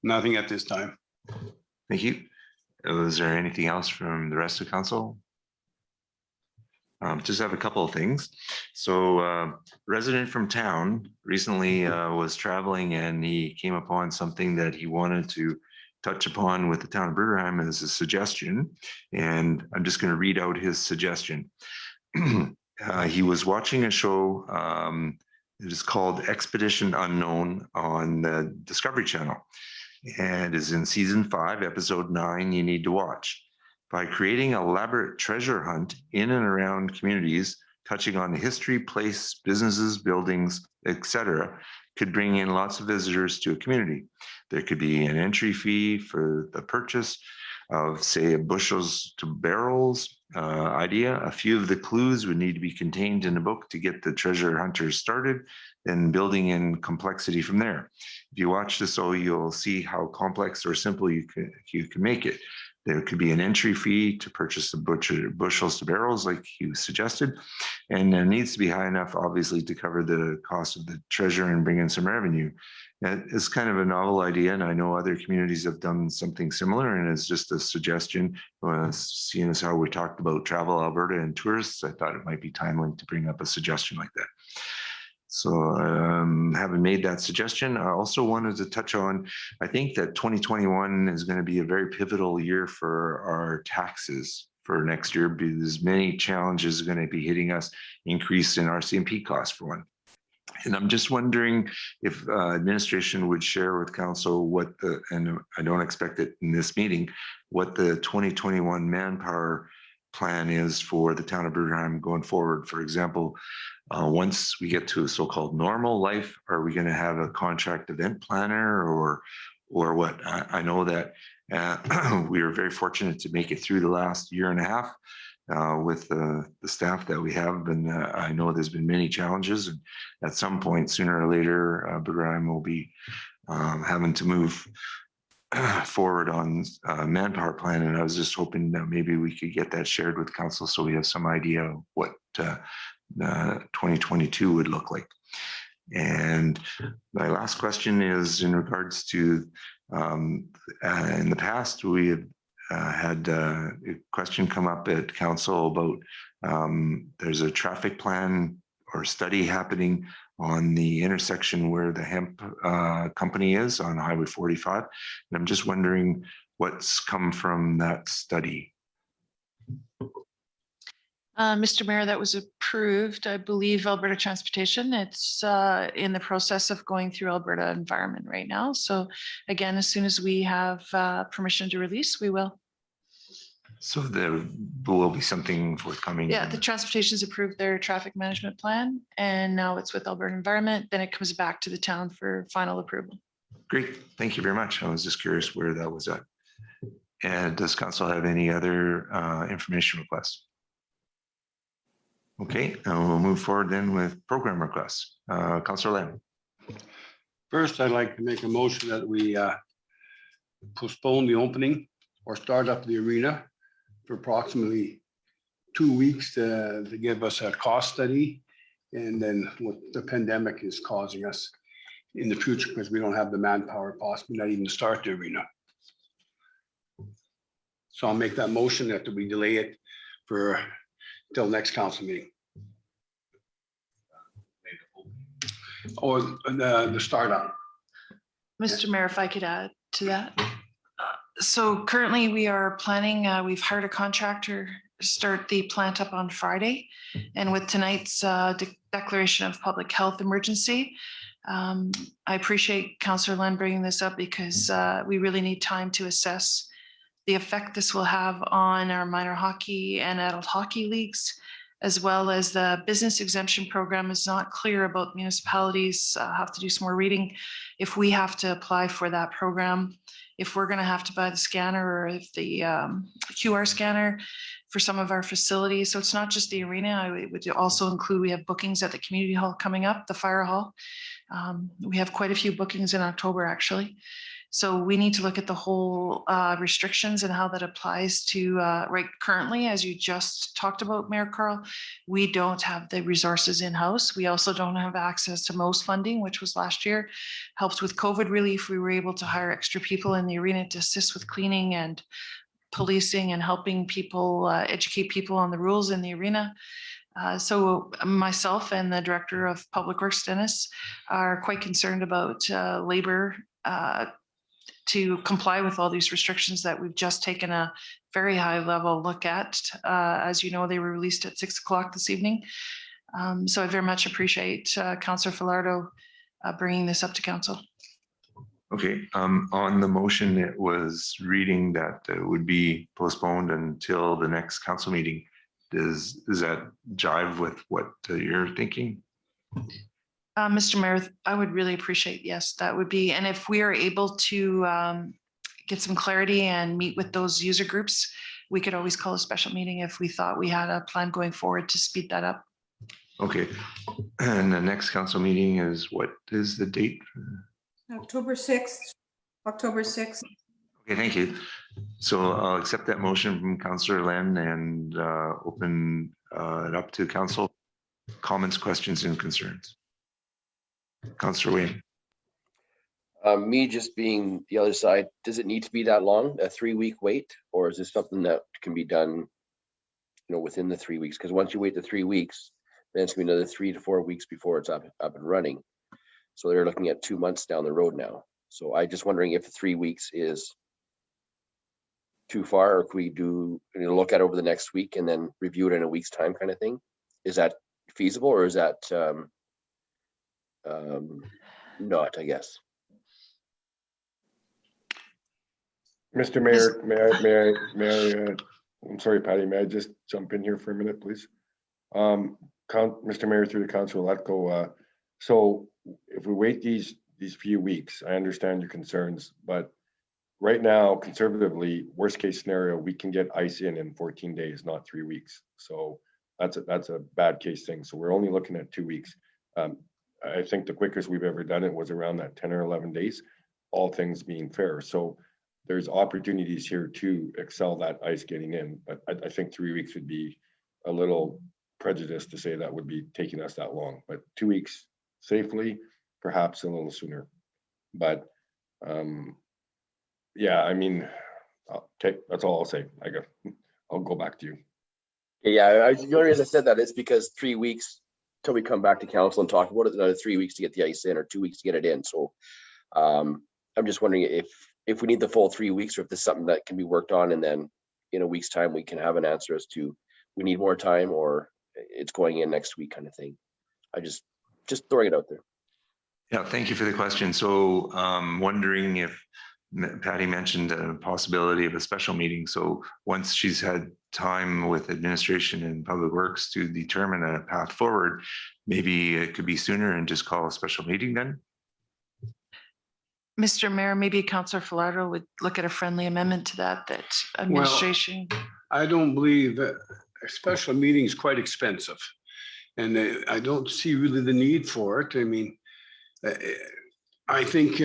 Nothing at this time. Thank you. Is there anything else from the rest of council? Just have a couple of things. So resident from town recently was traveling, and he came upon something that he wanted to touch upon with the town of Bruderheim as a suggestion. And I'm just going to read out his suggestion. He was watching a show. It is called Expedition Unknown on the Discovery Channel, and is in season 5, episode 9. You need to watch. By creating an elaborate treasure hunt in and around communities, touching on history, place, businesses, buildings, etc., could bring in lots of visitors to a community. There could be an entry fee for the purchase of, say, a bushels to barrels idea. A few of the clues would need to be contained in a book to get the treasure hunters started, then building in complexity from there. If you watch this, you'll see how complex or simple you can make it. There could be an entry fee to purchase the bushels to barrels, like you suggested, and there needs to be high enough, obviously, to cover the cost of the treasure and bring in some revenue. It's kind of a novel idea, and I know other communities have done something similar, and it's just a suggestion. Seeing as how we talked about Travel Alberta and tourists, I thought it might be timely to bring up a suggestion like that. So having made that suggestion, I also wanted to touch on, I think that 2021 is going to be a very pivotal year for our taxes for next year, because many challenges are going to be hitting us, increase in RCMP costs for one. And I'm just wondering if administration would share with council what and I don't expect it in this meeting, what the 2021 manpower plan is for the town of Bruderheim going forward. For example, once we get to a so-called normal life, are we going to have a contract event planner or what? I know that we were very fortunate to make it through the last year and a half with the staff that we have, and I know there's been many challenges, and at some point, sooner or later, Bruderheim will be having to move forward on manpower plan, and I was just hoping that maybe we could get that shared with council so we have some idea of what 2022 would look like. And my last question is in regards to in the past we have had a question come up at council about there's a traffic plan or study happening on the intersection where the hemp company is on Highway 45. And I'm just wondering what's come from that study. Mr. Mayor, that was approved, I believe, Alberta Transportation. It's in the process of going through Alberta Environment right now. So again, as soon as we have permission to release, we will. So there will be something forthcoming. Yeah, the transportation's approved their traffic management plan, and now it's with Alberta Environment. Then it comes back to the town for final approval. Great, thank you very much. I was just curious where that was at. And does council have any other information requests? Okay, we'll move forward then with program requests. Councillor Lamb. First, I'd like to make a motion that we postpone the opening or start up the arena for approximately 2 weeks to give us a cost study, and then what the pandemic is causing us in the future, because we don't have the manpower, possibly not even to start the arena. So I'll make that motion that we delay it for till next council meeting. or the startup. Mr. Mayor, if I could add to that. So currently we are planning, we've hired a contractor to start the plant up on Friday. And with tonight's declaration of public health emergency, I appreciate Councillor Len bringing this up because we really need time to assess the effect this will have on our minor hockey and adult hockey leagues, as well as the business exemption program is not clear about municipalities. Have to do some more reading if we have to apply for that program, if we're going to have to buy the scanner or if the QR scanner for some of our facilities. So it's not just the arena. It would also include, we have bookings at the community hall coming up, the fire hall. We have quite a few bookings in October, actually. So we need to look at the whole restrictions and how that applies to right currently, as you just talked about, Mayor Carl, we don't have the resources in-house. We also don't have access to most funding, which was last year. Helped with COVID relief. We were able to hire extra people in the arena to assist with cleaning and policing and helping people educate people on the rules in the arena. So myself and the Director of Public Works, Dennis, are quite concerned about labor to comply with all these restrictions that we've just taken a very high level look at. As you know, they were released at 6 o'clock this evening. So I very much appreciate Councillor Falardo bringing this up to council. Okay, on the motion, it was reading that it would be postponed until the next council meeting. Does that jive with what you're thinking? Mr. Mayor, I would really appreciate, yes, that would be, and if we are able to get some clarity and meet with those user groups, we could always call a special meeting if we thought we had a plan going forward to speed that up. Okay, and the next council meeting is, what is the date? October 6th, October 6th. Okay, thank you. So I'll accept that motion from Councillor Len and open it up to council comments, questions, and concerns. Councillor Wayne. Me just being the other side, does it need to be that long, a 3-week wait, or is this something that can be done, within the 3 weeks? Because once you wait the 3 weeks, then it's gonna be another 3 to 4 weeks before it's up and running. So they're looking at 2 months down the road now. So I just wondering if 3 weeks is too far, or could we do, look at over the next week and then review it in a week's time kind of thing? Is that feasible, or is that not, I guess? Mr. Mayor, may I, I'm sorry, Patty, may I just jump in here for a minute, please? Mr. Mayor, through the council, Letco. So if we wait these few weeks, I understand your concerns, but right now, conservatively, worst case scenario, we can get ice in 14 days, not 3 weeks. So that's a bad case thing. So we're only looking at 2 weeks. I think the quickest we've ever done it was around that 10 or 11 days, all things being fair. So there's opportunities here to excel that ice getting in, but I think 3 weeks would be a little prejudice to say that would be taking us that long, but 2 weeks safely, perhaps a little sooner. But yeah, I mean, okay, that's all I'll say. I'll go back to you. Yeah, the only reason I said that is because 3 weeks till we come back to council and talk about it, another 3 weeks to get the ice in, or 2 weeks to get it in. So I'm just wondering if we need the full 3 weeks, or if there's something that can be worked on, and then in a week's time we can have an answer as to we need more time or it's going in next week kind of thing. I just throwing it out there. Yeah, thank you for the question. So wondering if Patty mentioned a possibility of a special meeting. So once she's had time with administration and public works to determine a path forward, maybe it could be sooner and just call a special meeting then? Mr. Mayor, maybe Councillor Falardo would look at a friendly amendment to that administration. Well, I don't believe that a special meeting is quite expensive, and I don't see really the need for it. I mean, I think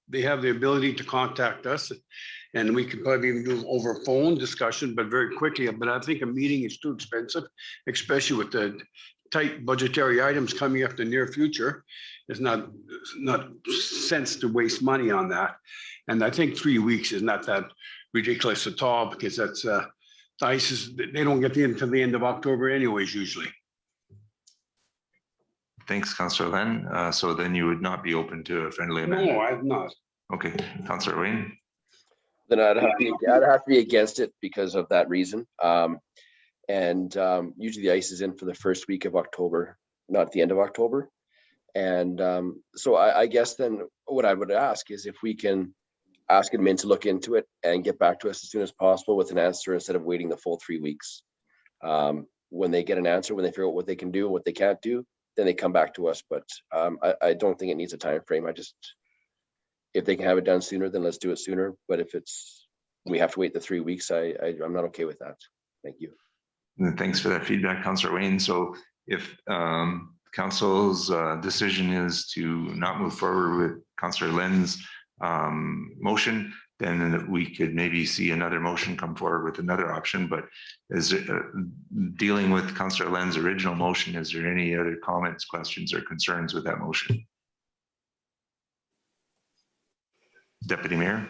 they have the ability to contact us, and we could probably even do over phone discussion, but very quickly. But I think a meeting is too expensive, especially with the tight budgetary items coming up in the near future. It's not sense to waste money on that. And I think 3 weeks is not that ridiculous at all, because that's the ice is, they don't get in until the end of October anyways, usually. Thanks, Councillor Len. So then you would not be open to a friendly amendment? No, I've not. Okay, Councillor Wayne? Then I'd have to be against it because of that reason. Usually the ice is in for the first week of October, not the end of October. And so I guess then what I would ask is if we can ask admin to look into it and get back to us as soon as possible with an answer instead of waiting the full 3 weeks. When they get an answer, when they figure out what they can do and what they can't do, then they come back to us. But I don't think it needs a time frame. If they can have it done sooner, then let's do it sooner. But if we have to wait the 3 weeks, I'm not okay with that. Thank you. And thanks for that feedback, Councillor Wayne. So if council's decision is to not move forward with Councillor Len's motion, then we could maybe see another motion come forward with another option. But is it, dealing with Councillor Len's original motion, is there any other comments, questions, or concerns with that motion? Deputy Mayor?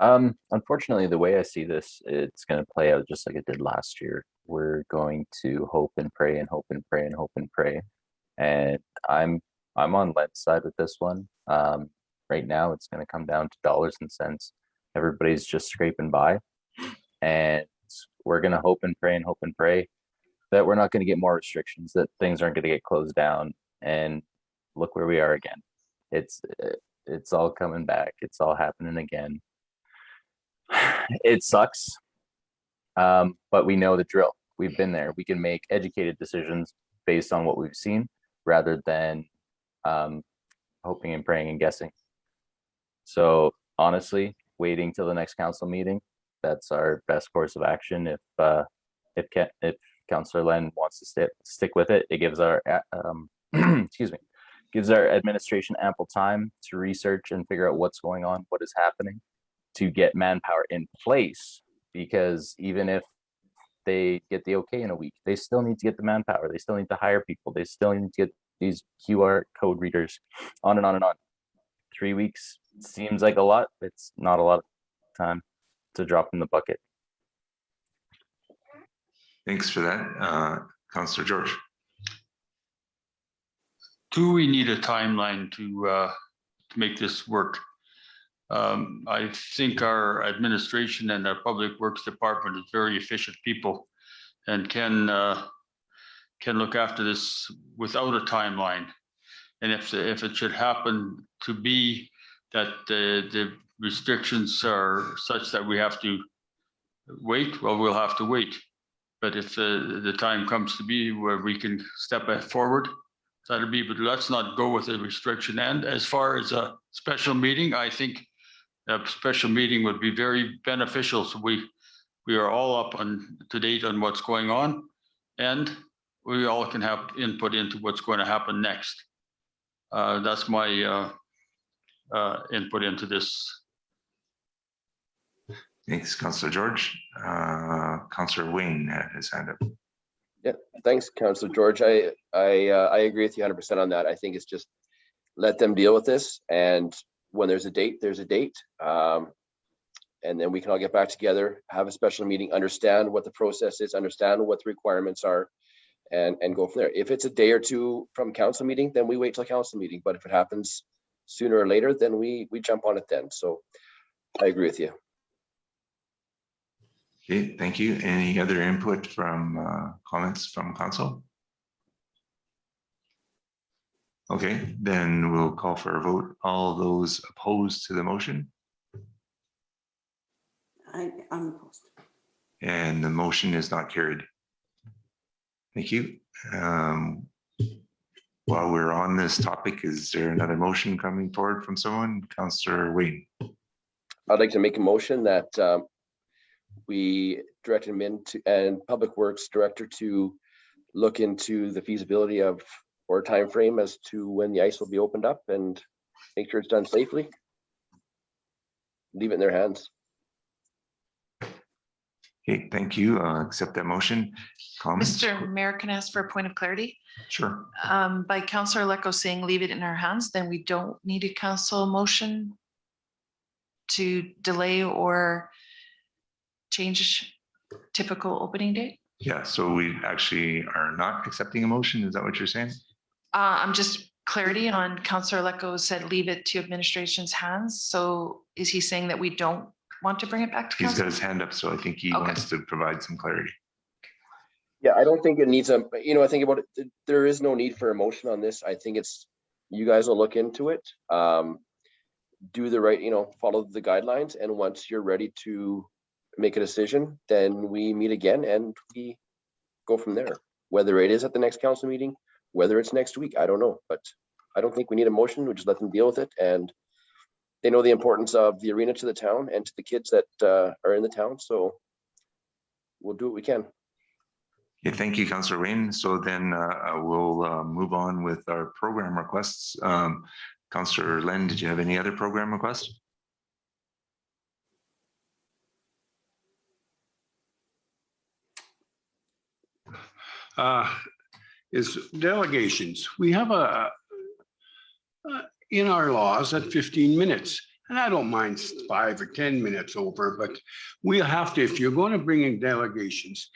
Unfortunately, the way I see this, it's going to play out just like it did last year. We're going to hope and pray and hope and pray and hope and pray. And I'm on Len's side with this one. Right now, it's going to come down to dollars and cents. Everybody's just scraping by, and we're going to hope and pray that we're not going to get more restrictions, that things aren't going to get closed down. And look where we are again. It's all coming back. It's all happening again. It sucks, but we know the drill. We've been there. We can make educated decisions based on what we've seen rather than hoping and praying and guessing. So honestly, waiting till the next council meeting, that's our best course of action. If Councillor Len wants to stick with it, it gives our gives our administration ample time to research and figure out what's going on, what is happening, to get manpower in place, because even if they get the okay in a week, they still need to get the manpower. They still need to hire people. They still need to get these QR code readers, on and on and on. 3 weeks seems like a lot. It's not a lot of time to drop in the bucket. Thanks for that. Councillor George. Do we need a timeline to make this work? I think our administration and our public works department is very efficient people and can look after this without a timeline. And if it should happen to be that the restrictions are such that we have to wait, well, we'll have to wait. But if the time comes to be where we can step forward, that'll be, but let's not go with a restriction. And as far as a special meeting, I think a special meeting would be very beneficial. So we are all up to date on what's going on, and we all can have input into what's going to happen next. That's my input into this. Thanks, Councillor George. Councillor Wayne had his hand up. Yeah, thanks, Councillor George. I agree with you 100% on that. I think it's just let them deal with this, and when there's a date, there's a date. And then we can all get back together, have a special meeting, understand what the process is, understand what the requirements are, and go from there. If it's a day or two from council meeting, then we wait till council meeting. But if it happens sooner or later, then we jump on it then. So I agree with you. Okay, thank you. Any other input from comments from council? Okay, then we'll call for a vote. All those opposed to the motion? I'm opposed. And the motion is not carried. Thank you. While we're on this topic, is there another motion coming forward from someone? Councillor Wayne. I'd like to make a motion that we direct admin and Public Works Director to look into the feasibility of or time frame as to when the ice will be opened up and make sure it's done safely. Leave it in their hands. Okay, thank you. Accept that motion. Comments? Mr. Mayor, can I ask for a point of clarity? Sure. By Councillor Lecko saying leave it in our hands, then we don't need a council motion to delay or change typical opening date? Yeah, so we actually are not accepting a motion. Is that what you're saying? I'm just clarity on Councillor Lecco said leave it to administration's hands. So is he saying that we don't want to bring it back to He's got council? his hand up, so I think he Okay. wants to provide some clarity. Yeah, I don't think it needs a, I think about it, there is no need for a motion on this. I think it's, you guys will look into it. Do the right, follow the guidelines. And once you're ready to make a decision, then we meet again and we go from there. Whether it is at the next council meeting, whether it's next week, I don't know. But I don't think we need a motion. We just let them deal with it. And they know the importance of the arena to the town and to the kids that are in the town. So we'll do what we can. Okay, thank you, Councillor Wayne. So then we'll move on with our program requests. Councillor Len, did you have any other program requests? Is delegations. We have in our laws at 15 minutes. And I don't mind 5 or 10 minutes over, but we have to, if you're going to bring in delegations,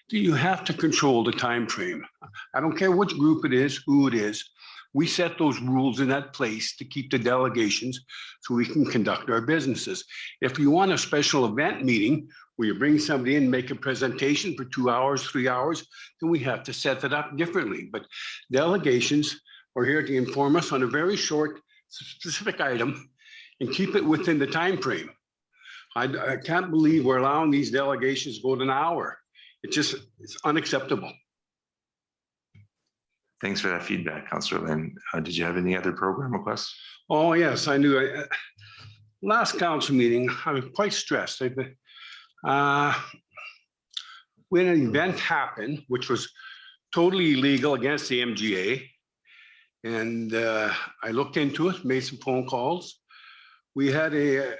you have to control the time frame. I don't care which group it is, who it is. We set those rules in that place to keep the delegations so we can conduct our businesses. If you want a special event meeting where you bring somebody in, make a presentation for 2 hours, 3 hours, then we have to set it up differently. But delegations are here to inform us on a very short, specific item and keep it within the time frame. I can't believe we're allowing these delegations to go to an hour. It's unacceptable. Thanks for that feedback, Councillor Lynn. Did you have any other program requests? Oh, yes, I knew. Last council meeting, I was quite stressed. When an event happened, which was totally illegal against the MGA, and I looked into it, made some phone calls. We had a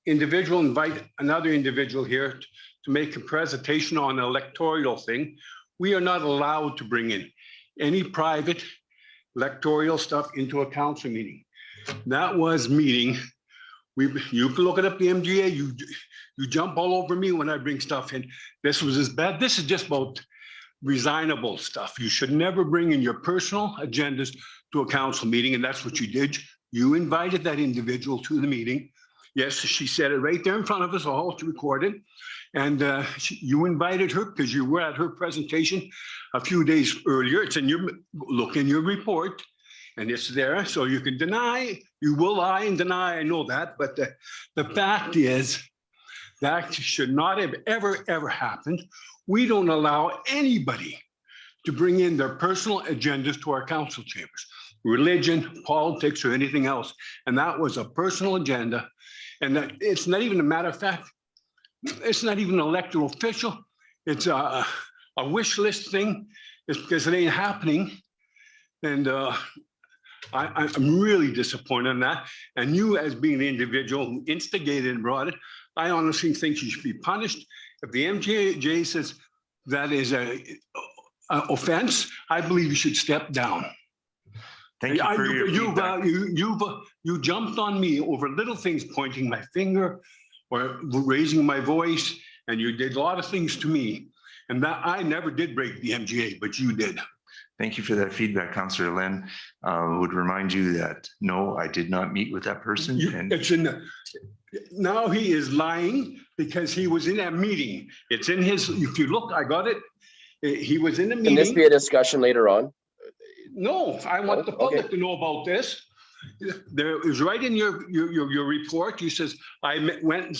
individual invite another individual here to make a presentation on an electoral thing. We are not allowed to bring in any private electoral stuff into a council meeting. That was meeting. You can look it up, the MGA. You jump all over me when I bring stuff in. This was as bad. This is just about resignable stuff. You should never bring in your personal agendas to a council meeting, and that's what you did. You invited that individual to the meeting. Yes, she said it right there in front of us all, to record it. And you invited her because you were at her presentation a few days earlier. It's in your, look in your report, and it's there. So you can deny, you will lie and deny, I know that. But the fact is, that should not have ever happened. We don't allow anybody to bring in their personal agendas to our council chambers, religion, politics, or anything else. And that was a personal agenda. And that it's not even a matter of fact, it's not even an elected official. It's a wish list thing. It's because it ain't happening. And I'm really disappointed in that. And you, as being the individual who instigated and brought it, I honestly think you should be punished. If the MJJ says that is a offense, I believe you should step down. Thank you for your feedback. You jumped on me over little things, pointing my finger or raising my voice, and you did a lot of things to me. And that I never did break the MGA, but you did. Thank you for that feedback, Councillor Len. Would remind you that no, I did not meet with that person. It's in the, now he is lying because he was in that meeting. It's in his, if you look, I got it. He was in the meeting. Can this be a discussion later on? No, I want the public to know about this. There is right in your report. You says, I went and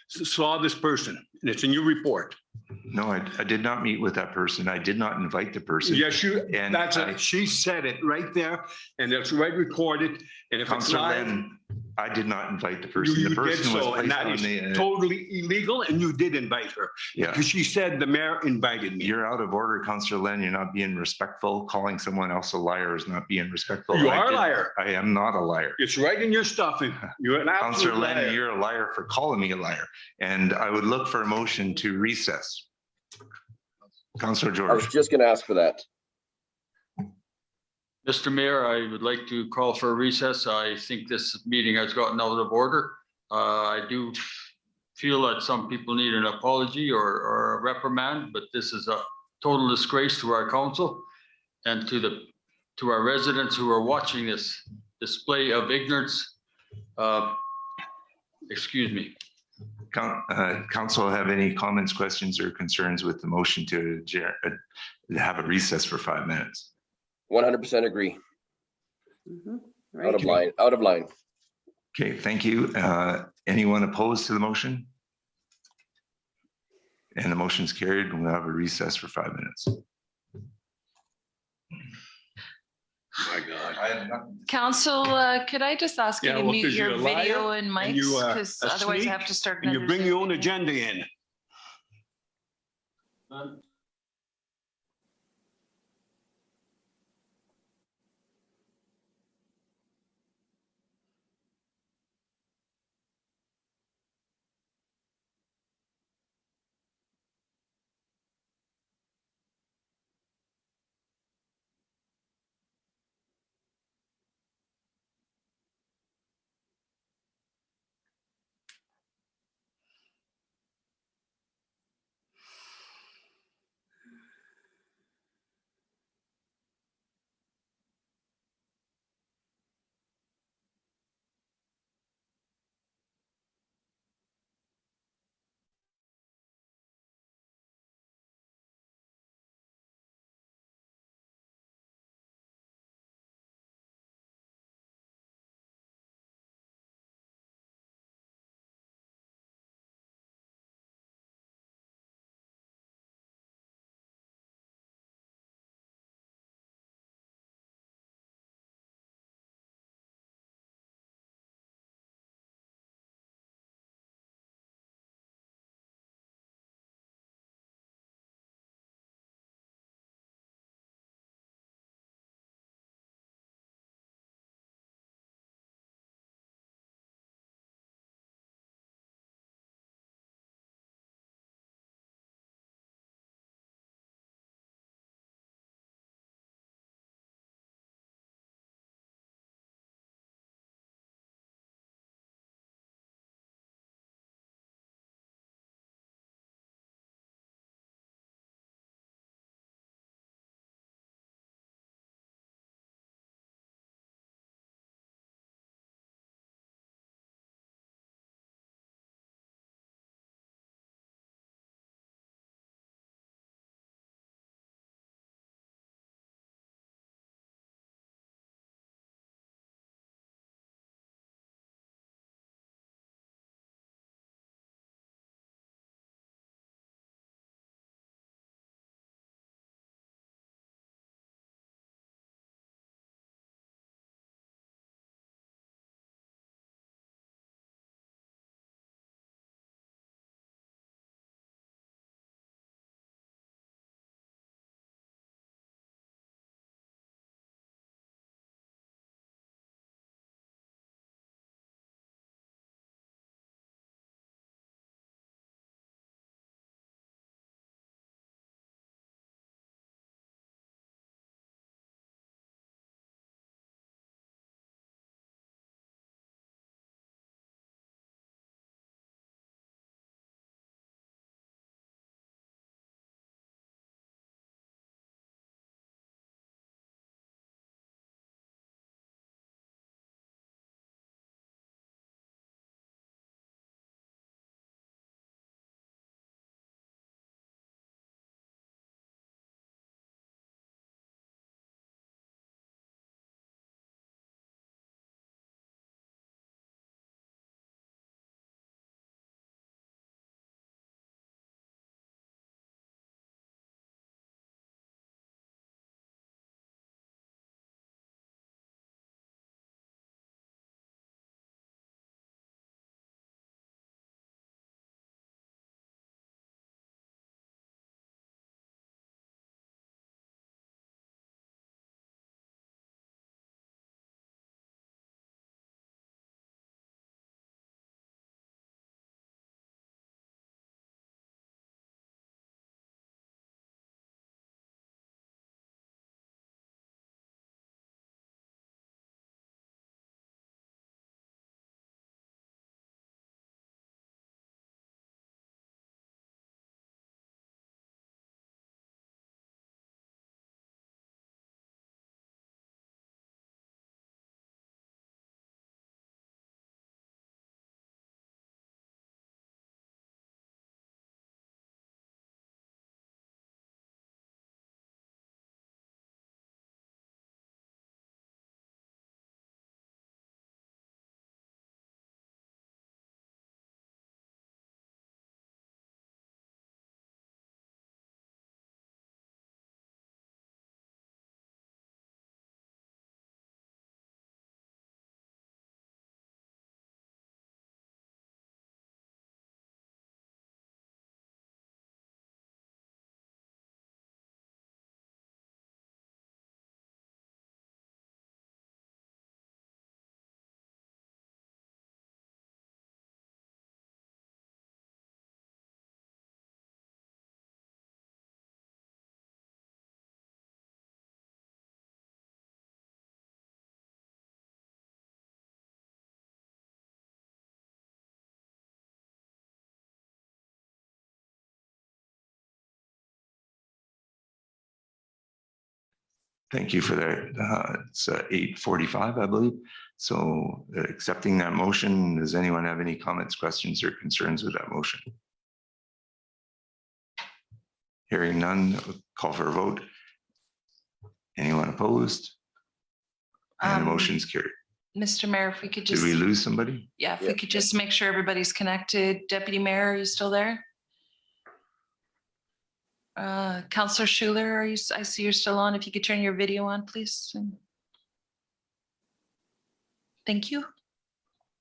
saw this person, and it's in your report. No, I did not meet with that person. I did not invite the person. Yes, she said it right there, and it's right recorded. And if it's not, I did not invite the person. You the person did was so, and that is totally illegal, and you did invite her. Yeah. Because she said the mayor invited me. You're out of order, Councillor Len. You're not being respectful. Calling someone else a liar is not being respectful. You are a liar. I am not a liar. It's right in your stuff. You're an absolute Councillor Len, liar. you're a liar for calling me a liar. And I would look for a motion to recess. Councillor George. I was just going to ask for that. Mr. Mayor, I would like to call for a recess. I think this meeting has gotten out of order. I do feel that some people need an apology or a reprimand, but this is a total disgrace to our council and to our residents who are watching this display of ignorance. Excuse me. Council have any comments, questions, or concerns with the motion to have a recess for 5 minutes? 100% agree. Mhm. Out of Right. line, out of line. Okay, thank you. Anyone opposed to the motion? And the motion's carried. We'll have a recess for 5 minutes. My God. Council, could I just ask you Yeah, to well, mute 'cause you're your a liar video and and you mics? are Because a otherwise I sneak have to start. And you another bring your own Zoom meeting. agenda in. Thank you for that. It's 8:45, I believe. So accepting that motion, does anyone have any comments, questions, or concerns with that motion? Hearing none, call for a vote. Anyone opposed? And the motion's carried. Mr. Mayor, if we could Did just, we lose somebody? yeah, if we could just make sure everybody's connected. Deputy Mayor, are you still there? Councillor Schuler, are you, I see you're still on. If you could turn your video on, please. Thank you.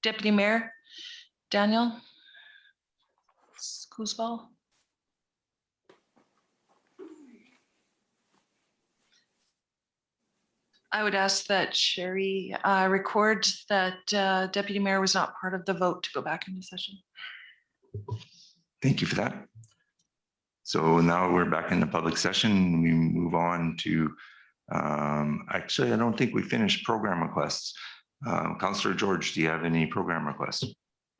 Deputy Mayor Daniel Koosbal. I would ask that Sherry record that Deputy Mayor was not part of the vote to go back into session. Thank you for that. So now we're back in the public session. We move on to, actually, I don't think we finished program requests. Councillor George, do you have any program requests?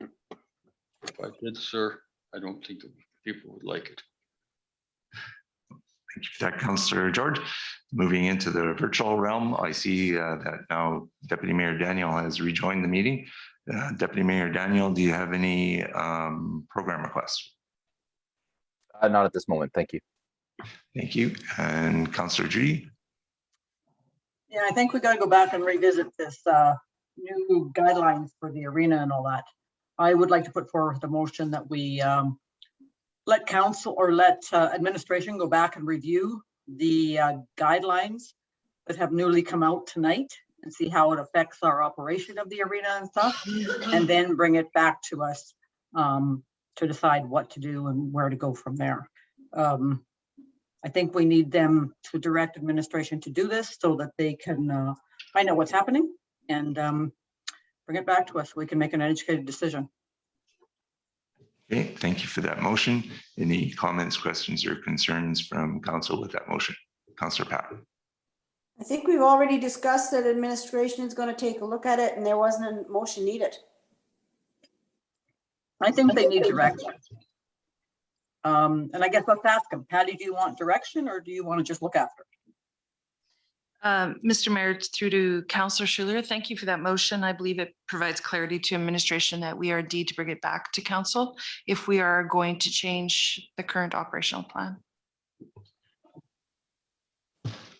If I did, sir, I don't think that people would like it. Thank you for that, Councillor George. Moving into the virtual realm, I see that now Deputy Mayor Daniel has rejoined the meeting. Deputy Mayor Daniel, do you have any program requests? Not at this moment. Thank you. Thank you. And Councillor Judy? Yeah, I think we got to go back and revisit this new guidelines for the arena and all that. I would like to put forward the motion that we let council or let administration go back and review the guidelines that have newly come out tonight and see how it affects our operation of the arena and stuff, and then bring it back to us to decide what to do and where to go from there. I think we need them to direct administration to do this so that they can find out what's happening and bring it back to us so we can make an educated decision. Okay, thank you for that motion. Any comments, questions, or concerns from council with that motion? Councillor Pat. I think we've already discussed that administration is going to take a look at it and there wasn't a motion needed. I think they need direction. And I guess let's ask them, Patty, do you want direction or do you want to just look after it? Mr. Mayor, it's through to Councillor Schuler. Thank you for that motion. I believe it provides clarity to administration that we are indeed to bring it back to council if we are going to change the current operational plan.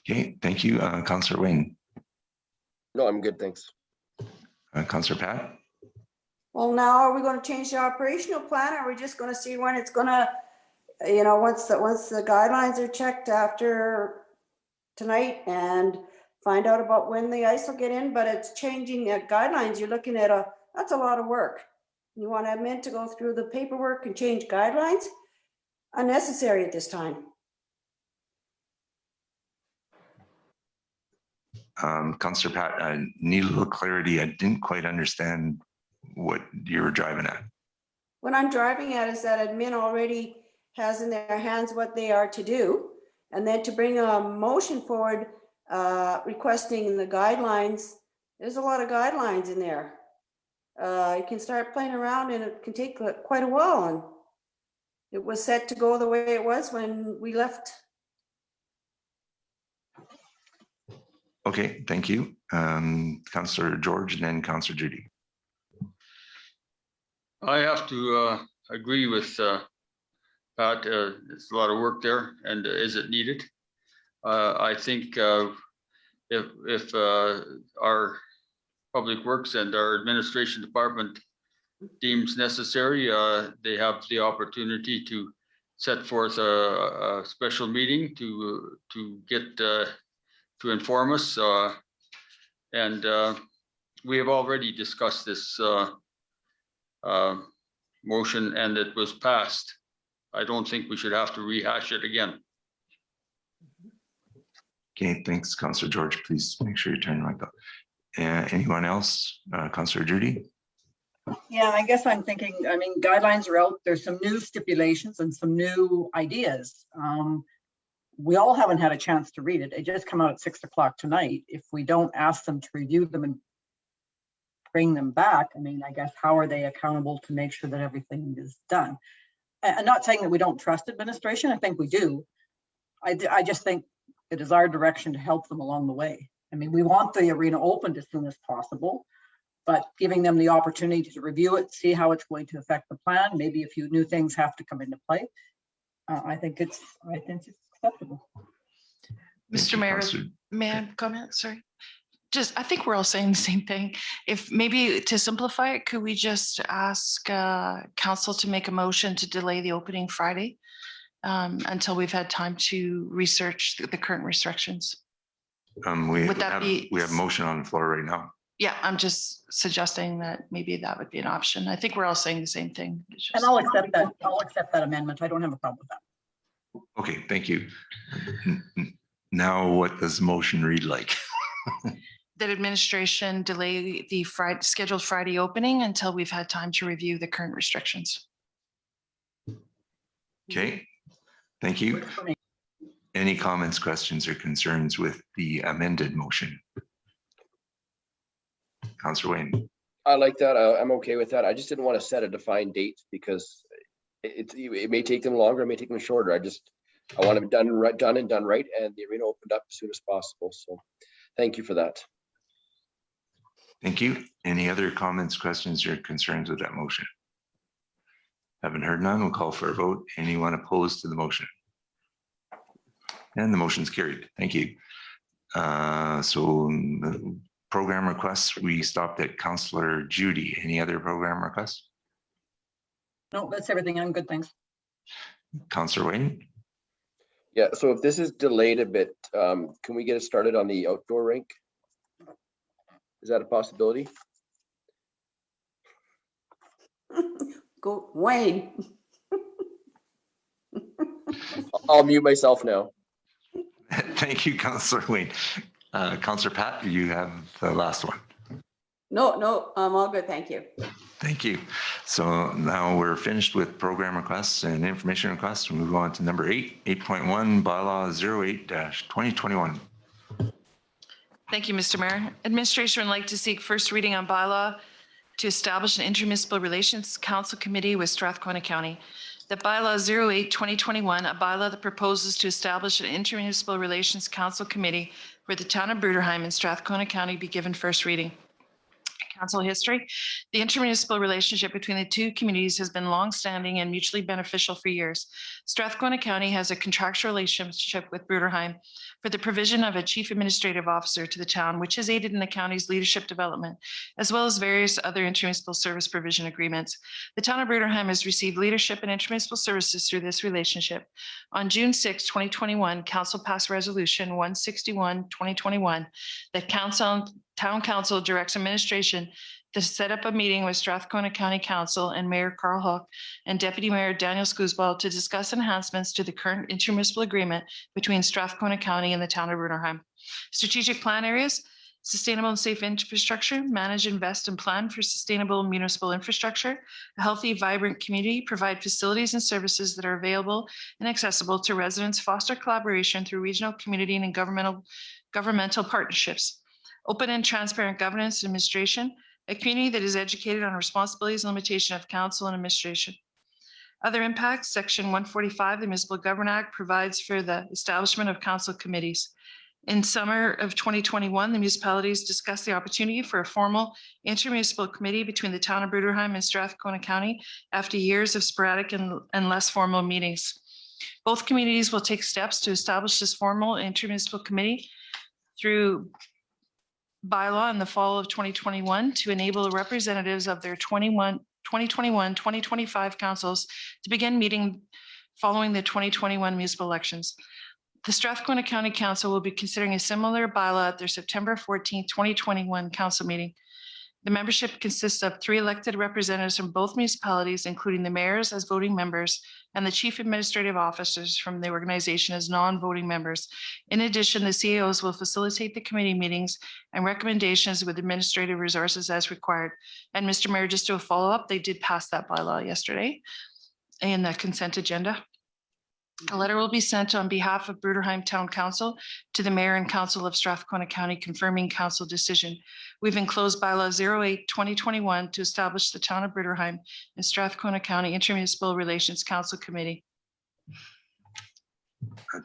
Okay, thank you. Councillor Wayne. No, I'm good, thanks. Councillor Pat. Well, now are we going to change the operational plan? Or are we just going to see when it's going to, you know, once the guidelines are checked after tonight and find out about when the ice will get in, but it's changing the guidelines. You're looking at that's a lot of work. You want admin to go through the paperwork and change guidelines? Unnecessary at this time. Councillor Pat, I need a little clarity. I didn't quite understand what you were driving at. What I'm driving at is that admin already has in their hands what they are to do. And then to bring a motion forward requesting the guidelines, there's a lot of guidelines in there. You can start playing around and it can take quite a while. And it was set to go the way it was when we left. Okay, thank you. Councillor George and then Councillor Judy. I have to agree with Pat. It's a lot of work there, and is it needed? I think if our Public Works and our administration department deems necessary, they have the opportunity to set forth a special meeting to get to inform us, and we have already discussed this motion, and it was passed. I don't think we should have to rehash it again. Okay, thanks, Councillor George. Please make sure you turn your mic up. Anyone else? Councillor Judy? Yeah, I guess I'm thinking, I mean, guidelines are out. There's some new stipulations and some new ideas. We all haven't had a chance to read it. It just come out at 6 o'clock tonight. If we don't ask them to review them and bring them back, I mean, I guess how are they accountable to make sure that everything is done? I'm not saying that we don't trust administration. I think we do. I just think it is our direction to help them along the way. I mean, we want the arena opened as soon as possible, but giving them the opportunity to review it, see how it's going to affect the plan. Maybe a few new things have to come into play. I think it's acceptable. Mr. Mayor, may I comment? Sorry. I think we're all saying the same thing. If maybe to simplify it, could we just ask council to make a motion to delay the opening Friday until we've had time to research the current restrictions? We have motion on the floor right now. Yeah, I'm just suggesting that maybe that would be an option. I think we're all saying the same thing. And I'll accept that. I'll accept that amendment. I don't have a problem with that. Okay, thank you. Now what does motion read like? That administration delay the scheduled Friday opening until we've had time to review the current restrictions. Okay, thank you. Any comments, questions, or concerns with the amended motion? Councillor Wayne. I like that. I'm okay with that. I just didn't want to set a defined date because it may take them longer, it may take them shorter. I want it done and done right, and the arena opened up as soon as possible. So thank you for that. Thank you. Any other comments, questions, or concerns with that motion? Haven't heard none. We'll call for a vote. Anyone opposed to the motion? And the motion's carried. Thank you. So the program requests, we stopped at Councillor Judy. Any other program requests? No, that's everything. I'm good, thanks. Councillor Wayne? Yeah, so if this is delayed a bit, can we get it started on the outdoor rink? Is that a possibility? Go, Wayne. I'll mute myself now. Thank you, Councillor Wayne. Councillor Pat, you have the last one. No, I'm all good, thank you. Thank you. So now we're finished with program requests and information requests. We'll move on to number 8.1, bylaw 08-2021. Thank you, Mr. Mayor. Administration would like to seek first reading on bylaw to establish an intermunicipal relations council committee with Strathcona County. The bylaw 08-2021, a bylaw that proposes to establish an intermunicipal relations council committee for the town of Bruderheim and Strathcona County, be given first reading. Council history. The intermunicipal relationship between the two communities has been long-standing and mutually beneficial for years. Strathcona County has a contractual relationship with Bruderheim for the provision of a chief administrative officer to the town, which has aided in the county's leadership development, as well as various other intermunicipal service provision agreements. The town of Bruderheim has received leadership and intermunicipal services through this relationship. On June 6, 2021, Council passed Resolution 161-2021 that Town Council directs administration to set up a meeting with Strathcona County Council and Mayor Carl Hook and Deputy Mayor Daniel Scoosball to discuss enhancements to the current intermunicipal agreement between Strathcona County and the town of Bruderheim. Strategic plan areas: sustainable and safe infrastructure, manage, invest, and plan for sustainable municipal infrastructure, a healthy, vibrant community, provide facilities and services that are available and accessible to residents, foster collaboration through regional, community, and governmental partnerships. Open and transparent governance and administration, a community that is educated on responsibilities and limitation of council and administration. Other impacts: Section 145 of the Municipal Government Act provides for the establishment of council committees. In summer of 2021, the municipalities discussed the opportunity for a formal intermunicipal committee between the town of Bruderheim and Strathcona County after years of sporadic and less formal meetings. Both communities will take steps to establish this formal intermunicipal committee through bylaw in the fall of 2021 to enable representatives of their 2021-2025 councils to begin meeting following the 2021 municipal elections. The Strathcona County Council will be considering a similar bylaw at their September 14, 2021 council meeting. The membership consists of 3 elected representatives from both municipalities, including the mayors as voting members and the chief administrative officers from the organization as non-voting members. In addition, the CAOs will facilitate the committee meetings and recommendations with administrative resources as required. And Mr. Mayor, just to a follow-up, they did pass that bylaw yesterday in the consent agenda. A letter will be sent on behalf of Bruderheim Town Council to the Mayor and Council of Strathcona County confirming council decision. We've enclosed bylaw 08-2021 to establish the town of Bruderheim and Strathcona County Intermunicipal Relations Council Committee.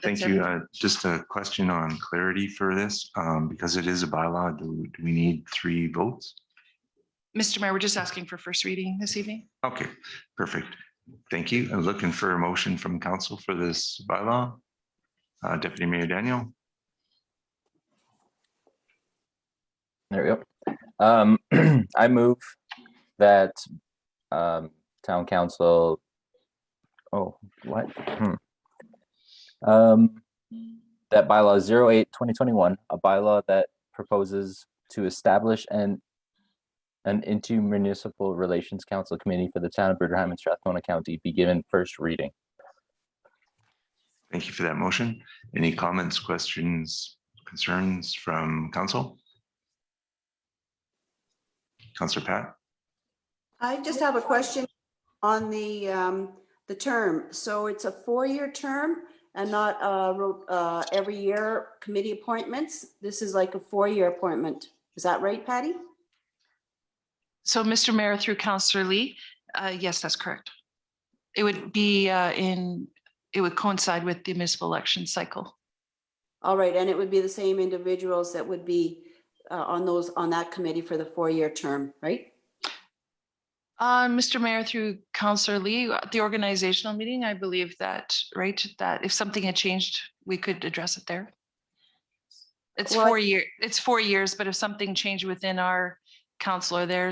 Thank That's you. Just a question on clarity for this, because it is a bylaw. Do we need 3 votes? Mr. Mayor, we're just asking for first reading this evening. Okay, perfect. Thank you. I'm looking for a motion from council for this bylaw. Deputy Mayor Daniel. There we go. I move that town council, oh, what? That bylaw 08/2021, a bylaw that proposes to establish an intermunicipal relations council committee for the town of Bruderheim and Strathcona County be given first reading. Thank you for that motion. Any comments, questions, concerns from council? Councillor Pat? I just have a question on the term. So it's a 4-year term and not every year committee appointments. This is like a 4-year appointment. Is that right, Patty? So Mr. Mayor, through Councillor Lee, yes, that's correct. It would be it would coincide with the municipal election cycle. All right, and it would be the same individuals that would be on that committee for the 4-year term, right? Mr. Mayor, through Councillor Lee, at the organizational meeting, I believe that, right, that if something had changed, we could address it there. It's Well, 4 years. It's 4 years, but if something changed within our council or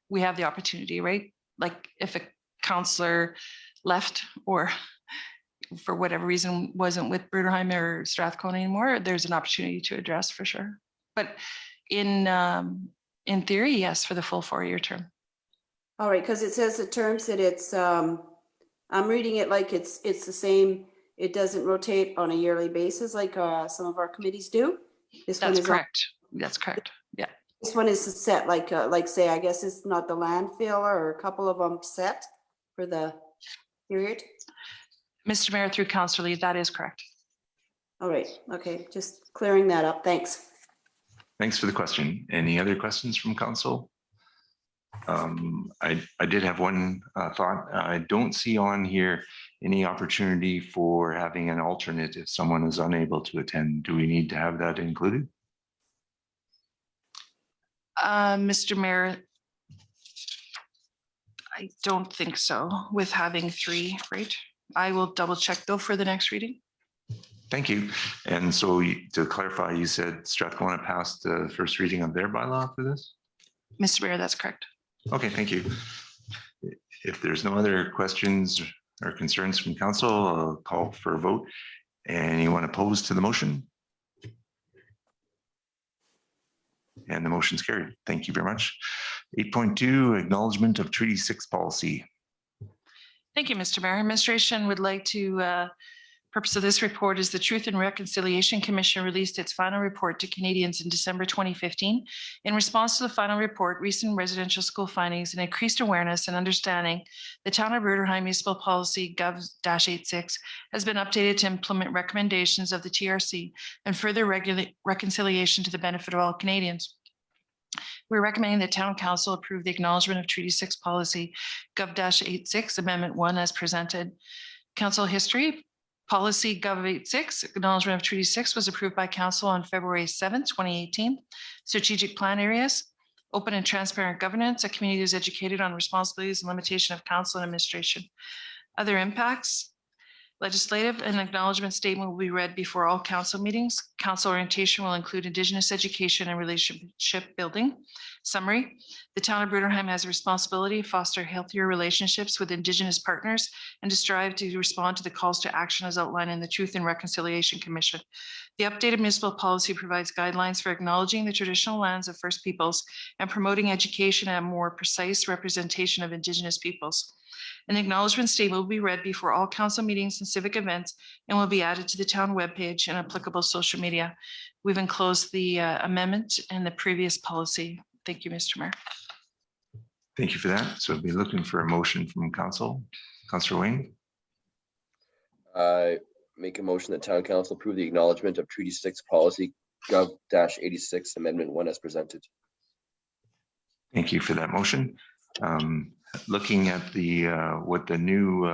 we have the opportunity, right? Like if a councillor left or for whatever reason wasn't with Bruderheim or Strathcona anymore, there's an opportunity to address for sure. But in theory, yes, for the full 4-year term. All right, because it says the terms that it's, I'm reading it like it's the same. It doesn't rotate on a yearly basis like some of our committees do. That's correct. That's correct. Yeah. This one is set like say, I guess it's not the landfill or a couple of them set for the period. Mr. Mayor, through Councillor Lee, that is correct. All right. Okay. Just clearing that up. Thanks. Thanks for the question. Any other questions from council? I did have one thought. I don't see on here any opportunity for having an alternate if someone is unable to attend. Do we need to have that included? Mr. Mayor, I don't think so with having 3, right? I will double check though for the next reading. Thank you. And so to clarify, you said Strathcona passed the first reading of their bylaw for this? Mr. Mayor, that's correct. Okay, thank you. If there's no other questions or concerns from council, I'll call for a vote. Anyone opposed to the motion? And the motion's carried. Thank you very much. 8.2, acknowledgement of Treaty 6 policy. Thank you, Mr. Mayor. Administration would like to, purpose of this report is the Truth and Reconciliation Commission released its final report to Canadians in December 2015. In response to the final report, recent residential school findings and increased awareness and understanding, the Town of Bruderheim Municipal Policy Gov-86 has been updated to implement recommendations of the TRC and further reconciliation to the benefit of all Canadians. We're recommending that Town Council approve the acknowledgement of Treaty 6 Policy Gov-86 Amendment 1 as presented. Council history. Policy Gov-86 acknowledgement of Treaty 6 was approved by Council on February 7, 2018. Strategic plan areas, open and transparent governance, a community is educated on responsibilities and limitation of council and administration. Other impacts, legislative and acknowledgement statement will be read before all council meetings. Council orientation will include Indigenous education and relationship building. Summary, the Town of Bruderheim has a responsibility to foster healthier relationships with Indigenous partners and to strive to respond to the calls to action as outlined in the Truth and Reconciliation Commission. The updated municipal policy provides guidelines for acknowledging the traditional lands of First Peoples and promoting education and a more precise representation of Indigenous peoples. An acknowledgement statement will be read before all council meetings and civic events and will be added to the town webpage and applicable social media. We've enclosed the amendment and the previous policy. Thank you, Mr. Mayor. Thank you for that. So I'll be looking for a motion from council. Councillor Wayne. I make a motion that Town Council approve the acknowledgement of Treaty 6 Policy Gov-86 Amendment 1 as presented. Thank you for that motion. looking at the what the new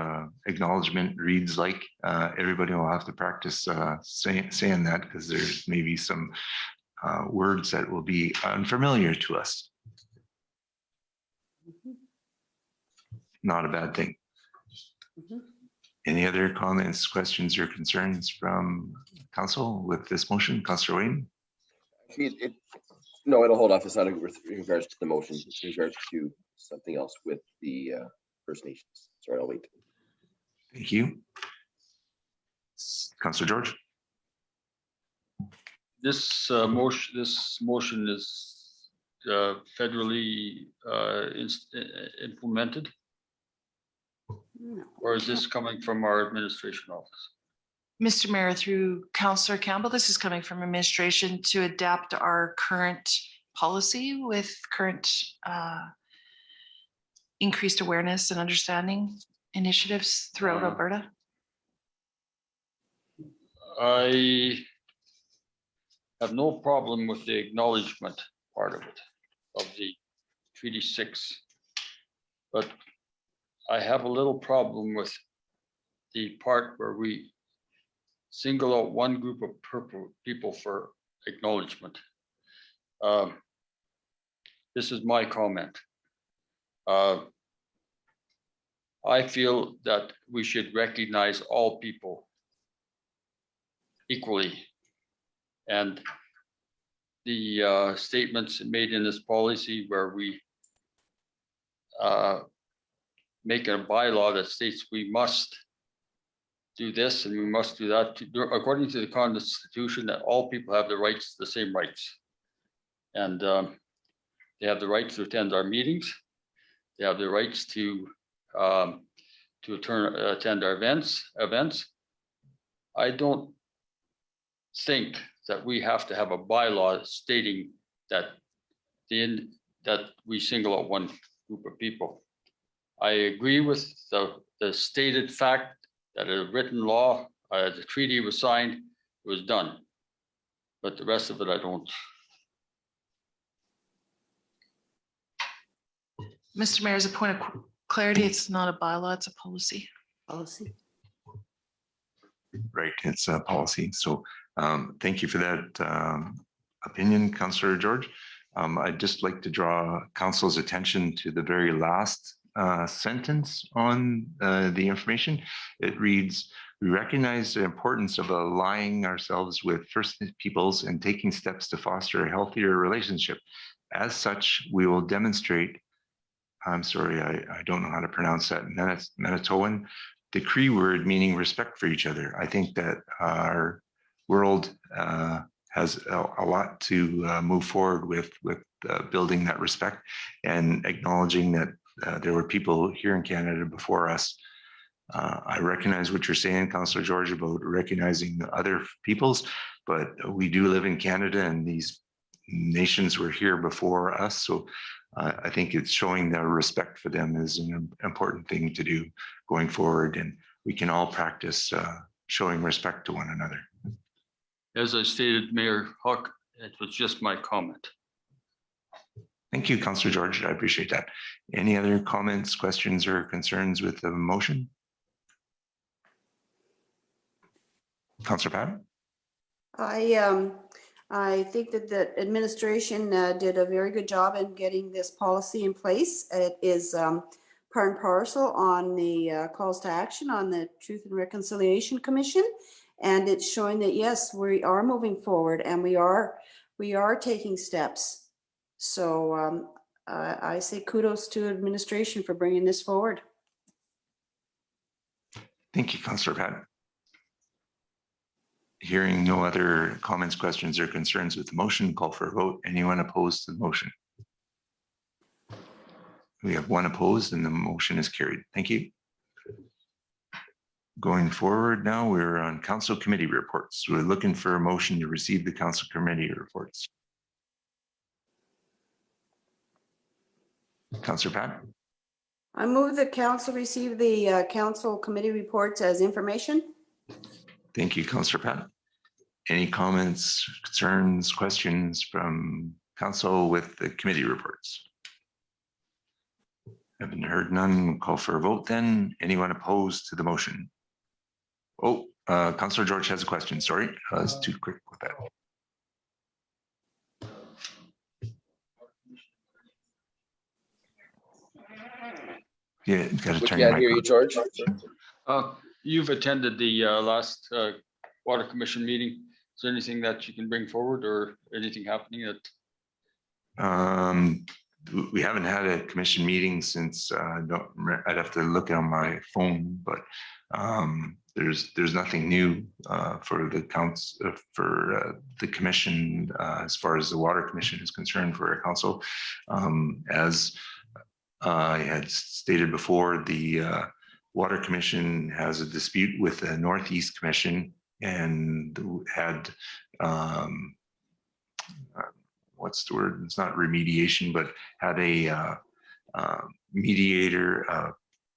acknowledgement reads like. Everybody will have to practice saying that, because there's maybe some words that will be unfamiliar to us. Not a bad thing. Any other comments, questions, or concerns from council with this motion? Councillor Wayne? No, it'll hold off. It's not in regards to the motion. It's in regards to something else with the First Nations. Sorry, I'll wait. Thank you. Councillor George? This motion is federally implemented, or is this coming from our administration office? Mr. Mayor, through Councillor Campbell, this is coming from administration to adapt our current policy with current increased awareness and understanding initiatives throughout Alberta. I have no problem with the acknowledgement part of it, of the Treaty 6, but I have a little problem with the part where we single out one group of people for acknowledgement. This is my comment. I feel that we should recognize all people equally, and the statements made in this policy where we make a bylaw that states we must do this and we must do that, according to the Constitution, that all people have the rights, the same rights. And they have the right to attend our meetings. They have the rights to attend our events. I don't think that we have to have a bylaw stating that we single out one group of people. I agree with the stated fact that a written law, the treaty was signed, it was done. But the rest of it, I don't. Mr. Mayor, as a point of clarity, it's not a bylaw, it's a policy. Policy. Right, it's a policy. So thank you for that opinion, Councillor George. I'd just like to draw council's attention to the very last sentence on the information. It reads, "We recognize the importance of aligning ourselves with First Peoples and taking steps to foster a healthier relationship. As such, we will demonstrate," I'm sorry, I don't know how to pronounce that, Manitoan, the Cree word meaning respect for each other. I think that our world has a lot to move forward with building that respect and acknowledging that there were people here in Canada before us. I recognize what you're saying, Councillor George, about recognizing other peoples, but we do live in Canada and these nations were here before us. So I think it's showing the respect for them is an important thing to do going forward. And we can all practice showing respect to one another. As I stated, Mayor Huck, it was just my comment. Thank you, Councillor George. I appreciate that. Any other comments, questions, or concerns with the motion? Councillor Patton? I think that the administration did a very good job in getting this policy in place. It is part and parcel on the calls to action on the Truth and Reconciliation Commission. And it's showing that, yes, we are moving forward and we are taking steps. So I say kudos to administration for bringing this forward. Thank you, Councillor Patton. Hearing no other comments, questions, or concerns with the motion, call for a vote. Anyone opposed to the motion? We have one opposed and the motion is carried. Thank you. Going forward now, we're on council committee reports. We're looking for a motion to receive the council committee reports. Councillor Patton? I move that council receive the council committee reports as information. Thank you, Councillor Patton. Any comments, concerns, questions from council with the committee reports? Haven't heard none. Call for a vote then. Anyone opposed to the motion? Oh, Councillor George has a question. Sorry, I was too quick with that. Yeah, you got to We turn your can't hear mic you, on. George. You've attended the last Water Commission meeting. Is there anything that you can bring forward or anything happening that? We haven't had a commission meeting since, I'd have to look on my phone, but there's nothing new for the the commission as far as the Water Commission is concerned for our council. As I had stated before, the Water Commission has a dispute with the Northeast Commission and had what's the word? It's not remediation, but had a mediator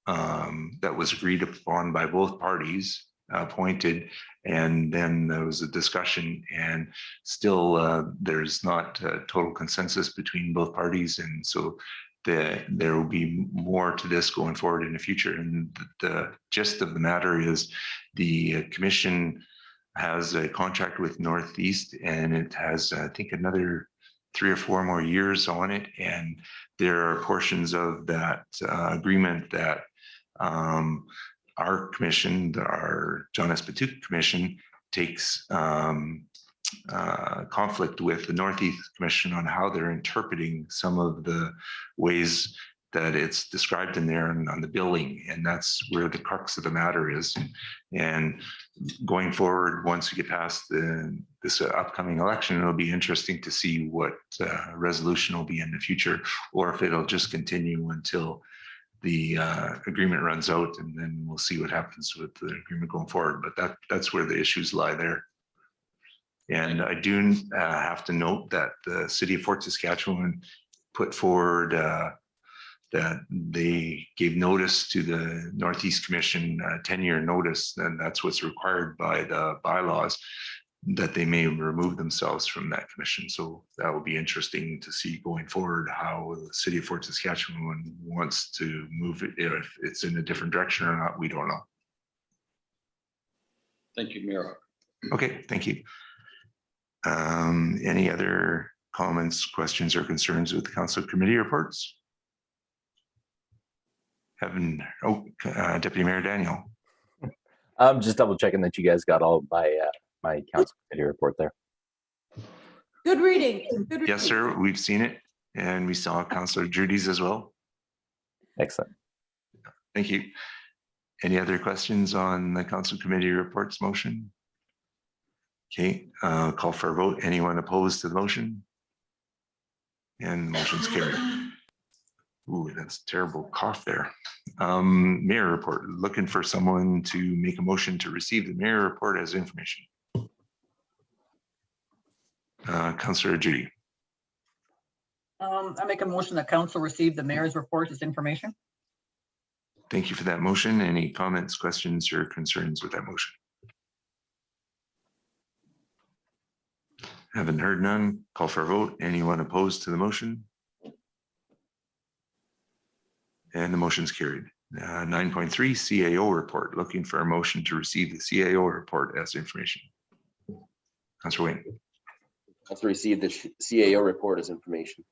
that was agreed upon by both parties appointed, and then there was a discussion, and still there's not a total consensus between both parties, and so there will be more to this going forward in the future. And the gist of the matter is the commission has a contract with Northeast, and it has, I think, another 3 or 4 more years on it. And there are portions of that agreement that our commission, our John S. Patuka Commission, takes conflict with the Northeast Commission on how they're interpreting some of the ways that it's described in there and on the billing. And that's where the crux of the matter is. And going forward, once we get past this upcoming election, it'll be interesting to see what resolution will be in the future, or if it'll just continue until the agreement runs out, and then we'll see what happens with the agreement going forward. But that's where the issues lie there. And I do have to note that the city of Fort Saskatchewan put forward that they gave notice to the Northeast Commission, 10-year notice, and that's what's required by the bylaws, that they may remove themselves from that commission. So that will be interesting to see going forward how the city of Fort Saskatchewan wants to move it, if it's in a different direction or not, we don't know. Thank you, Mayor. Okay, thank you. Any other comments, questions, or concerns with the council committee reports? Deputy Mayor Daniel. I'm just double checking that you guys got all my council committee report there. Good reading. Good reading. Yes, sir. We've seen it, and we saw Councillor Judy's as well. Excellent. Thank you. Any other questions on the council committee reports motion? Okay, call for a vote. Anyone opposed to the motion? And the motion's carried. Ooh, that's a terrible cough there. Mayor report, looking for someone to make a motion to receive the mayor report as information. Councillor Judy. I make a motion that council receive the mayor's report as information. Thank you for that motion. Any comments, questions, or concerns with that motion? Haven't heard none. Call for a vote. Anyone opposed to the motion? And the motion's carried. 9.3 CAO report. Looking for a motion to receive the CAO report as information. Councillor Wayne. Let's receive the CAO report as information.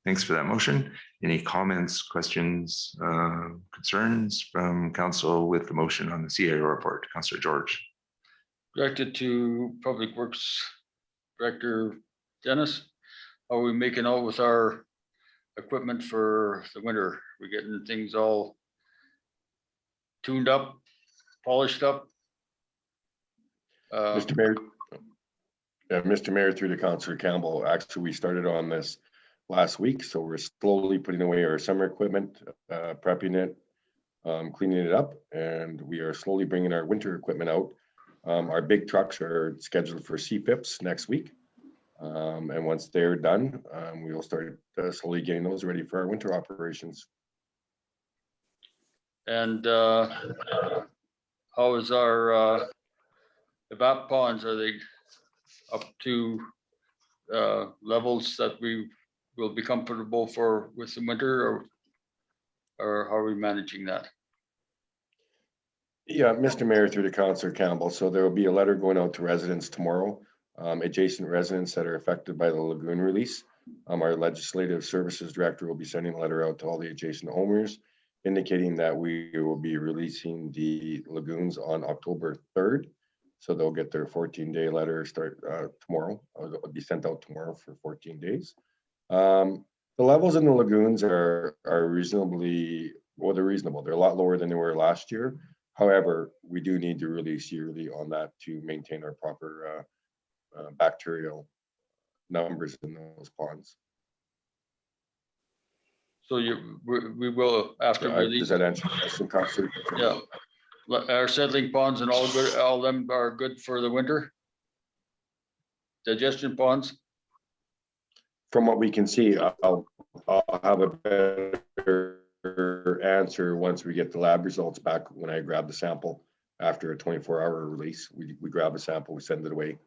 Thanks for that motion. Any comments, questions, concerns from council with the motion on the CAO report? Councillor George. Directed to Public Works Director Dennis. Are we making out with our equipment for the winter? We're getting things all tuned up, polished up. Mr. Mayor. Mr. Mayor, through the Councillor Campbell, actually, we started on this last week, so we're slowly putting away our summer equipment, prepping it, cleaning it up, and we are slowly bringing our winter equipment out. Our big trucks are scheduled for CPIPs next week, and once they're done, we will start slowly getting those ready for our winter operations. And how is our evap ponds? Are they up to levels that we will be comfortable for with the winter? Or or how are we managing that? Yeah, Mr. Mayor, through to Councillor Campbell. So there will be a letter going out to residents tomorrow, adjacent residents that are affected by the lagoon release. Our legislative services director will be sending a letter out to all the adjacent owners, indicating that we will be releasing the lagoons on October 3rd. So they'll get their 14-day letter start tomorrow. It'll be sent out tomorrow for 14 days. The levels in the lagoons are reasonably, well, they're reasonable. They're a lot lower than they were last year. However, we do need to release yearly on that to maintain our proper bacterial numbers in those ponds. So we will after release. Does that answer your question, Councillor? Yeah. Our settling ponds and all good, all of them are good for the winter? Digestion ponds? From what we can see, I'll have a better answer once we get the lab results back. When I grab the sample after a 24-hour release, we grab a sample, we send it away,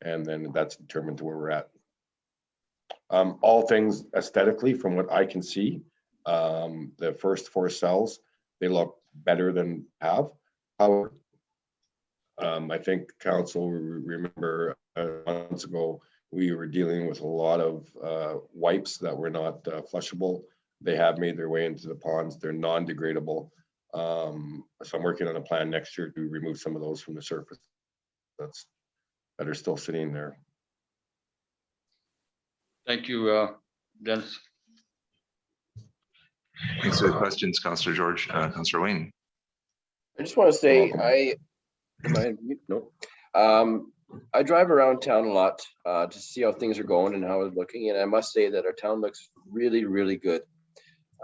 and then that's determined to where we're at. All things aesthetically, from what I can see, the first 4 cells, they look better than have. However, I think council remember months ago, we were dealing with a lot of wipes that were not flushable. They have made their way into the ponds. They're non-degradable. So I'm working on a plan next year to remove some of those from the surface that are still sitting there. Thank you, Dennis. Thanks for the questions, Councillor George. Councillor Wayne. I just want to say, I drive around town a lot to see how things are going and how it's looking, and I must say that our town looks really, really good.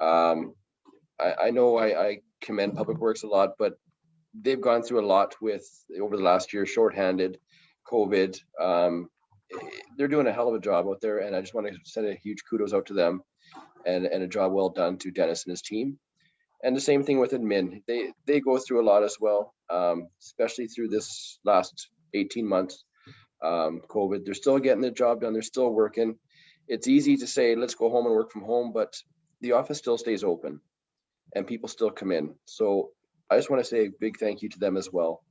I know I commend Public Works a lot, but they've gone through a lot with over the last year, shorthanded, COVID. They're doing a hell of a job out there, and I just want to send a huge kudos out to them and a job well done to Dennis and his team. And the same thing with admin. They go through a lot as well, especially through this last 18 months. COVID, they're still getting the job done. They're still working. It's easy to say, let's go home and work from home, but the office still stays open and people still come in. So I just want to say a big thank you to them as well.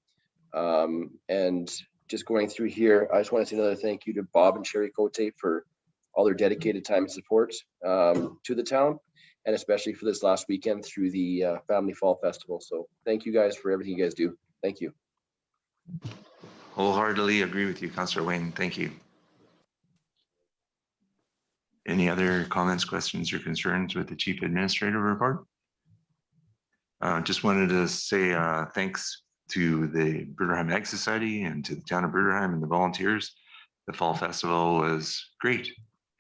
And just going through here, I just want to say another thank you to Bob and Sherry Cote for all their dedicated time and support to the town, and especially for this last weekend through the Family Fall Festival. So thank you guys for everything you guys do. Thank you. Wholeheartedly agree with you, Councillor Wayne. Thank you. Any other comments, questions, or concerns with the Chief Administrator report? Just wanted to say thanks to the Bruderheim Ag Society and to the town of Bruderheim and the volunteers. The Fall Festival was great.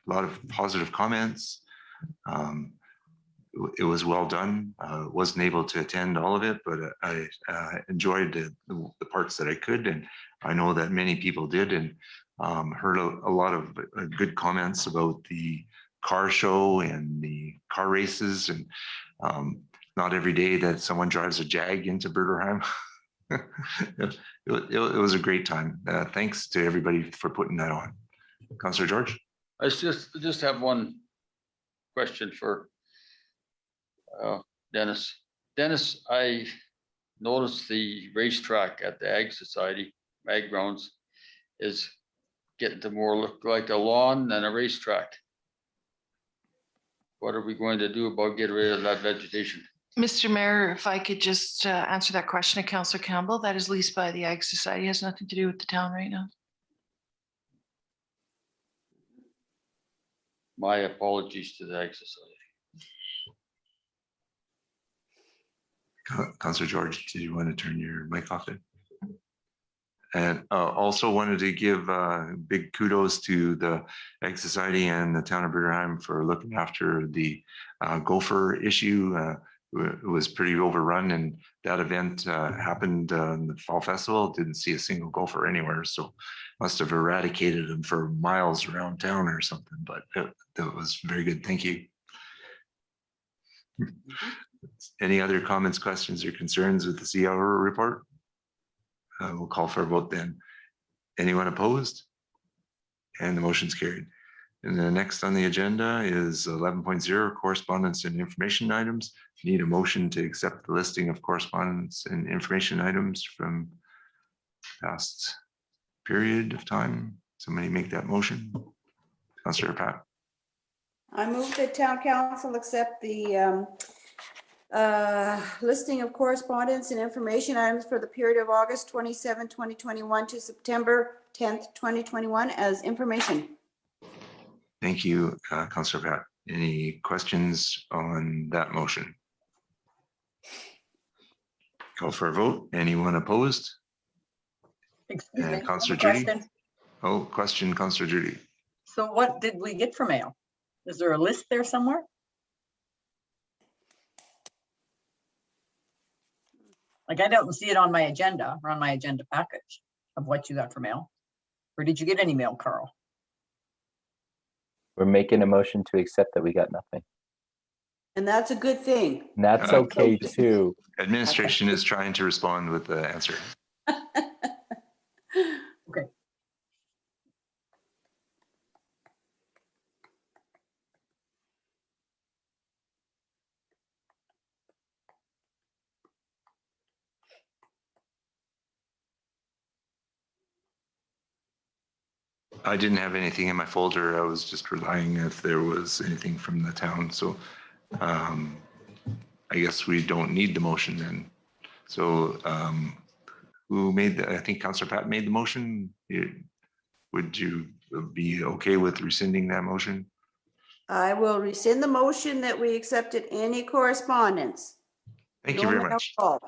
A lot of positive comments. It was well done. Wasn't able to attend all of it, but I enjoyed the parts that I could, and I know that many people did, and heard a lot of good comments about the car show and the car races, and not every day that someone drives a Jag into Bruderheim. It was a great time. Thanks to everybody for putting that on. Councillor George? I just have one question for Dennis. Dennis, I noticed the racetrack at the Ag Society, Ag Grounds, is getting to more look like a lawn than a racetrack. What are we going to do about getting rid of that vegetation? Mr. Mayor, if I could just answer that question to Councillor Campbell, that is leased by the Ag Society, has nothing to do with the town right now. My apologies to the Ag Society. Councillor George, do you want to turn your mic off then? And also wanted to give big kudos to the Ag Society and the town of Bruderheim for looking after the gopher issue. It was pretty overrun, and that event happened in the Fall Festival. Didn't see a single gopher anywhere, so must have eradicated them for miles around town or something, but that was very good. Thank you. Any other comments, questions, or concerns with the CR report? We'll call for a vote then. Anyone opposed? And the motion's carried. And the next on the agenda is 11.0 correspondence and information items. Need a motion to accept the listing of correspondence and information items from past period of time. Somebody make that motion. Councillor Pat. I move that town council accept the listing of correspondence and information items for the period of August 27, 2021 to September 10th, 2021 as information. Thank you, Councillor Pat. Any questions on that motion? Call for a vote. Anyone opposed? Excuse me, Councillor Judy. question. Oh, question, Councillor Judy. So what did we get for mail? Is there a list there somewhere? Like I don't see it on my agenda or on my agenda package of what you got for mail. Or did you get any mail, Carl? We're making a motion to accept that we got nothing. And that's a good thing. And that's okay too. Administration is trying to respond with the answer. Okay. I didn't have anything in my folder. I was just relying if there was anything from the town. So I guess we don't need the motion then. So who made the, I think Councillor Pat made the motion. Would you be okay with rescinding that motion? I will rescind the motion that we accepted any correspondence. Thank you very much. No.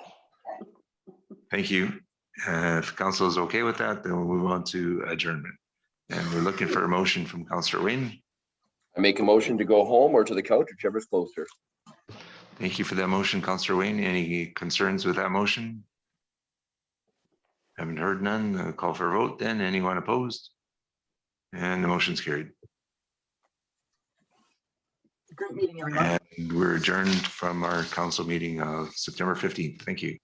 Thank you. If council is okay with that, then we'll move on to adjournment. And we're looking for a motion from Councillor Wayne. I make a motion to go home or to the couch, whichever's closer. Thank you for that motion, Councillor Wayne. Any concerns with that motion? Haven't heard none. Call for a vote then. Anyone opposed? And the motion's carried. Great meeting, everyone. And we're adjourned from our council meeting of September 15th. Thank you.